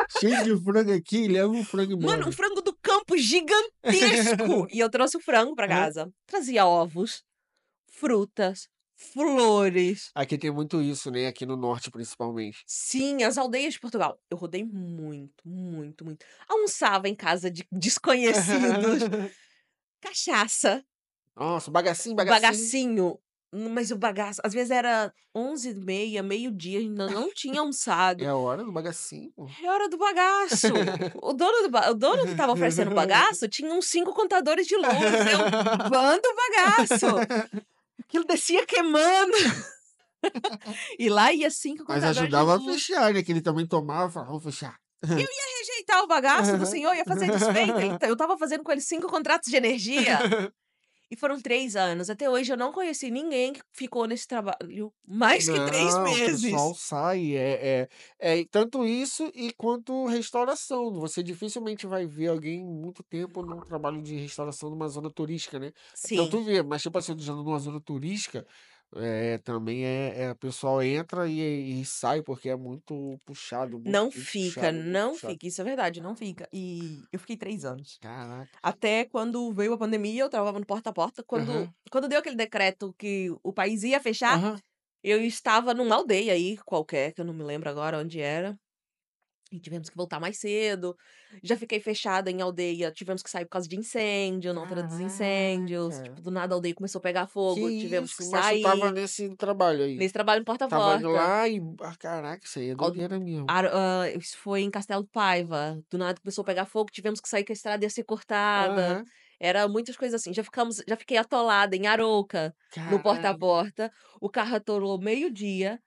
[SPEAKER 1] Cheio de frango aqui, leva um frango
[SPEAKER 2] Mano, um
[SPEAKER 1] embora.
[SPEAKER 2] frango do campo gigantesco! E eu trouxe o frango pra
[SPEAKER 1] Aham.
[SPEAKER 2] casa. Trazia ovos, frutas, flores.
[SPEAKER 1] Aqui tem muito isso, né? Aqui no norte, principalmente.
[SPEAKER 2] Sim, as aldeias de Portugal. Eu rodei muito, muito, muito. Almoçava em casa de desconhecidos, cachaça,
[SPEAKER 1] Nossa, bagacinho, bagacinho.
[SPEAKER 2] bagacinho. Mas o bagaço, às vezes era 11h30, meio-dia, ainda não tinha
[SPEAKER 1] É
[SPEAKER 2] almoçado.
[SPEAKER 1] a hora do bagacinho, pô.
[SPEAKER 2] É hora do bagaço. O dono que estava oferecendo o bagaço tinha uns 5 contadores de luz. Eu, bando o bagaço. Aquilo descia queimando. E lá ia 5
[SPEAKER 1] Mas
[SPEAKER 2] contadores de
[SPEAKER 1] ajudava a
[SPEAKER 2] luz.
[SPEAKER 1] fechar, né? Que ele também tomava e falava, vamos fechar.
[SPEAKER 2] Rejeitar o bagaço do senhor, ia fazer desfeita. Eu estava fazendo com ele 5 contratos de energia. E foram 3 anos. Até hoje eu não conheci ninguém que ficou nesse trabalho mais que 3
[SPEAKER 1] Não, o pessoal
[SPEAKER 2] meses.
[SPEAKER 1] sai. É tanto isso e quanto restauração. Você dificilmente vai ver alguém muito tempo num trabalho de restauração numa zona turística, né? Então
[SPEAKER 2] Sim.
[SPEAKER 1] tu vê, mas tipo assim, já numa zona turística, também o pessoal entra e sai porque é muito puxado, muito,
[SPEAKER 2] Não
[SPEAKER 1] muito
[SPEAKER 2] fica,
[SPEAKER 1] puxado, muito
[SPEAKER 2] não
[SPEAKER 1] puxado.
[SPEAKER 2] fica. Isso é verdade, não fica. E eu fiquei 3 anos.
[SPEAKER 1] Caraca.
[SPEAKER 2] Até quando veio a pandemia, eu trabalhava no porta a porta. Quando
[SPEAKER 1] Aham,
[SPEAKER 2] quando deu aquele decreto que o país ia fechar,
[SPEAKER 1] aham.
[SPEAKER 2] eu estava numa aldeia aí qualquer, que eu não me lembro agora onde era, e tivemos que voltar mais cedo. Já fiquei fechada em aldeia, tivemos que sair por causa de incêndio, não todos incêndios.
[SPEAKER 1] Caraca.
[SPEAKER 2] Tipo, do nada a aldeia começou a pegar
[SPEAKER 1] Que
[SPEAKER 2] fogo, tivemos que
[SPEAKER 1] isso? Mas tu tava
[SPEAKER 2] sair.
[SPEAKER 1] nesse trabalho aí?
[SPEAKER 2] Nesse trabalho no porta a
[SPEAKER 1] Tava indo
[SPEAKER 2] porta.
[SPEAKER 1] lá e. Ah, caraca, isso aí é
[SPEAKER 2] Ao
[SPEAKER 1] doideira mesmo.
[SPEAKER 2] Isso foi em Castelo de Paiva. Do nada começou a pegar fogo, tivemos que sair que a estrada ia ser cortada.
[SPEAKER 1] Aham.
[SPEAKER 2] Era muitas coisas assim. Já fiquei atolada em Arouca, no porta a
[SPEAKER 1] Caralho.
[SPEAKER 2] porta. O carro atolou meio-dia.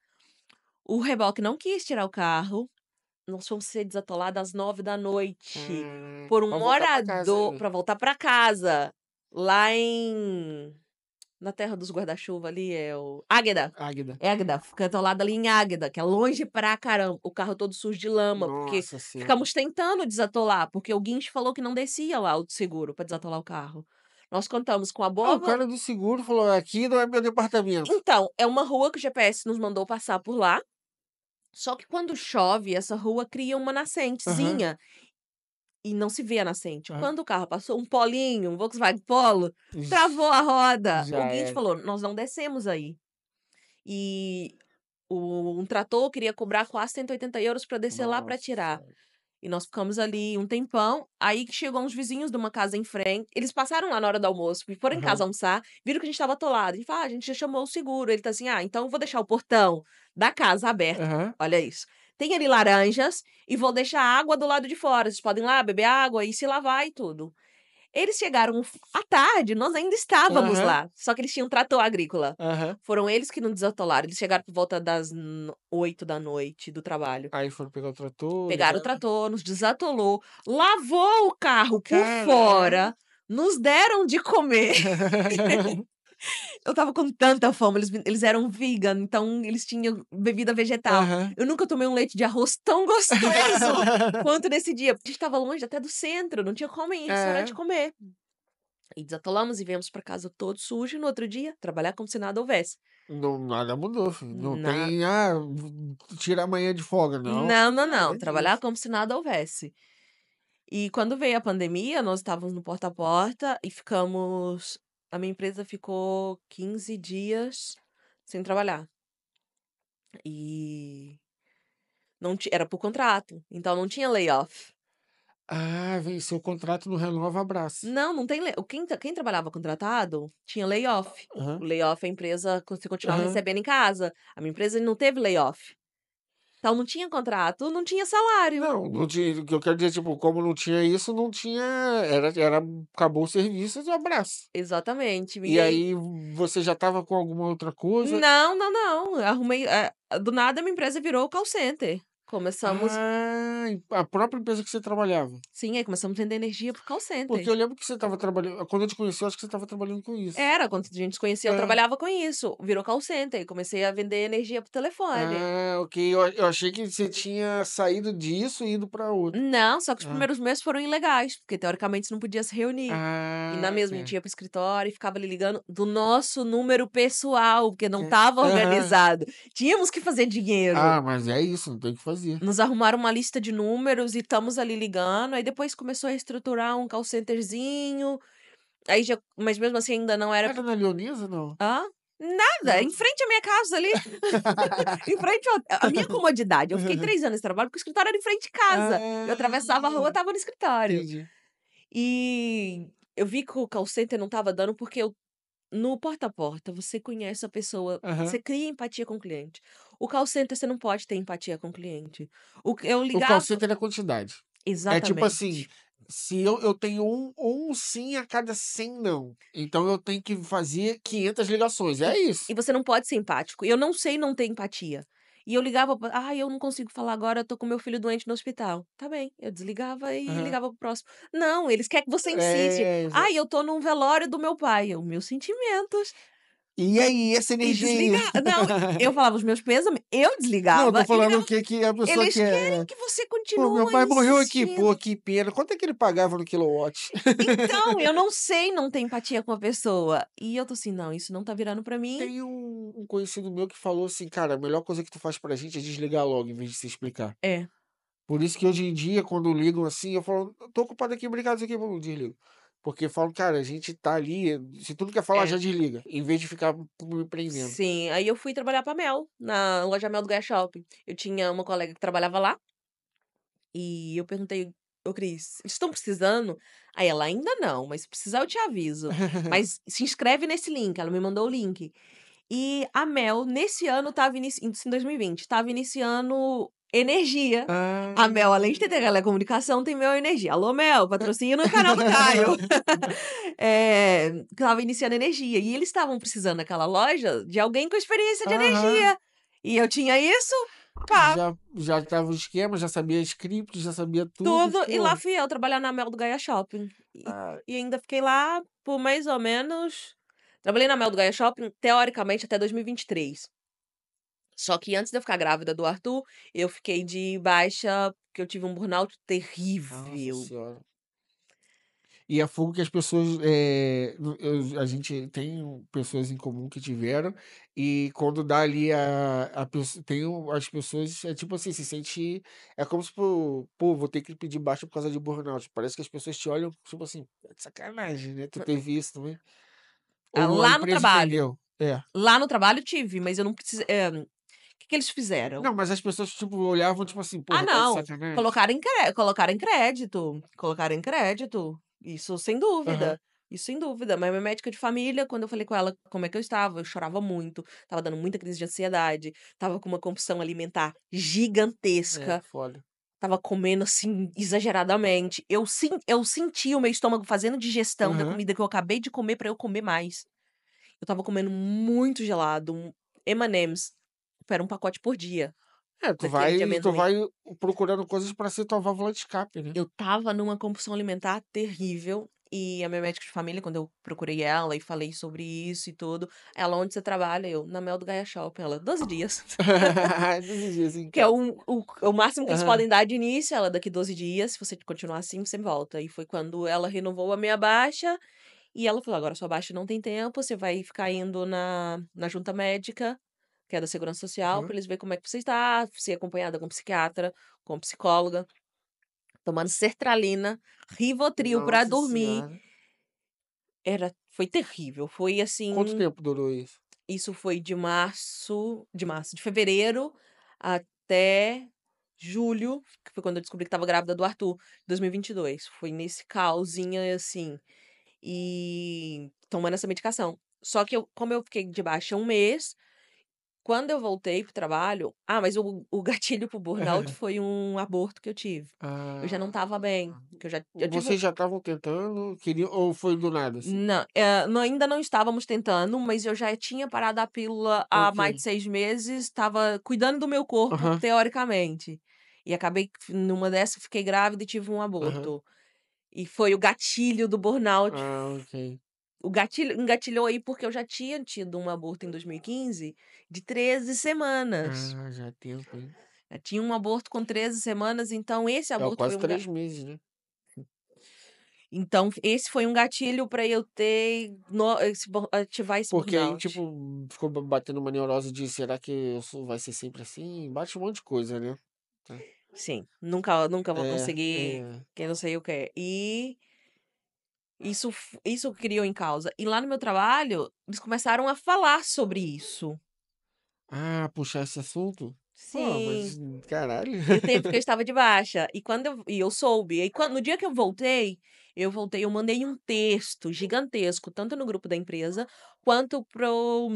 [SPEAKER 2] O reboque não quis tirar o carro. Nós fomos ser desatolados às 9 da noite por um
[SPEAKER 1] Pra voltar pra casa
[SPEAKER 2] morador
[SPEAKER 1] ainda.
[SPEAKER 2] para voltar para casa, lá na terra dos guarda-chuva ali, é o Águeda.
[SPEAKER 1] Águida.
[SPEAKER 2] Águeda, fica atolado ali em Águeda, que é longe pra caramba. O carro todo sujo de lama, porque
[SPEAKER 1] Nossa senhora.
[SPEAKER 2] ficamos tentando desatolar, porque o guincho falou que não descia lá o seguro para desatolar o carro. Nós contamos com a
[SPEAKER 1] O
[SPEAKER 2] boa.
[SPEAKER 1] cara do seguro falou: aqui não é meu departamento.
[SPEAKER 2] Então, é uma rua que o GPS nos mandou passar por lá. Só que quando chove, essa rua cria uma
[SPEAKER 1] Aham.
[SPEAKER 2] nascentezinha e não se vê a nascente.
[SPEAKER 1] Aham.
[SPEAKER 2] Quando o carro passou, um Polinho, um Volkswagen Polo, travou a roda.
[SPEAKER 1] Já
[SPEAKER 2] O guincho
[SPEAKER 1] era.
[SPEAKER 2] falou: nós não descemos aí. E um trator queria cobrar quase 180 euros para descer lá para
[SPEAKER 1] Nossa
[SPEAKER 2] tirar.
[SPEAKER 1] senhora.
[SPEAKER 2] E nós ficamos ali um tempão. Aí que chegou uns vizinhos de uma casa em frente. Eles passaram lá na hora do almoço, foram em
[SPEAKER 1] Aham.
[SPEAKER 2] casa almoçar, viram que a gente estava atolado. A gente falou: a gente já chamou o seguro. Ele tá assim: então eu vou deixar o portão da casa aberto.
[SPEAKER 1] Aham.
[SPEAKER 2] Olha isso. Tem ali laranjas e vou deixar a água do lado de fora. Vocês podem ir lá beber água e se lavar e tudo. Eles chegaram à tarde, nós ainda estávamos
[SPEAKER 1] Aham.
[SPEAKER 2] lá. Só que eles tinham um trator agrícola.
[SPEAKER 1] Aham.
[SPEAKER 2] Foram eles que nos desatolaram. Eles chegaram por volta das 8 da noite do trabalho.
[SPEAKER 1] Aí foram pegar o trator,
[SPEAKER 2] Pegaram o
[SPEAKER 1] ligaram.
[SPEAKER 2] trator, nos desatolou, lavou o carro por
[SPEAKER 1] Caralho.
[SPEAKER 2] fora, nos deram de comer. Eu tava com tanta fome, eles eram vegan, então eles tinham bebida vegetal.
[SPEAKER 1] Aham.
[SPEAKER 2] Eu nunca tomei um leite de arroz tão gostoso quanto nesse dia. A gente estava longe até do centro, não tinha como ir em restaurante
[SPEAKER 1] É.
[SPEAKER 2] comer. E desatolamos e viemos pra casa todo sujo, e no outro dia, trabalhar como se nada houvesse.
[SPEAKER 1] Não, nada mudou, filho. Não
[SPEAKER 2] Na
[SPEAKER 1] tem, tira amanhã de folga, não.
[SPEAKER 2] Não, não,
[SPEAKER 1] Nada
[SPEAKER 2] não, trabalhar
[SPEAKER 1] disso.
[SPEAKER 2] como se nada houvesse. E quando veio a pandemia, nós estávamos no porta a porta e a minha empresa ficou 15 dias sem trabalhar. E não era por contrato, então não tinha layoff.
[SPEAKER 1] Venceu o contrato, não renova, abraço.
[SPEAKER 2] Não tem quem trabalhava contratado tinha layoff.
[SPEAKER 1] Aham.
[SPEAKER 2] O layoff, a empresa você continuava
[SPEAKER 1] Aham.
[SPEAKER 2] recebendo em casa. A minha empresa não teve layoff. Então não tinha contrato, não tinha salário.
[SPEAKER 1] Não tinha. O que eu quero dizer, tipo, como não tinha isso, não tinha. Acabou o serviço, abraço.
[SPEAKER 2] Exatamente.
[SPEAKER 1] E aí você já tava com alguma outra coisa?
[SPEAKER 2] Não, não, não. Arrumei. Do nada, a minha empresa virou call center. Começamos.
[SPEAKER 1] A própria empresa que você trabalhava.
[SPEAKER 2] Sim, aí começamos a vender energia por call
[SPEAKER 1] Porque
[SPEAKER 2] center.
[SPEAKER 1] eu lembro que você estava trabalhando. Quando eu te conheci, eu acho que você estava trabalhando com isso.
[SPEAKER 2] Era, quando a gente se conhecia, eu
[SPEAKER 1] É.
[SPEAKER 2] trabalhava com isso. Virou call center. E comecei a vender energia por telefone.
[SPEAKER 1] Ok. Eu achei que você tinha saído disso e ido para outro.
[SPEAKER 2] Não, só que os
[SPEAKER 1] Ah.
[SPEAKER 2] primeiros meses foram ilegais, porque teoricamente você não podia se reunir. E na mesma, a gente ia pro escritório e ficava ali ligando do nosso número pessoal, porque não estava
[SPEAKER 1] Aham.
[SPEAKER 2] organizado. Tínhamos que fazer dinheiro.
[SPEAKER 1] Mas é isso, não tem o que fazer.
[SPEAKER 2] Nos arrumaram uma lista de números e estamos ali ligando. Aí depois começou a reestruturar um call centerzinho. Aí mas mesmo assim ainda não era.
[SPEAKER 1] Era na Leonisa, não?
[SPEAKER 2] Hã? Nada, em frente à minha casa ali. Em frente à minha comodidade. Eu fiquei 3 anos de trabalho porque o escritório era em frente de casa. Eu atravessava a rua, tava no escritório.
[SPEAKER 1] Entendi.
[SPEAKER 2] E eu vi que o call center não tava dando porque no porta a porta você conhece a pessoa, você cria empatia com o cliente. O call center você não pode ter empatia com o cliente. Eu
[SPEAKER 1] O call
[SPEAKER 2] ligava.
[SPEAKER 1] center é quantidade. É tipo assim,
[SPEAKER 2] Exatamente.
[SPEAKER 1] se eu tenho um sim a cada 100 não. Então eu tenho que fazer 500 ligações. É isso.
[SPEAKER 2] E você não pode ser empático. E eu não sei não ter empatia. E eu ligava, eu não consigo falar agora, eu tô com meu filho doente no hospital. Tá bem, eu desligava e
[SPEAKER 1] Aham.
[SPEAKER 2] ligava pro próximo. Não, eles querem que você insiste. Eu tô num velório do meu pai. Os meus sentimentos.
[SPEAKER 1] E aí, essa
[SPEAKER 2] E
[SPEAKER 1] energia aí?
[SPEAKER 2] desligar. Não, eu falava os meus pêsames, eu
[SPEAKER 1] Não,
[SPEAKER 2] desligava.
[SPEAKER 1] eu tô
[SPEAKER 2] e
[SPEAKER 1] falando
[SPEAKER 2] ligava.
[SPEAKER 1] o que a pessoa
[SPEAKER 2] Eles
[SPEAKER 1] quer.
[SPEAKER 2] querem que você
[SPEAKER 1] Pô,
[SPEAKER 2] continue
[SPEAKER 1] meu pai morreu aqui,
[SPEAKER 2] insistindo.
[SPEAKER 1] pô, que pena. Quanto é que ele pagava no kilowatt?
[SPEAKER 2] Então, eu não sei não ter empatia com a pessoa. E eu tô assim, não, isso não tá virando pra mim.
[SPEAKER 1] Tem um conhecido meu que falou assim, cara, a melhor coisa que tu faz pra gente é desligar logo, em vez de se explicar.
[SPEAKER 2] É.
[SPEAKER 1] Por isso que hoje em dia, quando ligam assim, eu falo, tô ocupado aqui, obrigado, isso aqui, eu desligo. Porque eu falo, cara, a gente tá ali, se tu não quer falar,
[SPEAKER 2] É.
[SPEAKER 1] já desliga, em vez de ficar me prendendo.
[SPEAKER 2] Sim, aí eu fui trabalhar pra Mel, na loja Mel do Gaia Shopping. Eu tinha uma colega que trabalhava lá, e eu perguntei: "Ô Cris, eles estão precisando?" Aí ela: "Ainda não, mas se precisar eu te aviso. Mas se inscreve nesse link", ela me mandou o link. E a Mel, nesse ano, estava isso em 2020, estava iniciando energia.
[SPEAKER 1] Ah.
[SPEAKER 2] A Mel, além de ter telecomunicação, tem Mel Energia. Alô, Mel, patrocina o canal do Caio. Tava iniciando energia. E eles estavam precisando naquela loja de alguém com experiência de
[SPEAKER 1] Aham.
[SPEAKER 2] energia. E eu tinha isso, pá,
[SPEAKER 1] Já tava o esquema, já sabia script, já sabia tudo,
[SPEAKER 2] tudo. E lá
[SPEAKER 1] pô.
[SPEAKER 2] fui eu trabalhar na Mel do Gaia Shopping.
[SPEAKER 1] Ah,
[SPEAKER 2] E ainda fiquei lá por mais ou menos. Trabalhei na Mel do Gaia Shopping, teoricamente, até 2023. Só que antes de eu ficar grávida do Arthur, eu fiquei de baixa, porque eu tive um burnout
[SPEAKER 1] nossa
[SPEAKER 2] terrível.
[SPEAKER 1] senhora. E é fogo que as pessoas. A gente tem pessoas em comum que tiveram, e quando dá ali a pessoa. As pessoas. É tipo assim, se sente. É como se, pô, vou ter que pedir baixa por causa de burnout. Parece que as pessoas te olham, tipo assim, é de sacanagem, né? Tu teve isso também? Ou a
[SPEAKER 2] Lá no
[SPEAKER 1] empresa
[SPEAKER 2] trabalho.
[SPEAKER 1] entendeu? É.
[SPEAKER 2] Lá no trabalho tive, mas eu não precisei. O que eles fizeram?
[SPEAKER 1] Não, mas as pessoas, tipo, olhavam, tipo assim,
[SPEAKER 2] Ah,
[SPEAKER 1] porra, tá de
[SPEAKER 2] não.
[SPEAKER 1] sacanagem.
[SPEAKER 2] Colocaram em crédito. Colocaram em crédito. Isso sem
[SPEAKER 1] Aham.
[SPEAKER 2] dúvida. Isso sem dúvida. Mas minha médica de família, quando eu falei com ela como é que eu estava, eu chorava muito. Tava dando muita crise de ansiedade. Tava com uma compulsão alimentar
[SPEAKER 1] É,
[SPEAKER 2] gigantesca.
[SPEAKER 1] foda.
[SPEAKER 2] Tava comendo, assim, exageradamente. Eu senti o meu estômago fazendo digestão da
[SPEAKER 1] Aham.
[SPEAKER 2] comida que eu acabei de comer pra eu comer mais. Eu tava comendo muito gelado, M&M's. Era um pacote por dia,
[SPEAKER 1] É,
[SPEAKER 2] daquele de
[SPEAKER 1] tu
[SPEAKER 2] amendoim.
[SPEAKER 1] vai procurando coisas pra ser tua válvula de escape, né?
[SPEAKER 2] Eu tava numa compulsão alimentar terrível, e a minha médica de família, quando eu procurei ela e falei sobre isso e tudo, ela: "Onde você trabalha?" Eu: "Na Mel do Gaia Shopping". Ela: "12 dias".
[SPEAKER 1] 12 dias em
[SPEAKER 2] Que é
[SPEAKER 1] casa.
[SPEAKER 2] o máximo que eles
[SPEAKER 1] Aham.
[SPEAKER 2] podem dar de início. Ela: "Daqui 12 dias, se você continuar assim, você volta". E foi quando ela renovou a minha baixa, e ela falou: "Agora sua baixa não tem tempo, você vai ficar indo na junta médica, que é da segurança social,
[SPEAKER 1] Aham.
[SPEAKER 2] pra eles ver como é que você está, ser acompanhada com psiquiatra, com psicóloga, tomando sertralina, Rivotril pra
[SPEAKER 1] Nossa
[SPEAKER 2] dormir".
[SPEAKER 1] senhora.
[SPEAKER 2] Foi terrível, foi
[SPEAKER 1] Quanto
[SPEAKER 2] assim.
[SPEAKER 1] tempo durou isso?
[SPEAKER 2] Isso foi de fevereiro até julho, que foi quando eu descobri que estava grávida do Arthur, 2022. Foi nesse caosinho, assim, e tomando essa medicação. Só que como eu fiquei de baixa 1 mês, quando eu voltei para o trabalho, mas o gatilho para o burnout foi um aborto que eu tive. Eu já não
[SPEAKER 1] Ah,
[SPEAKER 2] estava bem, que eu tive um.
[SPEAKER 1] vocês já estavam tentando, queriam, ou foi do nada, assim?
[SPEAKER 2] Não, ainda não estávamos tentando, mas eu já tinha parado a pílula há
[SPEAKER 1] Ok.
[SPEAKER 2] mais de 6 meses, estava cuidando do meu corpo,
[SPEAKER 1] Aham,
[SPEAKER 2] teoricamente. E acabei que numa dessa fiquei grávida e tive um
[SPEAKER 1] aham.
[SPEAKER 2] aborto. E foi o gatilho do burnout.
[SPEAKER 1] Ah, ok.
[SPEAKER 2] O gatilho engatilhou aí, porque eu já tinha tido um aborto em 2015 de 13 semanas.
[SPEAKER 1] Ah, já é tempo, hein?
[SPEAKER 2] Já tinha um aborto com 13 semanas, então esse
[SPEAKER 1] É
[SPEAKER 2] aborto foi
[SPEAKER 1] quase
[SPEAKER 2] um ga
[SPEAKER 1] 3 meses, né?
[SPEAKER 2] então esse foi um gatilho para eu ter ativar esse
[SPEAKER 1] Porque aí,
[SPEAKER 2] burnout.
[SPEAKER 1] tipo, ficou batendo uma neurose de será que isso vai ser sempre assim? Bate um monte de coisa, né? Tá.
[SPEAKER 2] Sim, nunca vou
[SPEAKER 1] É,
[SPEAKER 2] conseguir,
[SPEAKER 1] é.
[SPEAKER 2] que não sei o quê. E isso criou em causa. E lá no meu trabalho, eles começaram a falar sobre isso.
[SPEAKER 1] Ah, puxar esse assunto? Pô,
[SPEAKER 2] Sim,
[SPEAKER 1] mas caralho.
[SPEAKER 2] e o tempo que eu estava de baixa. E eu soube. E no dia que eu mandei um texto gigantesco, tanto no grupo da empresa, quanto pro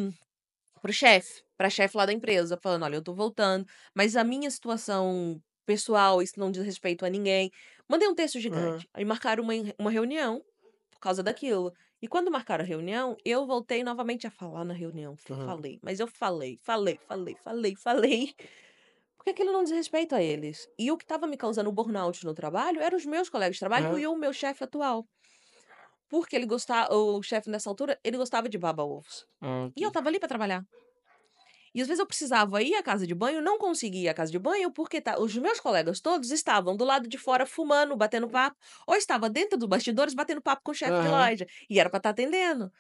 [SPEAKER 2] chefe, pra chefe lá da empresa, falando: "Olha, eu tô voltando, mas a minha situação pessoal, isso não diz respeito a ninguém". Mandei um texto
[SPEAKER 1] Aham,
[SPEAKER 2] gigante. Aí marcaram uma reunião por causa daquilo. E quando marcaram a reunião, eu voltei novamente a falar na reunião.
[SPEAKER 1] aham,
[SPEAKER 2] Falei, mas eu falei, porque aquilo não diz respeito a eles. E o que estava me causando burnout no trabalho eram os meus colegas de trabalho
[SPEAKER 1] aham.
[SPEAKER 2] e o meu chefe atual. Porque o chefe nessa altura, ele gostava de baba-ovos.
[SPEAKER 1] Ah,
[SPEAKER 2] E eu
[SPEAKER 1] ok.
[SPEAKER 2] estava ali para trabalhar. E às vezes eu precisava ir à casa de banho, não conseguia ir à casa de banho, porque os meus colegas todos estavam do lado de fora fumando, batendo papo, ou estava dentro dos bastidores batendo papo com o chefe de
[SPEAKER 1] Aham.
[SPEAKER 2] loja, e era para estar atendendo.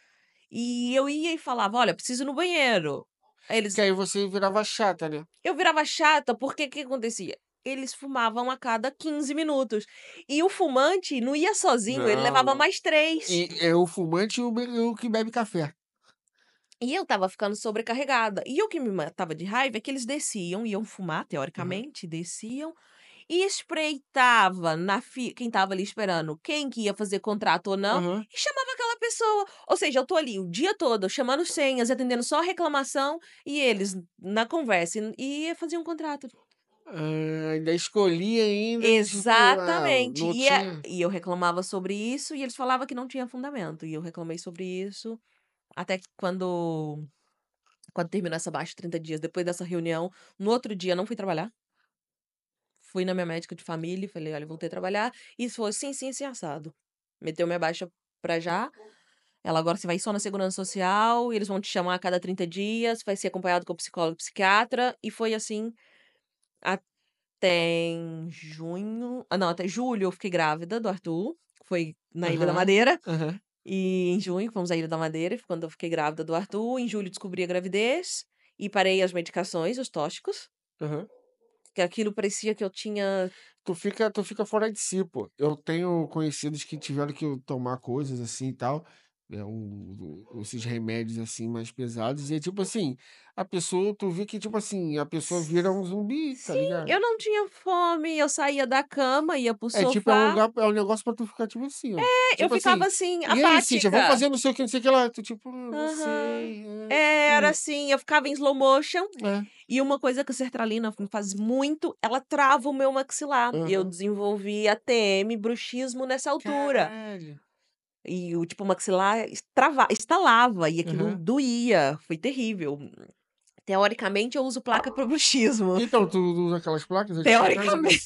[SPEAKER 2] E eu ia e falava: "Olha, preciso ir no banheiro". Aí
[SPEAKER 1] Que
[SPEAKER 2] eles
[SPEAKER 1] aí você virava chata, né?
[SPEAKER 2] Eu virava chata, porque o que acontecia? Eles fumavam a cada 15 minutos. E o fumante não ia sozinho, ele
[SPEAKER 1] Não,
[SPEAKER 2] levava
[SPEAKER 1] não.
[SPEAKER 2] mais 3.
[SPEAKER 1] E é o fumante e o que bebe café.
[SPEAKER 2] E eu estava ficando sobrecarregada. E o que me matava de raiva é que eles iam fumar,
[SPEAKER 1] Aham,
[SPEAKER 2] teoricamente, desciam, e espreitava quem estava ali esperando, quem que ia fazer contrato ou não,
[SPEAKER 1] aham.
[SPEAKER 2] e chamava aquela pessoa. Ou seja, eu tô ali o dia todo chamando senhas, atendendo só reclamação, e eles na conversa, e faziam um contrato.
[SPEAKER 1] Ainda escolhi ainda, tipo,
[SPEAKER 2] Exatamente.
[SPEAKER 1] não
[SPEAKER 2] E,
[SPEAKER 1] tinha.
[SPEAKER 2] e eu reclamava sobre isso e eles falavam que não tinha fundamento. E eu reclamei sobre isso até que quando terminou essa baixa de 30 dias, depois dessa reunião, no outro dia não fui trabalhar. Fui na minha médica de família e falei: olha, voltei a trabalhar. E isso foi sim, sim, sim, assado. Meteu minha baixa pra já. Ela agora você vai só na segurança social, e eles vão te chamar a cada 30 dias, vai ser acompanhado com o psicólogo e psiquiatra. E foi assim até em junho. Ah, não, até julho eu fiquei grávida do Arthur. Foi na Ilha da
[SPEAKER 1] Aham,
[SPEAKER 2] Madeira.
[SPEAKER 1] aham,
[SPEAKER 2] E em junho fomos à Ilha da Madeira, quando eu fiquei grávida do Arthur. Em julho descobri a gravidez e parei as medicações, os tóxicos,
[SPEAKER 1] aham.
[SPEAKER 2] que aquilo parecia que eu tinha.
[SPEAKER 1] Tu fica fora de si, pô. Eu tenho conhecidos que tiveram que tomar coisas assim e tal, esses remédios assim mais pesados, e é tipo assim, a pessoa, tu vê que tipo assim, a pessoa vira um zumbi, tá
[SPEAKER 2] Sim,
[SPEAKER 1] ligado?
[SPEAKER 2] eu não tinha fome, eu saía da cama, ia pro
[SPEAKER 1] É tipo, é um
[SPEAKER 2] sofá,
[SPEAKER 1] lugar, é um negócio pra tu ficar tipo assim, ó.
[SPEAKER 2] eu
[SPEAKER 1] Tipo
[SPEAKER 2] ficava
[SPEAKER 1] assim,
[SPEAKER 2] assim,
[SPEAKER 1] e aí, Cíntia, vamos
[SPEAKER 2] apática.
[SPEAKER 1] fazer não sei o que, não sei o que lá. Tu tipo, não
[SPEAKER 2] Aham.
[SPEAKER 1] sei.
[SPEAKER 2] Era assim, eu ficava em slow motion.
[SPEAKER 1] É,
[SPEAKER 2] E uma coisa que a sertralina me faz muito, ela trava o meu maxilar. E eu
[SPEAKER 1] aham.
[SPEAKER 2] desenvolvi ATM, bruxismo nessa altura.
[SPEAKER 1] Caralho.
[SPEAKER 2] E o tipo, o maxilar estalava e aquilo
[SPEAKER 1] Aham.
[SPEAKER 2] doía. Foi terrível. Teoricamente, eu uso placa para bruxismo.
[SPEAKER 1] Então, tu usa aquelas placas aí de sua casa?
[SPEAKER 2] Teoricamente.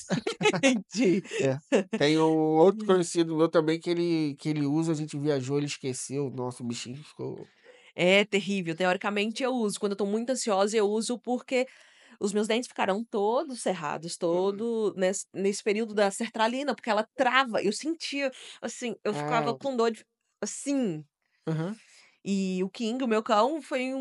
[SPEAKER 1] É. Tem um outro conhecido meu também que ele usa, a gente viajou, ele esqueceu. Nossa, o bichinho ficou.
[SPEAKER 2] É terrível. Teoricamente, eu uso. Quando eu tô muito ansiosa, eu uso porque os meus dentes ficaram todos cerrados,
[SPEAKER 1] Hum.
[SPEAKER 2] todo nesse período da sertralina, porque ela trava. Eu sentia, assim, eu ficava
[SPEAKER 1] Ah,
[SPEAKER 2] com dor de, assim.
[SPEAKER 1] aham.
[SPEAKER 2] E o King, o meu cão, foi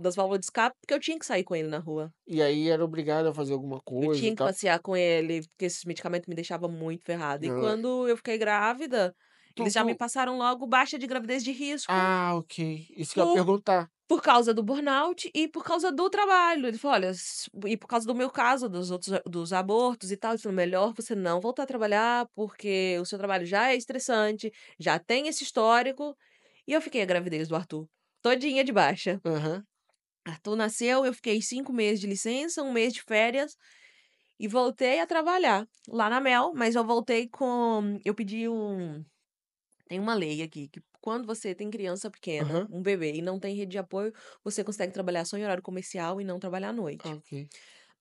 [SPEAKER 2] das válvulas de escape, porque eu tinha que sair com ele na rua.
[SPEAKER 1] E aí era obrigado a fazer alguma
[SPEAKER 2] Eu
[SPEAKER 1] coisa e
[SPEAKER 2] tinha que
[SPEAKER 1] tal.
[SPEAKER 2] passear com ele, porque esses medicamentos me deixavam muito ferrada. E
[SPEAKER 1] Ah,
[SPEAKER 2] quando eu fiquei grávida,
[SPEAKER 1] Tu,
[SPEAKER 2] eles já me
[SPEAKER 1] tu...
[SPEAKER 2] passaram logo baixa de gravidez de risco
[SPEAKER 1] Ah, ok. Isso que eu ia
[SPEAKER 2] por
[SPEAKER 1] perguntar.
[SPEAKER 2] Por causa do burnout e por causa do trabalho. Ele falou: "Olha, e por causa do meu caso, dos abortos e tal, ele falou: "Melhor você não voltar a trabalhar, porque o seu trabalho já é estressante, já tem esse histórico". E eu fiquei a gravidez do Arthur, todinha de baixa.
[SPEAKER 1] Aham,
[SPEAKER 2] Arthur nasceu, eu fiquei 5 meses de licença, 1 mês de férias e voltei a trabalhar lá na Mel, mas eu pedi tem uma lei aqui que quando você tem criança pequena,
[SPEAKER 1] aham.
[SPEAKER 2] um bebê, e não tem rede de apoio, você consegue trabalhar só em horário comercial e não trabalhar à
[SPEAKER 1] Ah,
[SPEAKER 2] noite.
[SPEAKER 1] ok.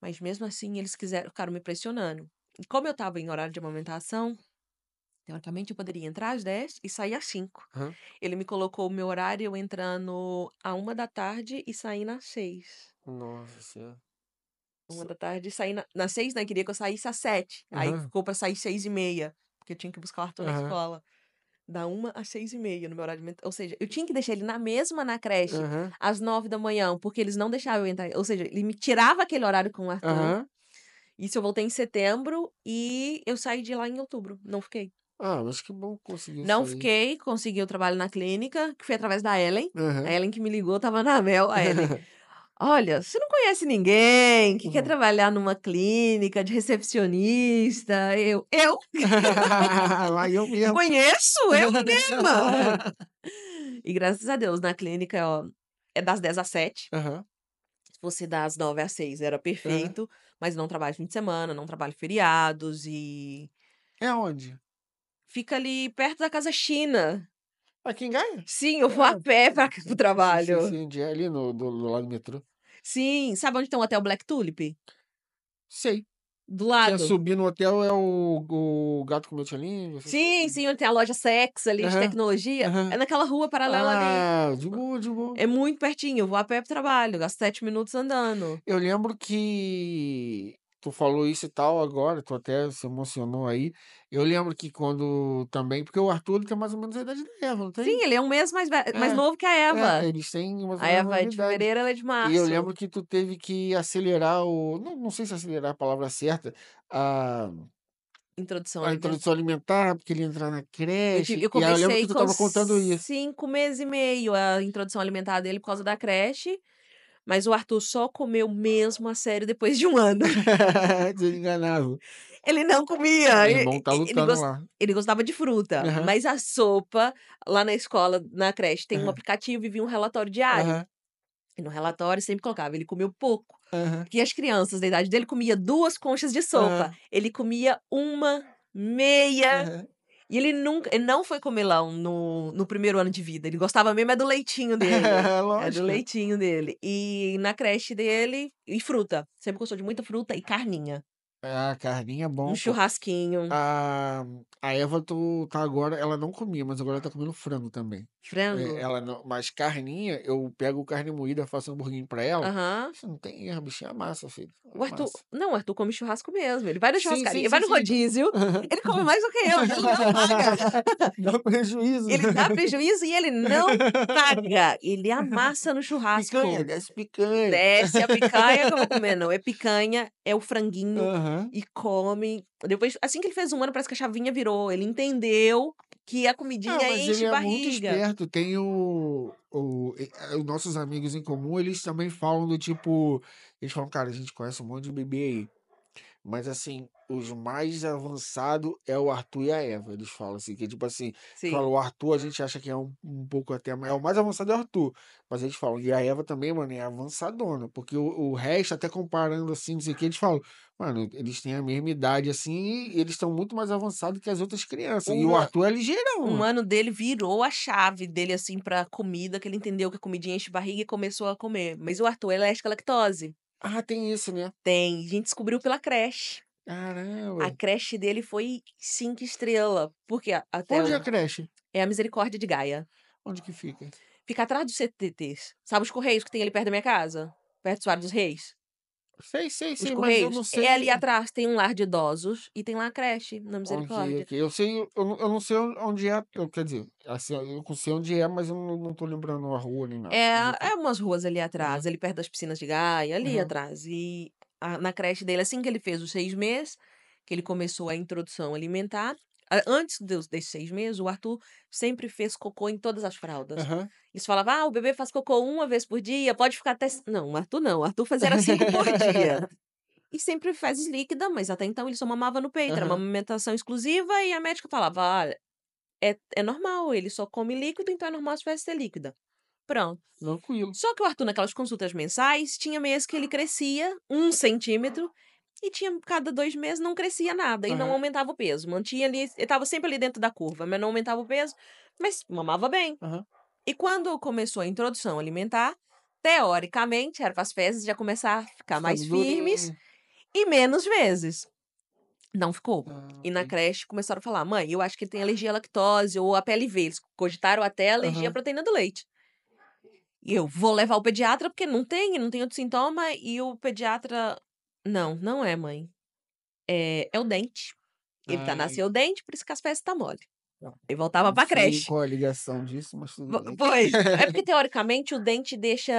[SPEAKER 2] Mas mesmo assim, eles ficaram me pressionando. E como eu estava em horário de amamentação, teoricamente eu poderia entrar às 10 e sair às 5.
[SPEAKER 1] Aham.
[SPEAKER 2] Ele me colocou o meu horário eu entrando à 1 da tarde e saindo às 6.
[SPEAKER 1] Nossa senhora.
[SPEAKER 2] 1 da tarde e saindo nas 6, né? Queria que eu saísse às 7. Aí
[SPEAKER 1] Aham,
[SPEAKER 2] ficou pra sair 6h30, porque eu tinha que buscar o Arthur na
[SPEAKER 1] aham,
[SPEAKER 2] escola. Da 1 às 6h30 no meu horário de ou seja, eu tinha que deixar ele na creche,
[SPEAKER 1] aham,
[SPEAKER 2] às 9 da manhã, porque eles não deixavam eu entrar, ou seja, ele me tirava aquele horário com o Arthur.
[SPEAKER 1] aham.
[SPEAKER 2] Isso eu voltei em setembro e eu saí de lá em outubro, não fiquei.
[SPEAKER 1] Ah, mas que bom que conseguiu
[SPEAKER 2] Não
[SPEAKER 1] sair.
[SPEAKER 2] fiquei, consegui o trabalho na clínica, que foi através da Ellen. A
[SPEAKER 1] Aham.
[SPEAKER 2] Ellen que me ligou, estava na Mel, a Ellen: "Olha, você não conhece ninguém que quer
[SPEAKER 1] Uhum.
[SPEAKER 2] trabalhar numa clínica de recepcionista?" Eu
[SPEAKER 1] Aí eu mesmo.
[SPEAKER 2] conheço, eu mesma. E graças a Deus, na clínica, ó, é das 10 às 7.
[SPEAKER 1] Aham,
[SPEAKER 2] Se fosse das 9 às 6 era
[SPEAKER 1] aham.
[SPEAKER 2] perfeito, mas não trabalho fim de semana, não trabalho feriados e
[SPEAKER 1] É onde?
[SPEAKER 2] fica ali perto da Casa China.
[SPEAKER 1] Aqui em Gaia?
[SPEAKER 2] Sim, eu vou a
[SPEAKER 1] Ah,
[SPEAKER 2] pé para o
[SPEAKER 1] sim, sim,
[SPEAKER 2] trabalho.
[SPEAKER 1] sim, onde é ali do lado do metrô.
[SPEAKER 2] Sim, sabe onde tem o hotel Black Tulip?
[SPEAKER 1] Sei.
[SPEAKER 2] Do
[SPEAKER 1] Que é
[SPEAKER 2] lado.
[SPEAKER 1] subir no hotel é o gato com meu língua.
[SPEAKER 2] Sim, sim, onde tem a loja Sex ali de
[SPEAKER 1] Aham,
[SPEAKER 2] tecnologia. É
[SPEAKER 1] aham.
[SPEAKER 2] naquela rua paralela ali.
[SPEAKER 1] Ah, de boa, de boa.
[SPEAKER 2] É muito pertinho, eu vou a pé pro trabalho, gasto 7 minutos andando.
[SPEAKER 1] Eu lembro que tu falou isso e tal agora, tu até se emocionou aí. Eu lembro que quando também, porque o Arthur ele tem mais ou menos a idade da Eva, não tem?
[SPEAKER 2] Sim, ele é um mês mais
[SPEAKER 1] É,
[SPEAKER 2] novo que a Eva.
[SPEAKER 1] eles têm mais ou
[SPEAKER 2] A
[SPEAKER 1] menos a
[SPEAKER 2] Eva é
[SPEAKER 1] mesma
[SPEAKER 2] de
[SPEAKER 1] idade.
[SPEAKER 2] fevereiro, ela é de
[SPEAKER 1] E eu
[SPEAKER 2] março.
[SPEAKER 1] lembro que tu teve que acelerar não sei se acelerar é a palavra certa, a,
[SPEAKER 2] Introdução
[SPEAKER 1] a
[SPEAKER 2] alimentar.
[SPEAKER 1] introdução alimentar, porque ele ia entrar na creche.
[SPEAKER 2] Eu
[SPEAKER 1] E aí eu lembro
[SPEAKER 2] comecei
[SPEAKER 1] que tu
[SPEAKER 2] com
[SPEAKER 1] tava contando isso.
[SPEAKER 2] 5 meses e meio a introdução alimentar dele por causa da creche, mas o Arthur só comeu mesmo a sério depois de 1 ano.
[SPEAKER 1] Desenganado.
[SPEAKER 2] Ele não comia,
[SPEAKER 1] Meu irmão tá lutando lá.
[SPEAKER 2] ele gostava de fruta,
[SPEAKER 1] Aham,
[SPEAKER 2] mas a sopa, lá na escola, na creche, tem um
[SPEAKER 1] aham,
[SPEAKER 2] aplicativo e vinha um relatório diário.
[SPEAKER 1] aham.
[SPEAKER 2] E no relatório sempre colocava, ele comeu pouco.
[SPEAKER 1] Aham.
[SPEAKER 2] Que as crianças da idade dele comia 2 conchas de sopa.
[SPEAKER 1] Aham.
[SPEAKER 2] Ele comia uma, meia,
[SPEAKER 1] Aham.
[SPEAKER 2] e ele não foi comelão no primeiro ano de vida, ele gostava mesmo é do leitinho dele. É do
[SPEAKER 1] Lógico.
[SPEAKER 2] leitinho dele. E na creche dele e fruta, sempre gostou de muita fruta e carninha.
[SPEAKER 1] Ah, carninha é
[SPEAKER 2] Um
[SPEAKER 1] bom, pô.
[SPEAKER 2] churrasquinho,
[SPEAKER 1] A a Eva tá agora ela não comia, mas agora tá comendo frango também.
[SPEAKER 2] frango.
[SPEAKER 1] Ela não mas carninha, eu pego carne moída, faço hamburguinho pra ela,
[SPEAKER 2] Aham.
[SPEAKER 1] isso não tem erro, a bichinha amassa, filho,
[SPEAKER 2] O Arthur
[SPEAKER 1] amassa.
[SPEAKER 2] não, o Arthur come churrasco mesmo, ele vai na
[SPEAKER 1] Sim, sim,
[SPEAKER 2] churrascaria, vai
[SPEAKER 1] sim,
[SPEAKER 2] no
[SPEAKER 1] sim.
[SPEAKER 2] rodízio, ele come mais do que eu, ele não paga.
[SPEAKER 1] Dá prejuízo.
[SPEAKER 2] Ele dá prejuízo e ele não paga, ele amassa no
[SPEAKER 1] Picanha,
[SPEAKER 2] churrasco.
[SPEAKER 1] desce picanha.
[SPEAKER 2] Desce a picanha que eu vou comer, não, é picanha, é o franguinho
[SPEAKER 1] Aham.
[SPEAKER 2] e come. Depois, assim que ele fez 1 ano, parece que a chavinha virou, ele entendeu que a
[SPEAKER 1] Ah,
[SPEAKER 2] comidinha
[SPEAKER 1] mas ele
[SPEAKER 2] enche
[SPEAKER 1] é muito
[SPEAKER 2] barriga.
[SPEAKER 1] esperto. Tem os nossos amigos em comum, eles também falam do tipo. Eles falam, cara, a gente conhece um monte de bebê aí. Mas assim, os mais avançados é o Arthur e a Eva. Eles falam assim, que tipo assim,
[SPEAKER 2] Sim.
[SPEAKER 1] falam, o Arthur a gente acha que é um pouco até. É o mais avançado é o Arthur. Mas eles falam, e a Eva também, mano, é avançadona. Porque o resto, até comparando assim, não sei o que, eles falam, mano, eles têm a mesma idade assim, e eles estão muito mais avançados que as outras crianças. E o
[SPEAKER 2] Uma
[SPEAKER 1] Arthur é ligeirão,
[SPEAKER 2] Um
[SPEAKER 1] mano.
[SPEAKER 2] ano dele virou a chave dele, assim, pra comida, que ele entendeu que a comidinha enche barriga e começou a comer. Mas o Arthur é alérgico à lactose.
[SPEAKER 1] Ah, tem isso, né?
[SPEAKER 2] Tem, a gente descobriu pela creche. A
[SPEAKER 1] Caramba.
[SPEAKER 2] creche dele foi 5 estrela, porque até
[SPEAKER 1] Onde é a
[SPEAKER 2] o
[SPEAKER 1] creche?
[SPEAKER 2] é a Misericórdia de Gaia.
[SPEAKER 1] Onde que fica?
[SPEAKER 2] Fica atrás dos CTTs. Sabe os Correios que tem ali perto da minha casa? Perto do Soares dos Reis?
[SPEAKER 1] Sei, sei,
[SPEAKER 2] Os
[SPEAKER 1] sei, mas eu
[SPEAKER 2] Correios?
[SPEAKER 1] não
[SPEAKER 2] É ali
[SPEAKER 1] sei.
[SPEAKER 2] atrás, tem um lar de idosos e tem lá a creche, na
[SPEAKER 1] Ok,
[SPEAKER 2] Misericórdia.
[SPEAKER 1] ok. Eu sei, eu não sei onde é, quer dizer, assim, eu sei onde é, mas eu não tô lembrando a rua nem nada.
[SPEAKER 2] É,
[SPEAKER 1] Mas eu sei.
[SPEAKER 2] é umas ruas ali atrás,
[SPEAKER 1] Aham,
[SPEAKER 2] ali perto das piscinas de Gaia, ali
[SPEAKER 1] aham,
[SPEAKER 2] atrás. E na creche dele, assim que ele fez os 6 meses, que ele começou a introdução alimentar, antes desses 6 meses, o Arthur sempre fez cocô em todas as fraldas.
[SPEAKER 1] aham.
[SPEAKER 2] Eles falavam, o bebê faz cocô 1 vez por dia, pode ficar até. Não, o Arthur não, o Arthur fazia era 5 por dia. E sempre fezes líquida, mas até então ele só mamava no peito, era uma
[SPEAKER 1] Aham.
[SPEAKER 2] amamentação exclusiva, e a médica falava, olha, é normal, ele só come líquido, então é normal as fezes ser líquida. Pronto.
[SPEAKER 1] Tranquilo.
[SPEAKER 2] Só que o Arthur, naquelas consultas mensais, tinha mês que ele crescia 1 centímetro e tinha cada 2 meses não crescia nada e não
[SPEAKER 1] Aham,
[SPEAKER 2] aumentava o peso. Mantinha ali, ele estava sempre ali dentro da curva, mas não aumentava o peso, mas mamava bem.
[SPEAKER 1] aham.
[SPEAKER 2] E quando começou a introdução alimentar, teoricamente, era para as fezes já começar a ficar
[SPEAKER 1] Ficando
[SPEAKER 2] mais firmes
[SPEAKER 1] durinho.
[SPEAKER 2] e menos vezes. Não ficou.
[SPEAKER 1] Ah,
[SPEAKER 2] E na
[SPEAKER 1] ok.
[SPEAKER 2] creche começaram a falar: mãe, eu acho que ele tem alergia à lactose ou a PLV. Eles cogitaram até alergia à
[SPEAKER 1] Aham.
[SPEAKER 2] proteína do leite. E eu vou levar o pediatra porque não tem outro sintoma. E o pediatra, não, não é, mãe. É o dente. Ele
[SPEAKER 1] Ai,
[SPEAKER 2] nasceu o dente, por isso que as fezes tá mole.
[SPEAKER 1] não,
[SPEAKER 2] E voltava
[SPEAKER 1] não
[SPEAKER 2] pra
[SPEAKER 1] sei
[SPEAKER 2] creche.
[SPEAKER 1] qual a ligação disso, mas tudo bem.
[SPEAKER 2] Pois, é porque teoricamente o dente deixa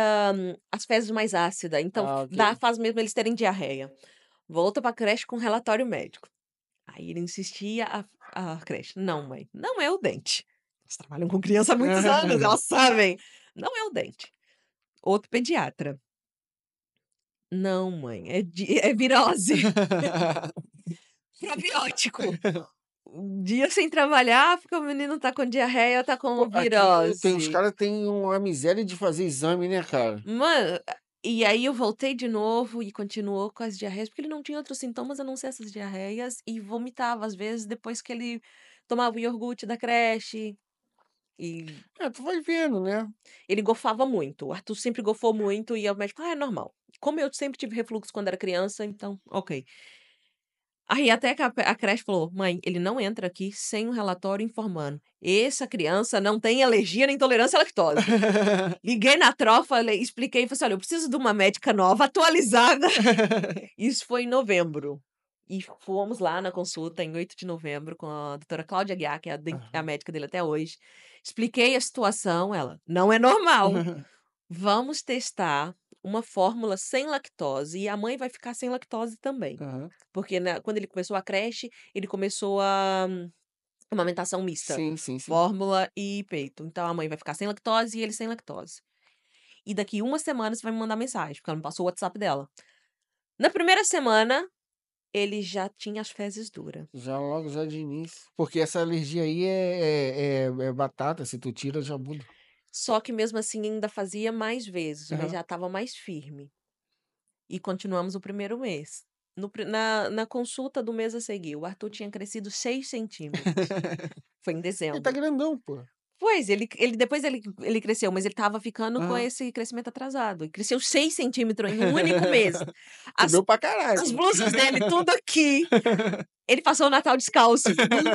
[SPEAKER 2] as fezes mais ácidas, então
[SPEAKER 1] Ah, ok.
[SPEAKER 2] faz mesmo eles terem diarreia. Volta pra creche com relatório médico. Aí ele insistia, a creche, não, mãe, não é o dente. Eles trabalham com criança há muitos anos, elas sabem. Não é o dente. Outro pediatra. Não, mãe, é virose. Probiótico. Um dia sem trabalhar, porque o menino tá com diarreia, tá com
[SPEAKER 1] Pô, aqui tem, os
[SPEAKER 2] virose.
[SPEAKER 1] caras têm uma miséria de fazer exame, né, cara?
[SPEAKER 2] Mano, e aí eu voltei de novo e continuou com as diarreias, porque ele não tinha outros sintomas a não ser essas diarreias e vomitava às vezes depois que ele tomava o iogurte da creche. E
[SPEAKER 1] É, tu vai vendo, né?
[SPEAKER 2] ele gofava muito. O Arthur sempre gofou muito e o médico, é normal. Como eu sempre tive refluxo quando era criança, então, ok. Aí até que a creche falou: "Mãe, ele não entra aqui sem um relatório informando. Essa criança não tem alergia nem intolerância à lactose". Liguei na trofa, falei expliquei, falei assim: "Olha, eu preciso de uma médica nova, atualizada". Isso foi em novembro. E fomos lá na consulta em 8 de novembro com a doutora Cláudia Guiar, que é a
[SPEAKER 1] Aham.
[SPEAKER 2] médica dele até hoje. Expliquei a situação, ela: "Não é normal. Vamos testar uma fórmula sem lactose e a mãe vai ficar sem lactose também".
[SPEAKER 1] Aham.
[SPEAKER 2] Porque quando ele começou a creche, ele começou a amamentação mista,
[SPEAKER 1] Sim, sim, sim.
[SPEAKER 2] fórmula e peito. Então a mãe vai ficar sem lactose e ele sem lactose. E daqui 1 semana você vai me mandar mensagem, porque ela me passou o WhatsApp dela. Na primeira semana, ele já tinha as fezes duras.
[SPEAKER 1] Já logo, já de início. Porque essa alergia aí é batata, se tu tira, já muda.
[SPEAKER 2] Só que mesmo assim ainda fazia mais vezes, mas
[SPEAKER 1] Aham.
[SPEAKER 2] já estava mais firme. E continuamos o primeiro mês. Na consulta do mês a seguir, o Arthur tinha crescido 6 centímetros. Foi em
[SPEAKER 1] Ele tá
[SPEAKER 2] dezembro.
[SPEAKER 1] grandão, pô.
[SPEAKER 2] Pois, depois ele cresceu, mas ele estava ficando com
[SPEAKER 1] Aham.
[SPEAKER 2] esse crescimento atrasado. E cresceu 6 centímetros em um único mês. As
[SPEAKER 1] Comeu pra caralho.
[SPEAKER 2] as blusas dele tudo aqui. Ele passou o Natal descalço.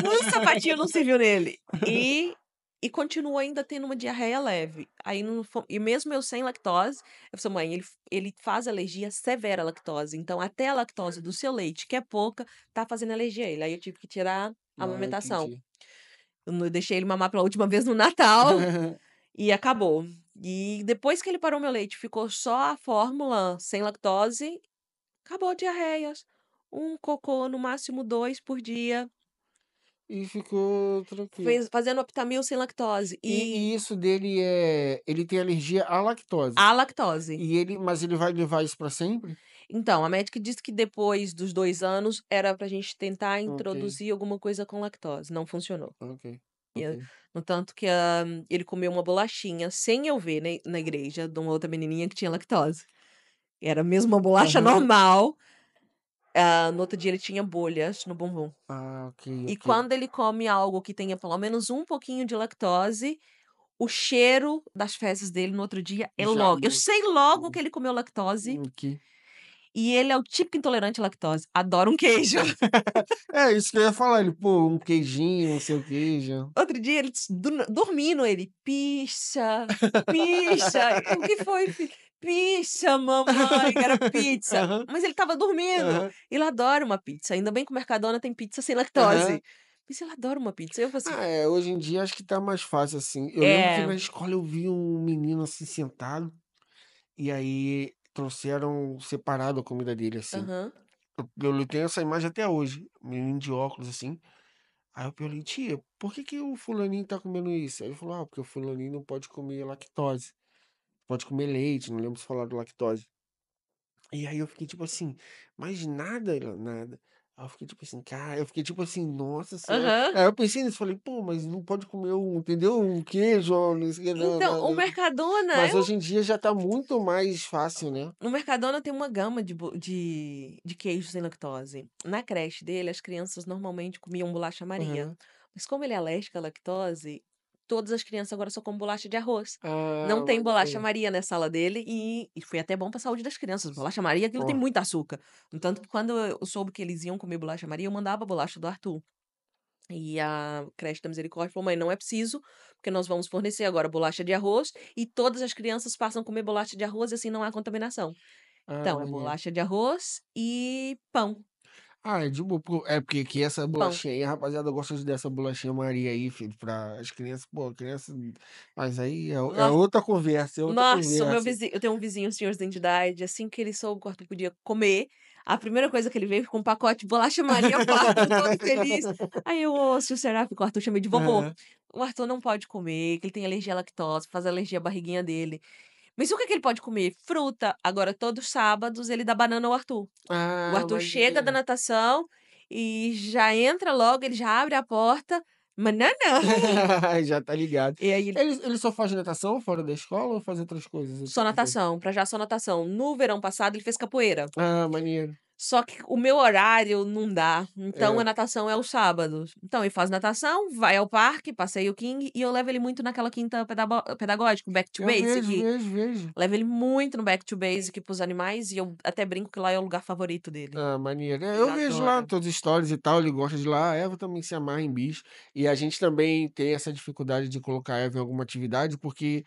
[SPEAKER 2] Um sapatinho não serviu nele. E continuou ainda tendo uma diarreia leve. Aí e mesmo eu sem lactose, eu falei, mãe, ele faz alergia severa à lactose. Então, até a lactose do seu leite, que é pouca, tá fazendo alergia a ele. Aí eu tive que tirar a amamentação.
[SPEAKER 1] Entendi.
[SPEAKER 2] Eu deixei ele mamar pela última vez no Natal e acabou. E depois que ele parou meu leite, ficou só a fórmula sem lactose, acabou a diarreias. Um cocô, no máximo 2 por dia.
[SPEAKER 1] E ficou tranquilo.
[SPEAKER 2] Fazendo Aptamil sem lactose.
[SPEAKER 1] E isso dele ele tem alergia à lactose.
[SPEAKER 2] A lactose.
[SPEAKER 1] Mas ele vai levar isso pra sempre?
[SPEAKER 2] Então, a médica disse que depois dos 2 anos era pra gente tentar
[SPEAKER 1] Ok,
[SPEAKER 2] introduzir alguma coisa com lactose. Não funcionou.
[SPEAKER 1] ok,
[SPEAKER 2] E,
[SPEAKER 1] ok.
[SPEAKER 2] no tanto que ele comeu uma bolachinha sem eu ver na igreja de uma outra menininha que tinha lactose. Era mesmo uma bolacha
[SPEAKER 1] Aham.
[SPEAKER 2] normal. No outro dia ele tinha bolhas no bumbum.
[SPEAKER 1] Ah, ok,
[SPEAKER 2] E
[SPEAKER 1] ok.
[SPEAKER 2] quando ele come algo que tenha pelo menos um pouquinho de lactose, o cheiro das fezes dele no outro dia é
[SPEAKER 1] Já
[SPEAKER 2] logo. Eu
[SPEAKER 1] muda.
[SPEAKER 2] sei logo que ele comeu lactose
[SPEAKER 1] Ok.
[SPEAKER 2] e ele é o típico intolerante à lactose. Adora um queijo.
[SPEAKER 1] É, isso que eu ia falar. Ele, pô, um queijinho, não sei o queijo.
[SPEAKER 2] Outro dia ele dormindo, ele picha, picha. O que foi, filho? Picha, mamãe, era pizza.
[SPEAKER 1] Aham,
[SPEAKER 2] Mas ele tava dormindo.
[SPEAKER 1] aham,
[SPEAKER 2] Ele adora uma pizza. Ainda bem que o Mercadona tem pizza sem
[SPEAKER 1] aham.
[SPEAKER 2] lactose. Mas ele adora uma pizza. Eu falei assim,
[SPEAKER 1] Hoje em dia acho que tá mais fácil, assim. Eu lembro que
[SPEAKER 2] é.
[SPEAKER 1] na escola eu vi um menino assim sentado, e aí trouxeram separado a comida dele, assim.
[SPEAKER 2] Aham.
[SPEAKER 1] Eu tenho essa imagem até hoje, um menino de óculos, assim. Aí eu perguntei, tia, por que que o fulaninho tá comendo isso? Aí ele falou, porque o fulaninho não pode comer lactose. Pode comer leite, não lembro se falaram lactose. E aí eu fiquei tipo assim, mas nada, ela, nada. Aí eu fiquei tipo assim, cara, eu fiquei tipo assim, nossa senhora.
[SPEAKER 2] Aham.
[SPEAKER 1] Aí eu pensei nisso, falei, pô, mas não pode comer entendeu? Um queijo, não sei o que, não,
[SPEAKER 2] Então,
[SPEAKER 1] não,
[SPEAKER 2] o
[SPEAKER 1] não.
[SPEAKER 2] Mercadona,
[SPEAKER 1] Mas hoje em dia já tá muito mais fácil, né?
[SPEAKER 2] no Mercadona tem uma gama de queijos sem lactose. Na creche dele, as crianças normalmente comiam bolacha Maria.
[SPEAKER 1] Aham.
[SPEAKER 2] Mas como ele é alérgico à lactose, todas as crianças agora só comem bolacha de arroz. Não
[SPEAKER 1] Ah,
[SPEAKER 2] tem bolacha
[SPEAKER 1] maneiro.
[SPEAKER 2] Maria na sala dele e foi até bom para a saúde das crianças. Bolacha Maria, aquilo tem
[SPEAKER 1] Ó,
[SPEAKER 2] muito açúcar. No tanto que quando eu soube que eles iam comer bolacha Maria, eu mandava a bolacha do Arthur. E a creche da Misericórdia falou, mãe, não é preciso, porque nós vamos fornecer agora bolacha de arroz e todas as crianças passam a comer bolacha de arroz e assim não há contaminação. Então, é
[SPEAKER 1] maneiro.
[SPEAKER 2] bolacha de arroz e pão.
[SPEAKER 1] É de boa. É porque aqui essa
[SPEAKER 2] Pão.
[SPEAKER 1] bolachinha aí, a rapaziada gosta dessa bolachinha Maria aí, filho, pra as crianças, pô, criança. Mas aí é
[SPEAKER 2] No-
[SPEAKER 1] outra conversa, é outra
[SPEAKER 2] Nossa, o meu
[SPEAKER 1] conversa.
[SPEAKER 2] vizinho, eu tenho um vizinho, senhor de idade, assim que ele soube que o Arthur podia comer, a primeira coisa que ele veio foi com um pacote de bolacha Maria pro Arthur, todo feliz. Aí eu, ô, se o será que o Arthur chamei de vovô.
[SPEAKER 1] Aham.
[SPEAKER 2] O Arthur não pode comer, que ele tem alergia à lactose, faz alergia à barriguinha dele. Mas o que que ele pode comer? Fruta. Agora, todos os sábados, ele dá banana ao Arthur. O
[SPEAKER 1] Ah,
[SPEAKER 2] Arthur chega da
[SPEAKER 1] maneiro.
[SPEAKER 2] natação e já entra logo, ele já abre a porta. Banana!
[SPEAKER 1] Já tá ligado.
[SPEAKER 2] E aí,
[SPEAKER 1] Ele só faz natação fora da escola ou faz outras coisas?
[SPEAKER 2] só natação, pra já só natação. No verão passado, ele fez capoeira.
[SPEAKER 1] Ah, maneiro.
[SPEAKER 2] Só que o meu horário não dá. Então, a
[SPEAKER 1] É.
[SPEAKER 2] natação é os sábados. Então, ele faz natação, vai ao parque, passeia o King, e eu levo ele muito naquela quinta pedagógica, Back to
[SPEAKER 1] Eu vejo,
[SPEAKER 2] Basic.
[SPEAKER 1] vejo, vejo.
[SPEAKER 2] Levo ele muito no Back to Basic pros animais, e eu até brinco que lá é o lugar favorito dele.
[SPEAKER 1] Ah, maneiro.
[SPEAKER 2] Ele
[SPEAKER 1] Eu vejo lá
[SPEAKER 2] adora.
[SPEAKER 1] todas as stories e tal, ele gosta de lá. A Eva também se amarra em bicho. E a gente também tem essa dificuldade de colocar a Eva em alguma atividade, porque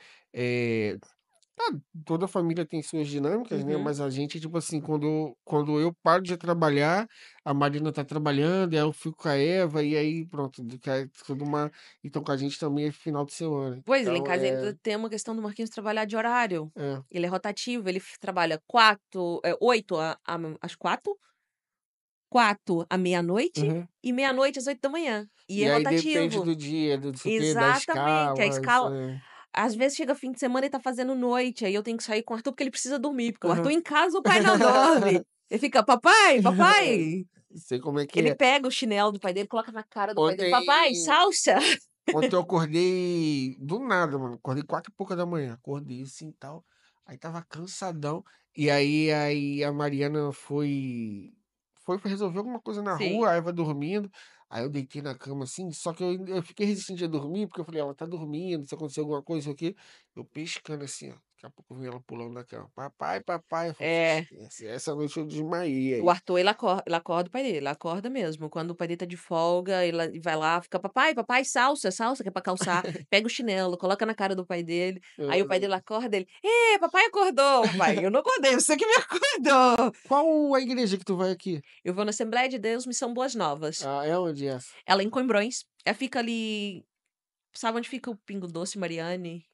[SPEAKER 1] toda família tem suas dinâmicas, né?
[SPEAKER 2] Uhum.
[SPEAKER 1] Mas a gente, tipo assim, quando eu paro de trabalhar, a Marina tá trabalhando, aí eu fico com a Eva, e aí pronto, cai tudo uma. Então com a gente também é final de semana.
[SPEAKER 2] Pois, lá em
[SPEAKER 1] Então
[SPEAKER 2] casa ainda tem uma questão do Marquinhos trabalhar de horário.
[SPEAKER 1] é.
[SPEAKER 2] Ele é rotativo, ele trabalha 8 às 4, 4 à meia-noite
[SPEAKER 1] Uhum.
[SPEAKER 2] e meia-noite às 8 da manhã. E é
[SPEAKER 1] E aí depende
[SPEAKER 2] rotativo.
[SPEAKER 1] do dia, do não sei o quê, das
[SPEAKER 2] Exatamente, a
[SPEAKER 1] escalas.
[SPEAKER 2] escala. Às vezes chega fim de semana e tá fazendo noite, aí eu tenho que sair com o Arthur porque ele precisa dormir, porque o Arthur
[SPEAKER 1] Aham.
[SPEAKER 2] em casa o pai não dorme. Ele fica, papai, papai.
[SPEAKER 1] Sei como é que
[SPEAKER 2] Ele
[SPEAKER 1] é.
[SPEAKER 2] pega o chinelo do pai dele, coloca na cara do pai dele, papai,
[SPEAKER 1] Ontem,
[SPEAKER 2] salsa.
[SPEAKER 1] ontem eu acordei do nada, mano. Acordei 4 e pouca da manhã. Acordei assim e tal. Aí tava cansadão. E aí a Mariana foi resolver alguma coisa na
[SPEAKER 2] Sim.
[SPEAKER 1] rua, a Eva dormindo. Aí eu deitei na cama assim, só que eu fiquei resistente a dormir, porque eu falei, ela tá dormindo, se acontecer alguma coisa, isso aqui. Eu pescando assim, ó. Daqui a pouco eu vi ela pulando na cama. Papai, papai. Eu falei,
[SPEAKER 2] É.
[SPEAKER 1] esquece. Essa noite eu desmaiei
[SPEAKER 2] O
[SPEAKER 1] aí.
[SPEAKER 2] Arthur, ele acorda o pai dele, ele acorda mesmo. Quando o pai dele tá de folga, ele vai lá, fica, papai, papai, salsa, salsa, que é pra calçar. Pega o chinelo, coloca na cara do pai dele. Aí o pai dele acorda, ele, ê, papai acordou. Pai, eu não acordei, você que me acordou.
[SPEAKER 1] Qual a igreja que tu vai aqui?
[SPEAKER 2] Eu vou na Assembleia de Deus, Missão Boas Novas.
[SPEAKER 1] Ah, é onde é essa?
[SPEAKER 2] Ela é em Coimbrões. Ela fica ali, sabe onde fica o Pingo Doce, Mariane?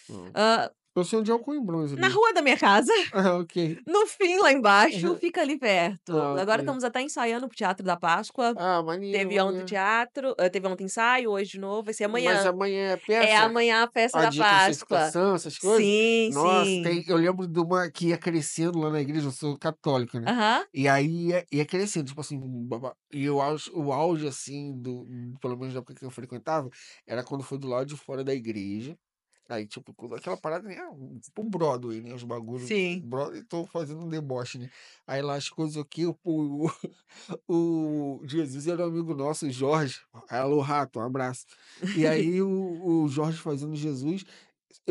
[SPEAKER 1] Hum.
[SPEAKER 2] Ah,
[SPEAKER 1] Eu sei onde é o Coimbrões
[SPEAKER 2] na
[SPEAKER 1] ali.
[SPEAKER 2] rua da minha casa.
[SPEAKER 1] Ah, ok.
[SPEAKER 2] No fim, lá embaixo, fica ali perto.
[SPEAKER 1] Ah,
[SPEAKER 2] Agora
[SPEAKER 1] ok.
[SPEAKER 2] estamos até ensaiando pro Teatro da Páscoa.
[SPEAKER 1] Ah, maneiro,
[SPEAKER 2] Teve ontem
[SPEAKER 1] maneiro.
[SPEAKER 2] teatro, teve ontem ensaio, hoje de novo, vai ser
[SPEAKER 1] Mas
[SPEAKER 2] amanhã.
[SPEAKER 1] amanhã é
[SPEAKER 2] É
[SPEAKER 1] peça?
[SPEAKER 2] amanhã a festa
[SPEAKER 1] A
[SPEAKER 2] da
[SPEAKER 1] de
[SPEAKER 2] Páscoa.
[SPEAKER 1] crucificação, essas coisas?
[SPEAKER 2] Sim,
[SPEAKER 1] Nossa,
[SPEAKER 2] sim.
[SPEAKER 1] eu lembro de uma que ia crescendo lá na igreja, eu sou católico, né?
[SPEAKER 2] Aham.
[SPEAKER 1] E aí ia crescendo, tipo assim, e o auge, assim, pelo menos da época que eu frequentava, era quando foi do lado de fora da igreja. Aí, tipo, aquela parada, né? Tipo um Broadway, né? Os bagulhos.
[SPEAKER 2] Sim.
[SPEAKER 1] Broadway, tô fazendo um deboche, né? Aí lá as coisas aqui, o Jesus era um amigo nosso, o Jorge. Alô, rato, um abraço. E aí o Jorge fazendo Jesus.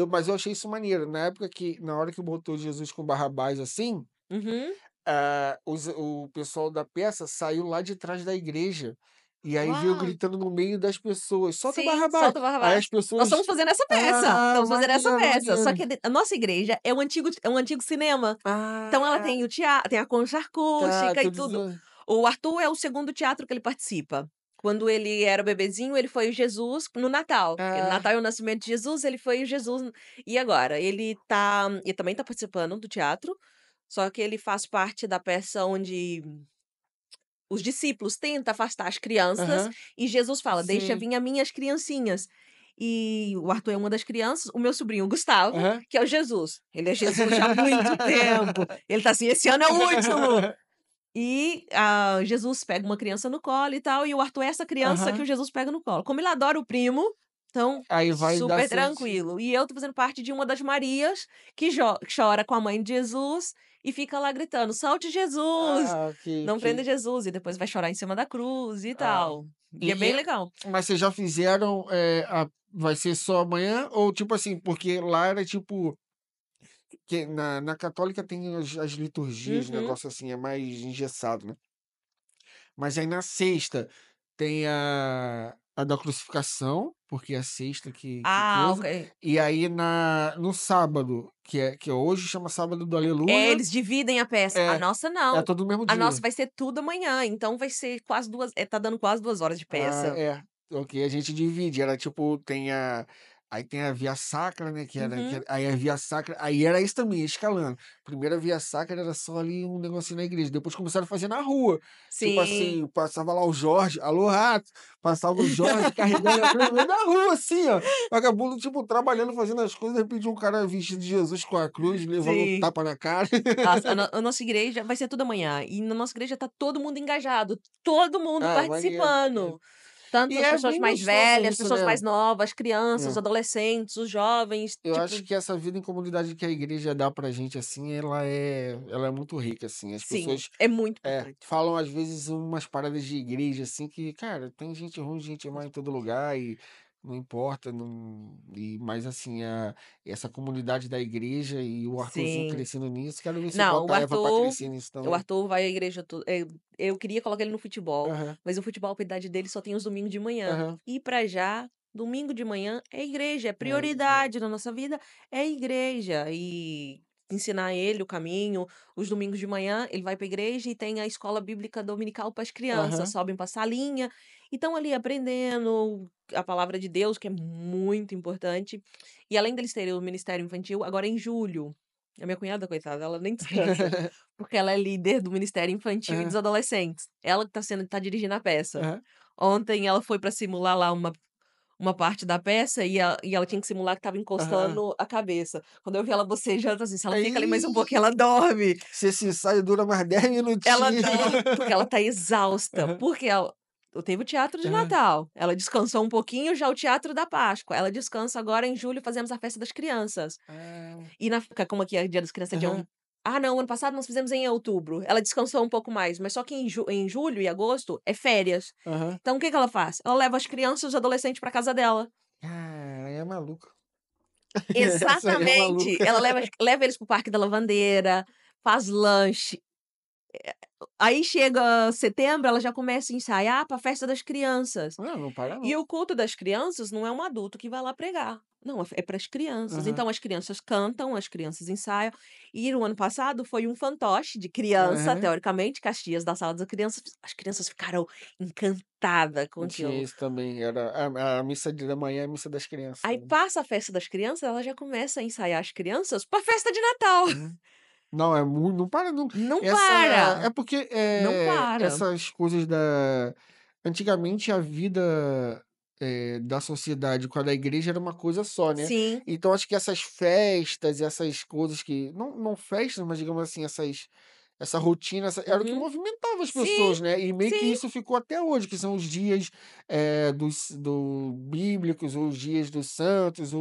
[SPEAKER 1] Mas eu achei isso maneiro. Na hora que botou Jesus com Barrabás assim,
[SPEAKER 2] Uhum.
[SPEAKER 1] o pessoal da peça saiu lá de trás da igreja. E aí veio
[SPEAKER 2] Uau!
[SPEAKER 1] gritando no meio das pessoas: solta
[SPEAKER 2] Sim,
[SPEAKER 1] Barrabás!
[SPEAKER 2] solta o
[SPEAKER 1] Aí
[SPEAKER 2] Barrabás.
[SPEAKER 1] as
[SPEAKER 2] Nós
[SPEAKER 1] pessoas.
[SPEAKER 2] estamos fazendo essa peça.
[SPEAKER 1] Ah,
[SPEAKER 2] Estamos fazendo essa
[SPEAKER 1] maneiro,
[SPEAKER 2] peça. Só que
[SPEAKER 1] maneiro.
[SPEAKER 2] a nossa igreja é um antigo cinema. Então ela
[SPEAKER 1] Ah,
[SPEAKER 2] tem o teatro, tem a concha
[SPEAKER 1] tá.
[SPEAKER 2] acústica e
[SPEAKER 1] Tô
[SPEAKER 2] tudo.
[SPEAKER 1] dizendo.
[SPEAKER 2] O Arthur é o segundo teatro que ele participa. Quando ele era bebezinho, ele foi o Jesus no Natal. Porque no
[SPEAKER 1] Ah,
[SPEAKER 2] Natal é o nascimento de Jesus, ele foi o Jesus. E agora? Ele também tá participando do teatro, só que ele faz parte da peça onde os discípulos tentam afastar as crianças
[SPEAKER 1] aham,
[SPEAKER 2] e Jesus fala: deixa
[SPEAKER 1] sim.
[SPEAKER 2] vir a mim as criancinhas. E o Arthur é uma das crianças, o meu sobrinho o Gustavo,
[SPEAKER 1] Aham.
[SPEAKER 2] que é o Jesus. Ele é Jesus já há muito tempo. Ele tá assim, esse ano é o último. E Jesus pega uma criança no colo e tal, e o Arthur é essa criança que
[SPEAKER 1] Aham.
[SPEAKER 2] o Jesus pega no colo. Como ele adora o primo, então
[SPEAKER 1] Aí vai dar
[SPEAKER 2] super
[SPEAKER 1] certinho.
[SPEAKER 2] tranquilo. E eu tô fazendo parte de uma das Marias que chora com a mãe de Jesus e fica lá gritando: solte Jesus!
[SPEAKER 1] Ah, ok,
[SPEAKER 2] Não
[SPEAKER 1] ok.
[SPEAKER 2] prenda Jesus! E depois vai chorar em cima da cruz e
[SPEAKER 1] Ah,
[SPEAKER 2] tal. E é
[SPEAKER 1] e,
[SPEAKER 2] bem
[SPEAKER 1] e-
[SPEAKER 2] legal.
[SPEAKER 1] mas vocês já fizeram, vai ser só amanhã? Ou tipo assim, porque lá era tipo, que na católica tem as liturgias,
[SPEAKER 2] Uhum.
[SPEAKER 1] negócio assim, é mais engessado, né? Mas aí na sexta tem a da crucificação, porque é a sexta que
[SPEAKER 2] Ah,
[SPEAKER 1] coisa.
[SPEAKER 2] ok.
[SPEAKER 1] E aí no sábado, que hoje chama sábado do
[SPEAKER 2] É,
[SPEAKER 1] Aleluia,
[SPEAKER 2] eles dividem a peça. A
[SPEAKER 1] é,
[SPEAKER 2] nossa
[SPEAKER 1] é
[SPEAKER 2] não.
[SPEAKER 1] todo no mesmo
[SPEAKER 2] A nossa
[SPEAKER 1] dia.
[SPEAKER 2] vai ser tudo amanhã, então vai ser quase tá dando quase 2 horas de
[SPEAKER 1] Ah,
[SPEAKER 2] peça.
[SPEAKER 1] é. Ok, a gente divide. Era tipo, Aí tem a Via Sacra, né?
[SPEAKER 2] Uhum.
[SPEAKER 1] Aí a Via Sacra. Aí era isso também, escalando. Primeiro a Via Sacra era só ali um negocinho na igreja. Depois começaram a fazer na rua. Tipo
[SPEAKER 2] Sim.
[SPEAKER 1] assim, passava lá o Jorge, alô, rato! Passava o Jorge carregando a cruz no meio da rua, assim, ó. Vagabundo, tipo, trabalhando, fazendo as coisas. De repente um cara vestido de Jesus com a cruz, levando um
[SPEAKER 2] Sim.
[SPEAKER 1] tapa na cara.
[SPEAKER 2] Nossa, a nossa igreja vai ser tudo amanhã. E na nossa igreja tá todo mundo engajado, todo mundo
[SPEAKER 1] Ah, maneiro.
[SPEAKER 2] participando. Tanto
[SPEAKER 1] E
[SPEAKER 2] as
[SPEAKER 1] é
[SPEAKER 2] pessoas
[SPEAKER 1] bem
[SPEAKER 2] mais
[SPEAKER 1] gostoso
[SPEAKER 2] velhas, as
[SPEAKER 1] isso,
[SPEAKER 2] pessoas
[SPEAKER 1] né?
[SPEAKER 2] mais novas, as crianças, os
[SPEAKER 1] É.
[SPEAKER 2] adolescentes, os jovens,
[SPEAKER 1] Eu acho
[SPEAKER 2] tipo,
[SPEAKER 1] que essa vida em comunidade que a igreja dá pra gente, assim, ela é muito rica, assim. As
[SPEAKER 2] sim,
[SPEAKER 1] pessoas
[SPEAKER 2] é muito importante.
[SPEAKER 1] falam, às vezes, umas paradas de igreja, assim, que, cara, tem gente ruim, gente má em todo lugar e não importa, não... mas, assim, essa comunidade da igreja e o Arthurzinho
[SPEAKER 2] Sim.
[SPEAKER 1] crescendo nisso, quero ver se
[SPEAKER 2] Não,
[SPEAKER 1] bota a Eva pra crescer nisso
[SPEAKER 2] o
[SPEAKER 1] também.
[SPEAKER 2] Arthur vai à igreja eu queria colocar ele no futebol,
[SPEAKER 1] Aham,
[SPEAKER 2] mas o futebol, a idade dele, só tem os domingos de manhã.
[SPEAKER 1] aham.
[SPEAKER 2] E pra já, domingo de manhã é igreja, é
[SPEAKER 1] É.
[SPEAKER 2] prioridade na nossa vida, é igreja. E ensinar ele o caminho. Os domingos de manhã ele vai pra igreja e tem a escola bíblica dominical para as crianças,
[SPEAKER 1] Aham,
[SPEAKER 2] sobem pra salinha e estão ali aprendendo a palavra de Deus, que é muito importante. E além deles terem o ministério infantil, agora em julho a minha cunhada, coitada, ela nem descansa, porque ela é líder do Ministério Infantil e dos
[SPEAKER 1] aham,
[SPEAKER 2] Adolescentes. Ela que tá dirigindo a peça.
[SPEAKER 1] aham.
[SPEAKER 2] Ontem ela foi pra simular lá uma parte da peça e ela tinha que simular que estava
[SPEAKER 1] Aham.
[SPEAKER 2] encostando a cabeça. Quando eu vi ela bocejando, assim, se ela fica ali mais um
[SPEAKER 1] Aí,
[SPEAKER 2] pouquinho, ela dorme.
[SPEAKER 1] se esse ensaio dura mais 10
[SPEAKER 2] Ela
[SPEAKER 1] minutinhos.
[SPEAKER 2] dorme, porque ela tá exausta.
[SPEAKER 1] Aham.
[SPEAKER 2] Porque Teve o Teatro de
[SPEAKER 1] Aham.
[SPEAKER 2] Natal, ela descansou um pouquinho, já o Teatro da Páscoa, ela descansa agora em julho, fazemos a festa das crianças.
[SPEAKER 1] Ah,
[SPEAKER 2] E na época, como aqui é dia das crianças é dia 1
[SPEAKER 1] aham.
[SPEAKER 2] ah não, ano passado nós fizemos em outubro, ela descansou um pouco mais, mas só que em julho e agosto é férias.
[SPEAKER 1] Aham.
[SPEAKER 2] Então o que que ela faz? Ela leva as crianças e os adolescentes pra casa dela.
[SPEAKER 1] Cara, é maluco. Essa aí é
[SPEAKER 2] Exatamente,
[SPEAKER 1] maluca.
[SPEAKER 2] ela leva eles para o Parque da Lavandeira, faz lanche. Aí chega setembro, ela já começa a ensaiar para a festa das crianças.
[SPEAKER 1] Não, não para
[SPEAKER 2] E
[SPEAKER 1] não.
[SPEAKER 2] o culto das crianças não é um adulto que vai lá pregar. Não, é para as crianças.
[SPEAKER 1] Aham.
[SPEAKER 2] Então as crianças cantam, as crianças ensaiam. E no ano passado foi um fantoche de criança,
[SPEAKER 1] Aham.
[SPEAKER 2] teoricamente, Caxias da sala das crianças. As crianças ficaram encantadas com
[SPEAKER 1] Tinha
[SPEAKER 2] aquilo.
[SPEAKER 1] isso também, era a missa da manhã, a missa das crianças
[SPEAKER 2] Aí
[SPEAKER 1] também.
[SPEAKER 2] passa a festa das crianças, ela já começa a ensaiar as crianças para a festa de Natal.
[SPEAKER 1] Uhum. Não, é muito, não para não.
[SPEAKER 2] Não
[SPEAKER 1] Essa
[SPEAKER 2] para,
[SPEAKER 1] é porque,
[SPEAKER 2] não para.
[SPEAKER 1] essas coisas da antigamente a vida, da sociedade com a da igreja era uma coisa só, né.
[SPEAKER 2] Sim.
[SPEAKER 1] Então acho que essas festas, essas coisas que não festas, mas digamos assim, essa rotina, era o que
[SPEAKER 2] Uhum.
[SPEAKER 1] movimentava as
[SPEAKER 2] Sim,
[SPEAKER 1] pessoas, né, e meio que
[SPEAKER 2] sim.
[SPEAKER 1] isso ficou até hoje, que são os dias, bíblicos, ou os dias dos santos,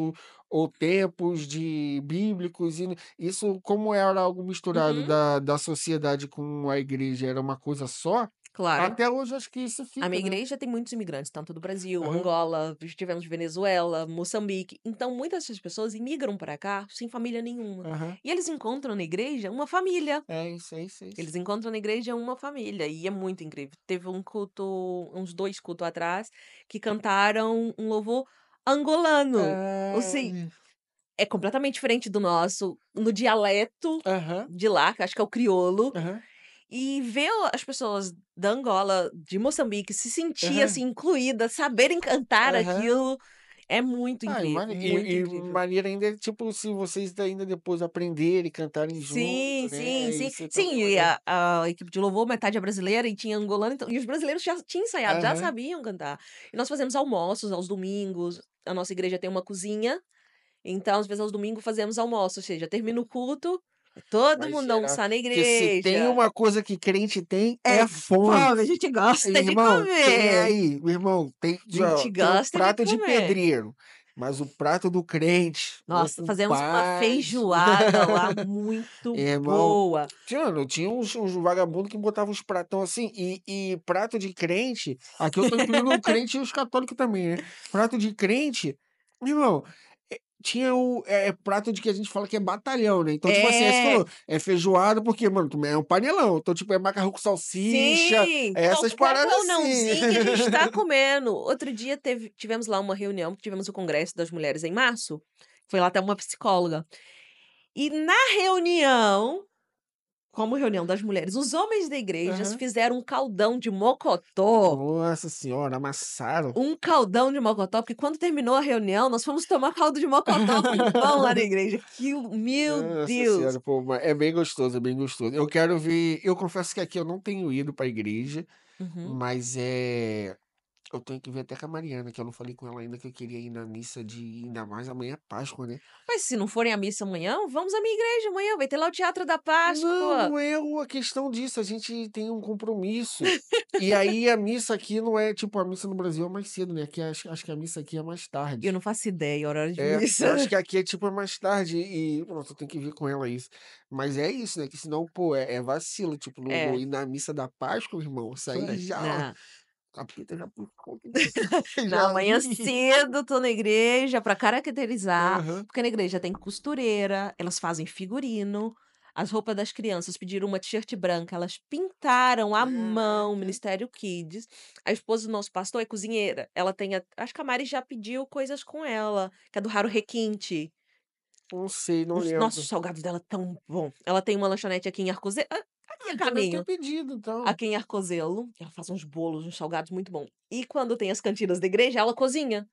[SPEAKER 1] ou tempos de bíblicos, e isso como era algo misturado
[SPEAKER 2] Uhum.
[SPEAKER 1] da sociedade com a igreja, era uma coisa só,
[SPEAKER 2] Claro.
[SPEAKER 1] até hoje acho que isso
[SPEAKER 2] A
[SPEAKER 1] fica,
[SPEAKER 2] minha
[SPEAKER 1] né.
[SPEAKER 2] igreja tem muitos imigrantes, tanto do Brasil,
[SPEAKER 1] Aham.
[SPEAKER 2] Angola, tivemos Venezuela, Moçambique. Então, muitas dessas pessoas imigram para cá sem família nenhuma.
[SPEAKER 1] Aham.
[SPEAKER 2] E eles encontram na igreja uma família.
[SPEAKER 1] É isso, é isso, é isso.
[SPEAKER 2] Eles encontram na igreja uma família. E é muito incrível. Teve um culto, uns 2 cultos atrás, que cantaram um louvor angolano. Ou
[SPEAKER 1] Ah,
[SPEAKER 2] seja, é completamente diferente do nosso, no dialeto
[SPEAKER 1] aham,
[SPEAKER 2] de lá, que acho que é o crioulo.
[SPEAKER 1] aham,
[SPEAKER 2] E ver as pessoas da Angola, de Moçambique, se sentir,
[SPEAKER 1] aham,
[SPEAKER 2] assim, incluídas, saberem cantar
[SPEAKER 1] aham.
[SPEAKER 2] aquilo, é
[SPEAKER 1] Ah,
[SPEAKER 2] muito
[SPEAKER 1] e
[SPEAKER 2] incrível.
[SPEAKER 1] maneiro ainda é, tipo, se vocês ainda depois aprenderem, cantarem
[SPEAKER 2] Sim,
[SPEAKER 1] junto,
[SPEAKER 2] sim,
[SPEAKER 1] né,
[SPEAKER 2] sim.
[SPEAKER 1] isso
[SPEAKER 2] Sim,
[SPEAKER 1] também é
[SPEAKER 2] e
[SPEAKER 1] maneiro.
[SPEAKER 2] a equipe de louvor, metade é brasileira e tinha angolano, então e os brasileiros já tinham ensaiado, já
[SPEAKER 1] Aham.
[SPEAKER 2] sabiam cantar. E nós fazemos almoços aos domingos, a nossa igreja tem uma cozinha, então às vezes aos domingos fazemos almoço, ou seja, termina o culto, todo
[SPEAKER 1] Vai
[SPEAKER 2] mundo
[SPEAKER 1] gerar.
[SPEAKER 2] almoçar na
[SPEAKER 1] Porque se tem
[SPEAKER 2] igreja.
[SPEAKER 1] uma coisa que crente tem,
[SPEAKER 2] É
[SPEAKER 1] é fome.
[SPEAKER 2] fome, a gente gosta de
[SPEAKER 1] Irmão, tem
[SPEAKER 2] comer.
[SPEAKER 1] aí, meu irmão, tem
[SPEAKER 2] A gente
[SPEAKER 1] tem o
[SPEAKER 2] gosta de
[SPEAKER 1] prato de
[SPEAKER 2] comer.
[SPEAKER 1] pedreiro, mas o prato do crente, meu
[SPEAKER 2] Nossa, fazemos uma
[SPEAKER 1] compadre.
[SPEAKER 2] feijoada lá muito
[SPEAKER 1] Irmão,
[SPEAKER 2] boa.
[SPEAKER 1] tinha uns vagabundo que botavam uns pratão assim, e prato de crente, aqui eu tô incluindo o crente e os católicos também, né. Prato de crente, irmão, tinha prato de que a gente fala que é batalhão, né. Então, tipo assim, aí você
[SPEAKER 2] É,
[SPEAKER 1] falou, é feijoada, porque, mano, também é um panelão, então, tipo, é macarrão com salsicha,
[SPEAKER 2] sim,
[SPEAKER 1] é essas
[SPEAKER 2] qualquer
[SPEAKER 1] paradas assim.
[SPEAKER 2] reuniãozinha a gente tá comendo. Outro dia tivemos lá uma reunião, que tivemos o congresso das mulheres em março, foi lá até uma psicóloga. E na reunião, como reunião das mulheres, os homens da igreja
[SPEAKER 1] Aham.
[SPEAKER 2] fizeram um caldão de mocotó.
[SPEAKER 1] Nossa senhora, amassaram.
[SPEAKER 2] Um caldão de mocotó, porque quando terminou a reunião, nós fomos tomar caldo de mocotó com pão lá na igreja. Aquilo, meu
[SPEAKER 1] Nossa
[SPEAKER 2] Deus!
[SPEAKER 1] senhora, pô, é bem gostoso, é bem gostoso. Eu quero ver, eu confesso que aqui eu não tenho ido pra igreja,
[SPEAKER 2] Uhum.
[SPEAKER 1] mas eu tenho que ver até com a Mariana, que eu não falei com ela ainda que eu queria ir na missa de, ainda mais amanhã é Páscoa, né?
[SPEAKER 2] Mas se não forem à missa amanhã, vamos à minha igreja amanhã, vai ter lá o Teatro da Páscoa.
[SPEAKER 1] Não é a questão disso, a gente tem um compromisso. E aí a missa aqui não é, tipo, a missa no Brasil é mais cedo, né? Aqui acho que a missa aqui é mais
[SPEAKER 2] Eu
[SPEAKER 1] tarde.
[SPEAKER 2] não faço ideia, a hora de
[SPEAKER 1] É,
[SPEAKER 2] missa.
[SPEAKER 1] eu acho que aqui é tipo é mais tarde e pronto, eu tenho que ver com ela isso. Mas é isso, né? Que senão, pô, é vacilo, tipo, não
[SPEAKER 2] É,
[SPEAKER 1] ir na missa da Páscoa, irmão. Isso aí já, ó,
[SPEAKER 2] não.
[SPEAKER 1] capeta já puxou,
[SPEAKER 2] Não,
[SPEAKER 1] já
[SPEAKER 2] amanhã
[SPEAKER 1] vi.
[SPEAKER 2] cedo tô na igreja pra caracterizar,
[SPEAKER 1] Aham.
[SPEAKER 2] porque na igreja tem costureira, elas fazem figurino, as roupas das crianças pediram uma t-shirt branca, elas pintaram à mão,
[SPEAKER 1] Caraca.
[SPEAKER 2] Ministério Kids. A esposa do nosso pastor é cozinheira, ela tem acho que a Mari já pediu coisas com ela, que é do Raro Requinte.
[SPEAKER 1] Não sei, não
[SPEAKER 2] Os nossos
[SPEAKER 1] lembro.
[SPEAKER 2] salgados dela tão bom. Ela tem uma lanchonete aqui em aqui
[SPEAKER 1] Ah,
[SPEAKER 2] a
[SPEAKER 1] então deve ter
[SPEAKER 2] caminho,
[SPEAKER 1] pedido, então.
[SPEAKER 2] aqui em Arcozelo, ela faz uns bolos, uns salgados muito bom. E quando tem as cantinas da igreja, ela cozinha.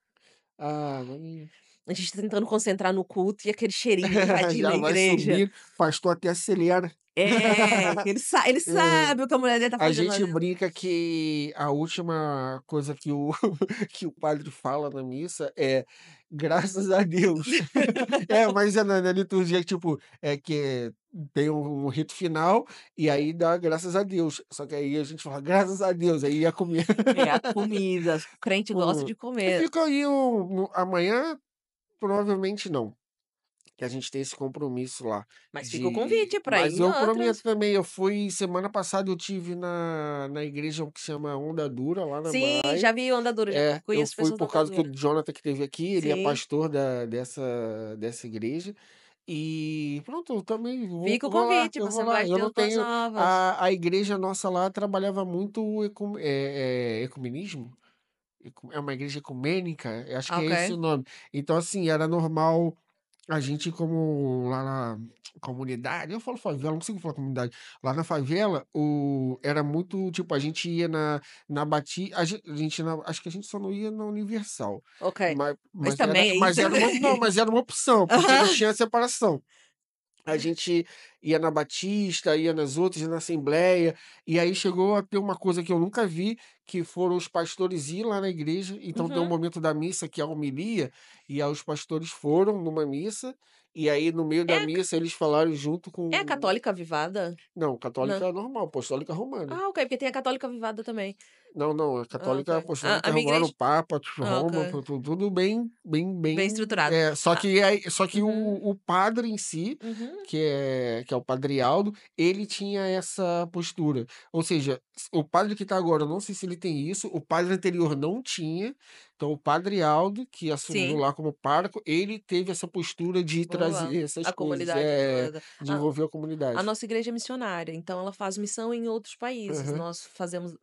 [SPEAKER 1] Ah, maneiro.
[SPEAKER 2] A gente tá tentando concentrar no culto e aquele cheirinho invadindo a
[SPEAKER 1] Já vai
[SPEAKER 2] igreja.
[SPEAKER 1] subir, pastor até acelera.
[SPEAKER 2] É, ele
[SPEAKER 1] É.
[SPEAKER 2] sabe o que a mulher dele tá
[SPEAKER 1] A
[SPEAKER 2] fazendo
[SPEAKER 1] gente
[SPEAKER 2] ali.
[SPEAKER 1] brinca que a última coisa que o que o padre fala na missa é: "Graças a Deus". É, mas é na liturgia, tipo, é que tem um rito final, e aí dá graças a Deus. Só que aí a gente fala: "Graças a Deus", aí ia comer.
[SPEAKER 2] É, a comida, o crente gosta
[SPEAKER 1] Hum.
[SPEAKER 2] de
[SPEAKER 1] E
[SPEAKER 2] comer.
[SPEAKER 1] fica aí amanhã provavelmente não, que a gente tem esse compromisso lá
[SPEAKER 2] Mas fica o
[SPEAKER 1] de
[SPEAKER 2] convite pra ir
[SPEAKER 1] mas
[SPEAKER 2] em
[SPEAKER 1] eu prometo
[SPEAKER 2] outras.
[SPEAKER 1] também, eu fui semana passada eu tive na igreja que chama Onda Dura, lá na
[SPEAKER 2] Sim,
[SPEAKER 1] Baia.
[SPEAKER 2] já vi Onda Dura, já
[SPEAKER 1] É, eu
[SPEAKER 2] conheço
[SPEAKER 1] fui
[SPEAKER 2] pessoas da
[SPEAKER 1] por
[SPEAKER 2] Onda
[SPEAKER 1] causa que o
[SPEAKER 2] Dura.
[SPEAKER 1] Jonathan que esteve aqui, ele é
[SPEAKER 2] Sim,
[SPEAKER 1] pastor dessa igreja, e pronto, eu também vou
[SPEAKER 2] fica o
[SPEAKER 1] vou lá,
[SPEAKER 2] convite
[SPEAKER 1] eu
[SPEAKER 2] pra
[SPEAKER 1] vou lá.
[SPEAKER 2] Assembleia de
[SPEAKER 1] Eu não
[SPEAKER 2] Deus Boas
[SPEAKER 1] tenho
[SPEAKER 2] Novas.
[SPEAKER 1] a igreja nossa lá trabalhava muito ecumenismo? É uma igreja ecumênica? Eu acho que é esse
[SPEAKER 2] Ok.
[SPEAKER 1] o nome. Então, assim, era normal a gente como lá na comunidade, eu falo favela, não consigo falar comunidade. Lá na favela, era muito, tipo, a gente ia na a gente acho que a gente só não ia na Universal.
[SPEAKER 2] Ok.
[SPEAKER 1] Mas,
[SPEAKER 2] Mas
[SPEAKER 1] mas era,
[SPEAKER 2] também aí
[SPEAKER 1] mas era uma, não, mas era uma opção, porque não
[SPEAKER 2] Aham.
[SPEAKER 1] tinha separação. A gente ia na Batista, ia nas outras, ia na Assembleia, e aí chegou a ter uma coisa que eu nunca vi, que foram os pastores ir lá na igreja, então tem um
[SPEAKER 2] Uhum.
[SPEAKER 1] momento da missa que é a homilia, e aí os pastores foram numa missa, e aí no meio
[SPEAKER 2] É
[SPEAKER 1] da
[SPEAKER 2] a
[SPEAKER 1] missa eles falaram junto
[SPEAKER 2] é a
[SPEAKER 1] com...
[SPEAKER 2] católica avivada?
[SPEAKER 1] Não,
[SPEAKER 2] Não.
[SPEAKER 1] católica normal, apostólica romana.
[SPEAKER 2] Ah, ok, porque tem a católica avivada também.
[SPEAKER 1] Não, não, a
[SPEAKER 2] Ah,
[SPEAKER 1] católica
[SPEAKER 2] ok. A
[SPEAKER 1] apostólica
[SPEAKER 2] minha
[SPEAKER 1] romana, o
[SPEAKER 2] igreja
[SPEAKER 1] Papa,
[SPEAKER 2] ah, ok.
[SPEAKER 1] Roma, tudo bem, bem,
[SPEAKER 2] Bem
[SPEAKER 1] bem.
[SPEAKER 2] estruturado. Ah
[SPEAKER 1] Só que
[SPEAKER 2] uhum,
[SPEAKER 1] o padre em si,
[SPEAKER 2] uhum.
[SPEAKER 1] que é o Padre Aldo, ele tinha essa postura. Ou seja, o padre que está agora, eu não sei se ele tem isso, o padre anterior não tinha. Então, o Padre Aldo, que assumiu
[SPEAKER 2] Sim,
[SPEAKER 1] lá como pároco, ele teve essa postura de
[SPEAKER 2] boa.
[SPEAKER 1] trazer essas
[SPEAKER 2] A
[SPEAKER 1] coisas,
[SPEAKER 2] comunidade toda.
[SPEAKER 1] de
[SPEAKER 2] A
[SPEAKER 1] envolver a
[SPEAKER 2] a
[SPEAKER 1] comunidade.
[SPEAKER 2] nossa igreja é missionária, então ela faz missão em outros países.
[SPEAKER 1] Aham,
[SPEAKER 2] Nós fazemos,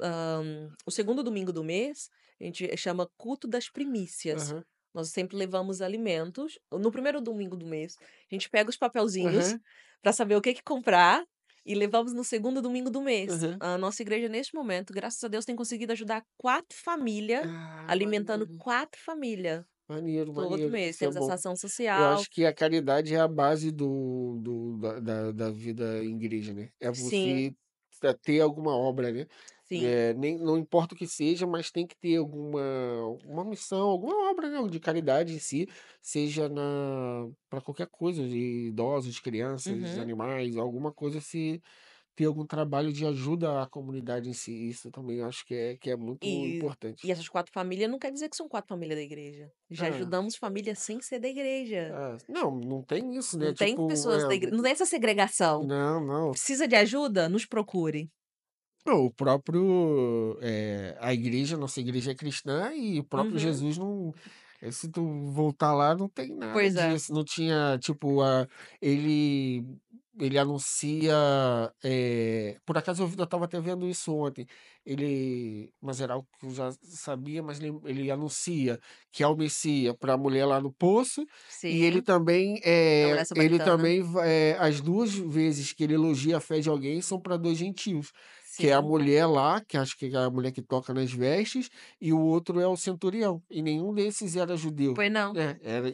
[SPEAKER 2] o segundo domingo do mês, a gente chama culto das primícias.
[SPEAKER 1] aham,
[SPEAKER 2] Nós sempre levamos alimentos. No primeiro domingo do mês, a gente pega os papelzinhos
[SPEAKER 1] aham,
[SPEAKER 2] para saber o que que comprar e levamos no segundo domingo do mês.
[SPEAKER 1] aham.
[SPEAKER 2] A nossa igreja, neste momento, graças a Deus, tem conseguido ajudar 4 famílias,
[SPEAKER 1] Ah,
[SPEAKER 2] alimentando
[SPEAKER 1] maneiro.
[SPEAKER 2] 4 famílias
[SPEAKER 1] Maneiro,
[SPEAKER 2] todo
[SPEAKER 1] maneiro,
[SPEAKER 2] mês.
[SPEAKER 1] isso é
[SPEAKER 2] Temos
[SPEAKER 1] bom.
[SPEAKER 2] essa ação
[SPEAKER 1] Eu
[SPEAKER 2] social.
[SPEAKER 1] acho que a caridade é a base da vida em igreja, né? É
[SPEAKER 2] Sim,
[SPEAKER 1] você ter alguma obra, né?
[SPEAKER 2] sim.
[SPEAKER 1] Nem, não importa o que seja, mas tem que ter uma missão, alguma obra, né, de caridade em si, seja para qualquer coisa, de idosos, crianças,
[SPEAKER 2] Uhum.
[SPEAKER 1] animais, alguma coisa, se ter algum trabalho de ajuda à comunidade em si. Isso também eu acho que é muito
[SPEAKER 2] E
[SPEAKER 1] importante.
[SPEAKER 2] e essas 4 famílias não quer dizer que são 4 famílias da igreja. Já
[SPEAKER 1] Ah,
[SPEAKER 2] ajudamos famílias sem ser da igreja.
[SPEAKER 1] não, não tem isso, né?
[SPEAKER 2] Não tem
[SPEAKER 1] Tipo,
[SPEAKER 2] pessoas da igreja, não tem essa segregação.
[SPEAKER 1] não, não.
[SPEAKER 2] Precisa de ajuda? Nos procure.
[SPEAKER 1] Não, o próprio, a igreja, nossa igreja é cristã e o próprio
[SPEAKER 2] Uhum.
[SPEAKER 1] Jesus não. Se tu voltar lá, não tem nada
[SPEAKER 2] Pois é.
[SPEAKER 1] disso. Não tinha, tipo, ele, ele anuncia. Por acaso eu estava até vendo isso ontem. Mas era algo que eu já sabia, mas ele anuncia que é o Messias para a mulher lá no poço. E ele
[SPEAKER 2] Sim,
[SPEAKER 1] também,
[SPEAKER 2] a mulher samaritana.
[SPEAKER 1] as duas vezes que ele elogia a fé de alguém são para dois gentios. Que é a
[SPEAKER 2] Sim.
[SPEAKER 1] mulher lá, que acho que é a mulher que toca nas vestes, e o outro é o centurião. E nenhum desses era judeu.
[SPEAKER 2] Pois não.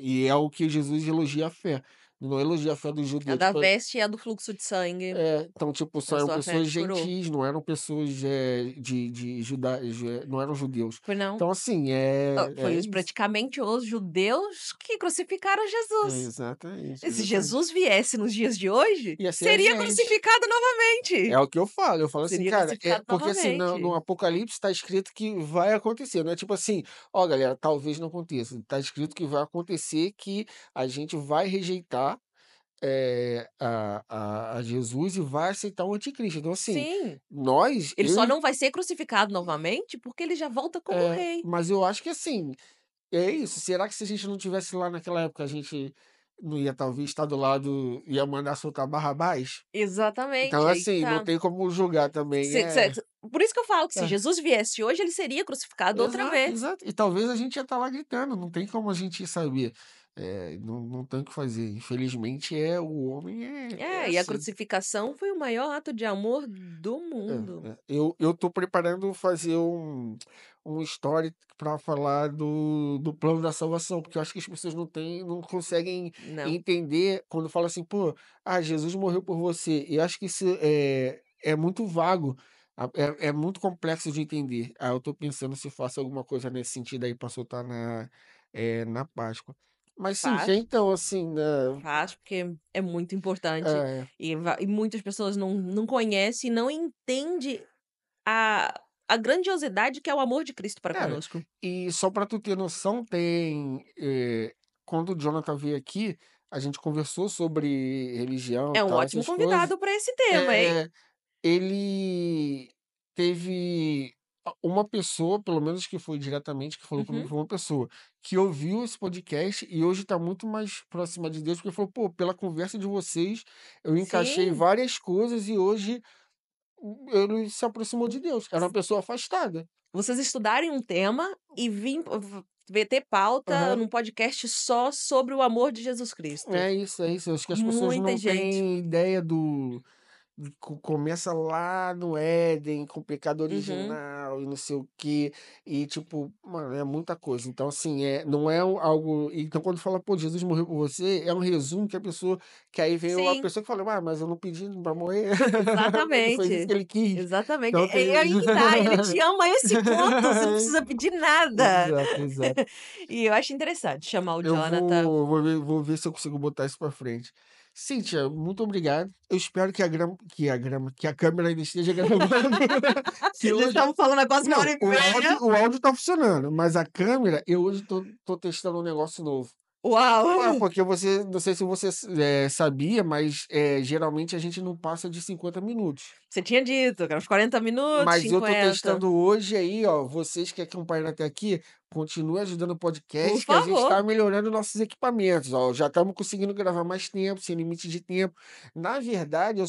[SPEAKER 1] E é o que Jesus elogia a fé. Não elogia a fé do
[SPEAKER 2] A
[SPEAKER 1] judeu.
[SPEAKER 2] da
[SPEAKER 1] Tipo,
[SPEAKER 2] veste e a do fluxo de sangue.
[SPEAKER 1] então, tipo, só
[SPEAKER 2] A
[SPEAKER 1] eram
[SPEAKER 2] sua fé
[SPEAKER 1] pessoas
[SPEAKER 2] te curou.
[SPEAKER 1] gentis, não eram pessoas de Judá, não eram judeus.
[SPEAKER 2] Pois não.
[SPEAKER 1] Então, assim,
[SPEAKER 2] Foi
[SPEAKER 1] é isso.
[SPEAKER 2] praticamente os judeus que crucificaram
[SPEAKER 1] É
[SPEAKER 2] Jesus.
[SPEAKER 1] exatamente,
[SPEAKER 2] E se
[SPEAKER 1] exatamente.
[SPEAKER 2] Jesus viesse nos dias de hoje,
[SPEAKER 1] Ia ser a
[SPEAKER 2] seria
[SPEAKER 1] gente.
[SPEAKER 2] crucificado
[SPEAKER 1] É
[SPEAKER 2] novamente.
[SPEAKER 1] o que eu falo. Eu falo assim,
[SPEAKER 2] Seria
[SPEAKER 1] cara,
[SPEAKER 2] crucificado
[SPEAKER 1] porque assim, no
[SPEAKER 2] novamente.
[SPEAKER 1] Apocalipse está escrito que vai acontecer. Não é tipo assim, ó, galera, talvez não aconteça. Está escrito que vai acontecer, que a gente vai rejeitar a Jesus e vai aceitar o anticristo. Então, assim,
[SPEAKER 2] Sim,
[SPEAKER 1] nós,
[SPEAKER 2] ele só não vai ser crucificado novamente porque ele já volta como rei.
[SPEAKER 1] mas eu acho que assim, é isso. Será que se a gente não tivesse lá naquela época, a gente não ia talvez estar do lado, ia mandar soltar Barrabás? Então,
[SPEAKER 2] Exatamente, aí que
[SPEAKER 1] assim, não
[SPEAKER 2] tá.
[SPEAKER 1] tem como julgar também.
[SPEAKER 2] Por isso que eu falo que se
[SPEAKER 1] É.
[SPEAKER 2] Jesus viesse hoje, ele seria crucificado outra
[SPEAKER 1] Exato,
[SPEAKER 2] vez.
[SPEAKER 1] exato. E talvez a gente ia estar lá gritando, não tem como a gente saber. Não tem o que fazer. Infelizmente, o homem é
[SPEAKER 2] E a
[SPEAKER 1] assim.
[SPEAKER 2] crucificação foi o maior ato de amor do mundo.
[SPEAKER 1] Eu tô preparando fazer um story para falar do plano da salvação, porque eu acho que as pessoas não conseguem
[SPEAKER 2] Não,
[SPEAKER 1] entender quando fala assim, pô, Jesus morreu por você. Eu acho que isso é muito vago, é muito complexo de entender. Eu tô pensando se faço alguma coisa nesse sentido aí para soltar na Páscoa. Mas sim,
[SPEAKER 2] faz,
[SPEAKER 1] então assim, né,
[SPEAKER 2] faz, porque é muito importante.
[SPEAKER 1] é,
[SPEAKER 2] E muitas pessoas não conhecem, não entendem a grandiosidade que é o amor de Cristo para
[SPEAKER 1] cara,
[SPEAKER 2] conosco.
[SPEAKER 1] e só para tu ter noção, quando o Jonathan veio aqui, a gente conversou sobre religião e
[SPEAKER 2] É um
[SPEAKER 1] tal,
[SPEAKER 2] ótimo
[SPEAKER 1] essas coisas.
[SPEAKER 2] convidado para esse tema, hein?
[SPEAKER 1] É, ele teve uma pessoa, pelo menos que foi diretamente, que falou comigo,
[SPEAKER 2] Uhum.
[SPEAKER 1] foi uma pessoa que ouviu esse podcast e hoje está muito mais próxima de Deus, porque falou, pô, pela conversa de vocês, eu encaixei
[SPEAKER 2] Sim.
[SPEAKER 1] várias coisas e hoje ele se aproximou de Deus. Era uma pessoa afastada.
[SPEAKER 2] Vocês estudarem um tema e ter pauta
[SPEAKER 1] Aham.
[SPEAKER 2] num podcast só sobre o amor de Jesus Cristo.
[SPEAKER 1] É isso, é isso. Acho que as pessoas
[SPEAKER 2] Muita
[SPEAKER 1] não
[SPEAKER 2] gente.
[SPEAKER 1] têm ideia começa lá no Éden, com o pecado
[SPEAKER 2] Uhum.
[SPEAKER 1] original e não sei o quê. E, tipo, mano, é muita coisa. Então, assim, não é algo. Então, quando fala, pô, Jesus morreu por você, é um resumo que a pessoa. Que aí vem a
[SPEAKER 2] Sim,
[SPEAKER 1] pessoa que fala, mas eu não pedi pra morrer. Ele fez isso
[SPEAKER 2] exatamente.
[SPEAKER 1] que ele quis.
[SPEAKER 2] Exatamente.
[SPEAKER 1] Então, tem.
[SPEAKER 2] É aí que tá, ele te ama a esse ponto, você não precisa pedir nada.
[SPEAKER 1] Exato, exato.
[SPEAKER 2] E eu acho interessante chamar o
[SPEAKER 1] Eu
[SPEAKER 2] Jonathan.
[SPEAKER 1] vou ver se eu consigo botar isso pra frente. Cíntia, muito obrigado. Eu espero que a câmera ainda esteja gravando. Que
[SPEAKER 2] Já
[SPEAKER 1] hoje.
[SPEAKER 2] estamos falando há quase uma
[SPEAKER 1] Não,
[SPEAKER 2] hora e
[SPEAKER 1] o
[SPEAKER 2] meia.
[SPEAKER 1] áudio, o áudio tá funcionando, mas a câmera, eu hoje tô testando um negócio novo.
[SPEAKER 2] Uau!
[SPEAKER 1] Porque não sei se você sabia, mas geralmente a gente não passa de 50 minutos.
[SPEAKER 2] Você tinha dito que era uns 40 minutos,
[SPEAKER 1] Mas eu tô
[SPEAKER 2] 50.
[SPEAKER 1] testando hoje aí, ó. Vocês que acompanham até aqui, continue ajudando o
[SPEAKER 2] Por
[SPEAKER 1] podcast, que a gente
[SPEAKER 2] favor.
[SPEAKER 1] está melhorando nossos equipamentos, ó. Já estamos conseguindo gravar mais tempo, sem limite de tempo. Na verdade,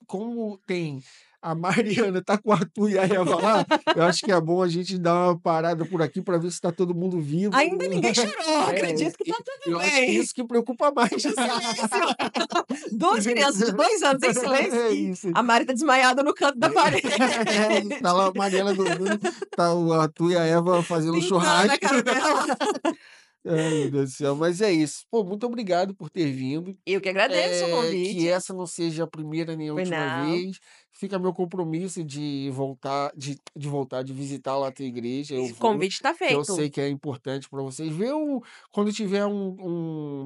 [SPEAKER 1] como tem a Mariana tá com o Arthur e a Eva lá, eu acho que é bom a gente dar uma parada por aqui para ver se está todo mundo vivo.
[SPEAKER 2] Ainda ninguém chorou,
[SPEAKER 1] É,
[SPEAKER 2] acredito que tá tudo
[SPEAKER 1] eu acho que
[SPEAKER 2] bem.
[SPEAKER 1] isso que preocupa mais.
[SPEAKER 2] Silêncio! 2 crianças de 2 anos em silêncio
[SPEAKER 1] É
[SPEAKER 2] e
[SPEAKER 1] isso.
[SPEAKER 2] a Mari tá desmaiada no canto da parede.
[SPEAKER 1] Tá lá a Mariana dormindo, tá o Arthur e a Eva fazendo um
[SPEAKER 2] Pintando a
[SPEAKER 1] churrasco.
[SPEAKER 2] cara dela.
[SPEAKER 1] Ai, meu Deus do céu. Mas é isso. Pô, muito obrigado por ter vindo.
[SPEAKER 2] Eu que agradeço o
[SPEAKER 1] Que
[SPEAKER 2] convite.
[SPEAKER 1] essa não seja a primeira nem a
[SPEAKER 2] Foi
[SPEAKER 1] última
[SPEAKER 2] não.
[SPEAKER 1] vez. Fica meu compromisso de visitar lá a tua igreja. Eu
[SPEAKER 2] O
[SPEAKER 1] vou,
[SPEAKER 2] convite tá
[SPEAKER 1] que eu
[SPEAKER 2] feito.
[SPEAKER 1] sei que é importante para vocês. Quando tiver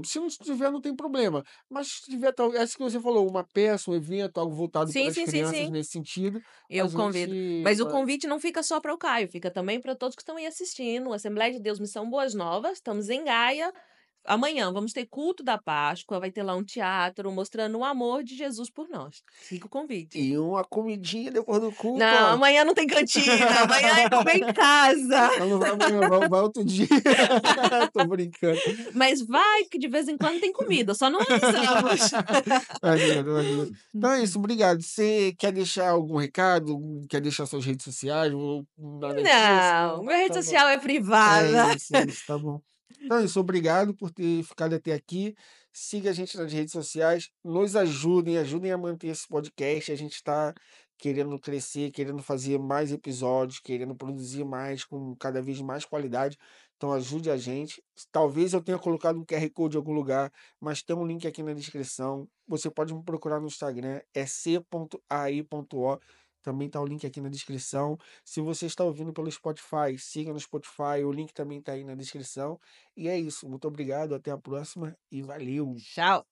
[SPEAKER 1] se não tiver, não tem problema. Mas se tiver, essa que você falou, uma peça, um evento, algo voltado para
[SPEAKER 2] Sim,
[SPEAKER 1] as
[SPEAKER 2] sim, sim,
[SPEAKER 1] crianças
[SPEAKER 2] sim.
[SPEAKER 1] nesse sentido, a
[SPEAKER 2] Eu convido.
[SPEAKER 1] gente.
[SPEAKER 2] Mas o convite não fica só para o Caio, fica também para todos que estão aí assistindo. Assembleia de Deus Missão Boas Novas, estamos em Gaia. Amanhã vamos ter culto da Páscoa, vai ter lá um teatro mostrando o amor de Jesus por nós. Fica o convite.
[SPEAKER 1] E uma comidinha depois do culto,
[SPEAKER 2] Não,
[SPEAKER 1] ó.
[SPEAKER 2] amanhã não tem cantina, amanhã é comer em casa.
[SPEAKER 1] Então não vai amanhã, vai outro dia. Tô brincando.
[SPEAKER 2] Mas vai, que de vez em quando tem comida, só não avisamos.
[SPEAKER 1] Maneiro, maneiro. Então é isso, obrigado. Você quer deixar algum recado? Quer deixar suas redes sociais? Ou nada disso?
[SPEAKER 2] Não,
[SPEAKER 1] Não?
[SPEAKER 2] minha rede
[SPEAKER 1] Tá bom.
[SPEAKER 2] social é privada.
[SPEAKER 1] É isso, tá bom. Então é isso, obrigado por ter ficado até aqui. Siga a gente nas redes sociais, nos ajudem a manter esse podcast. A gente está querendo crescer, querendo fazer mais episódios, querendo produzir mais, com cada vez mais qualidade. Então ajude a gente. Talvez eu tenha colocado um QR Code em algum lugar, mas tem um link aqui na descrição. Você pode me procurar no Instagram, é c.ai.o. Também tá o link aqui na descrição. Se você está ouvindo pelo Spotify, siga no Spotify, o link também está aí na descrição. E é isso. Muito obrigado, até a próxima e valeu!
[SPEAKER 2] Tchau.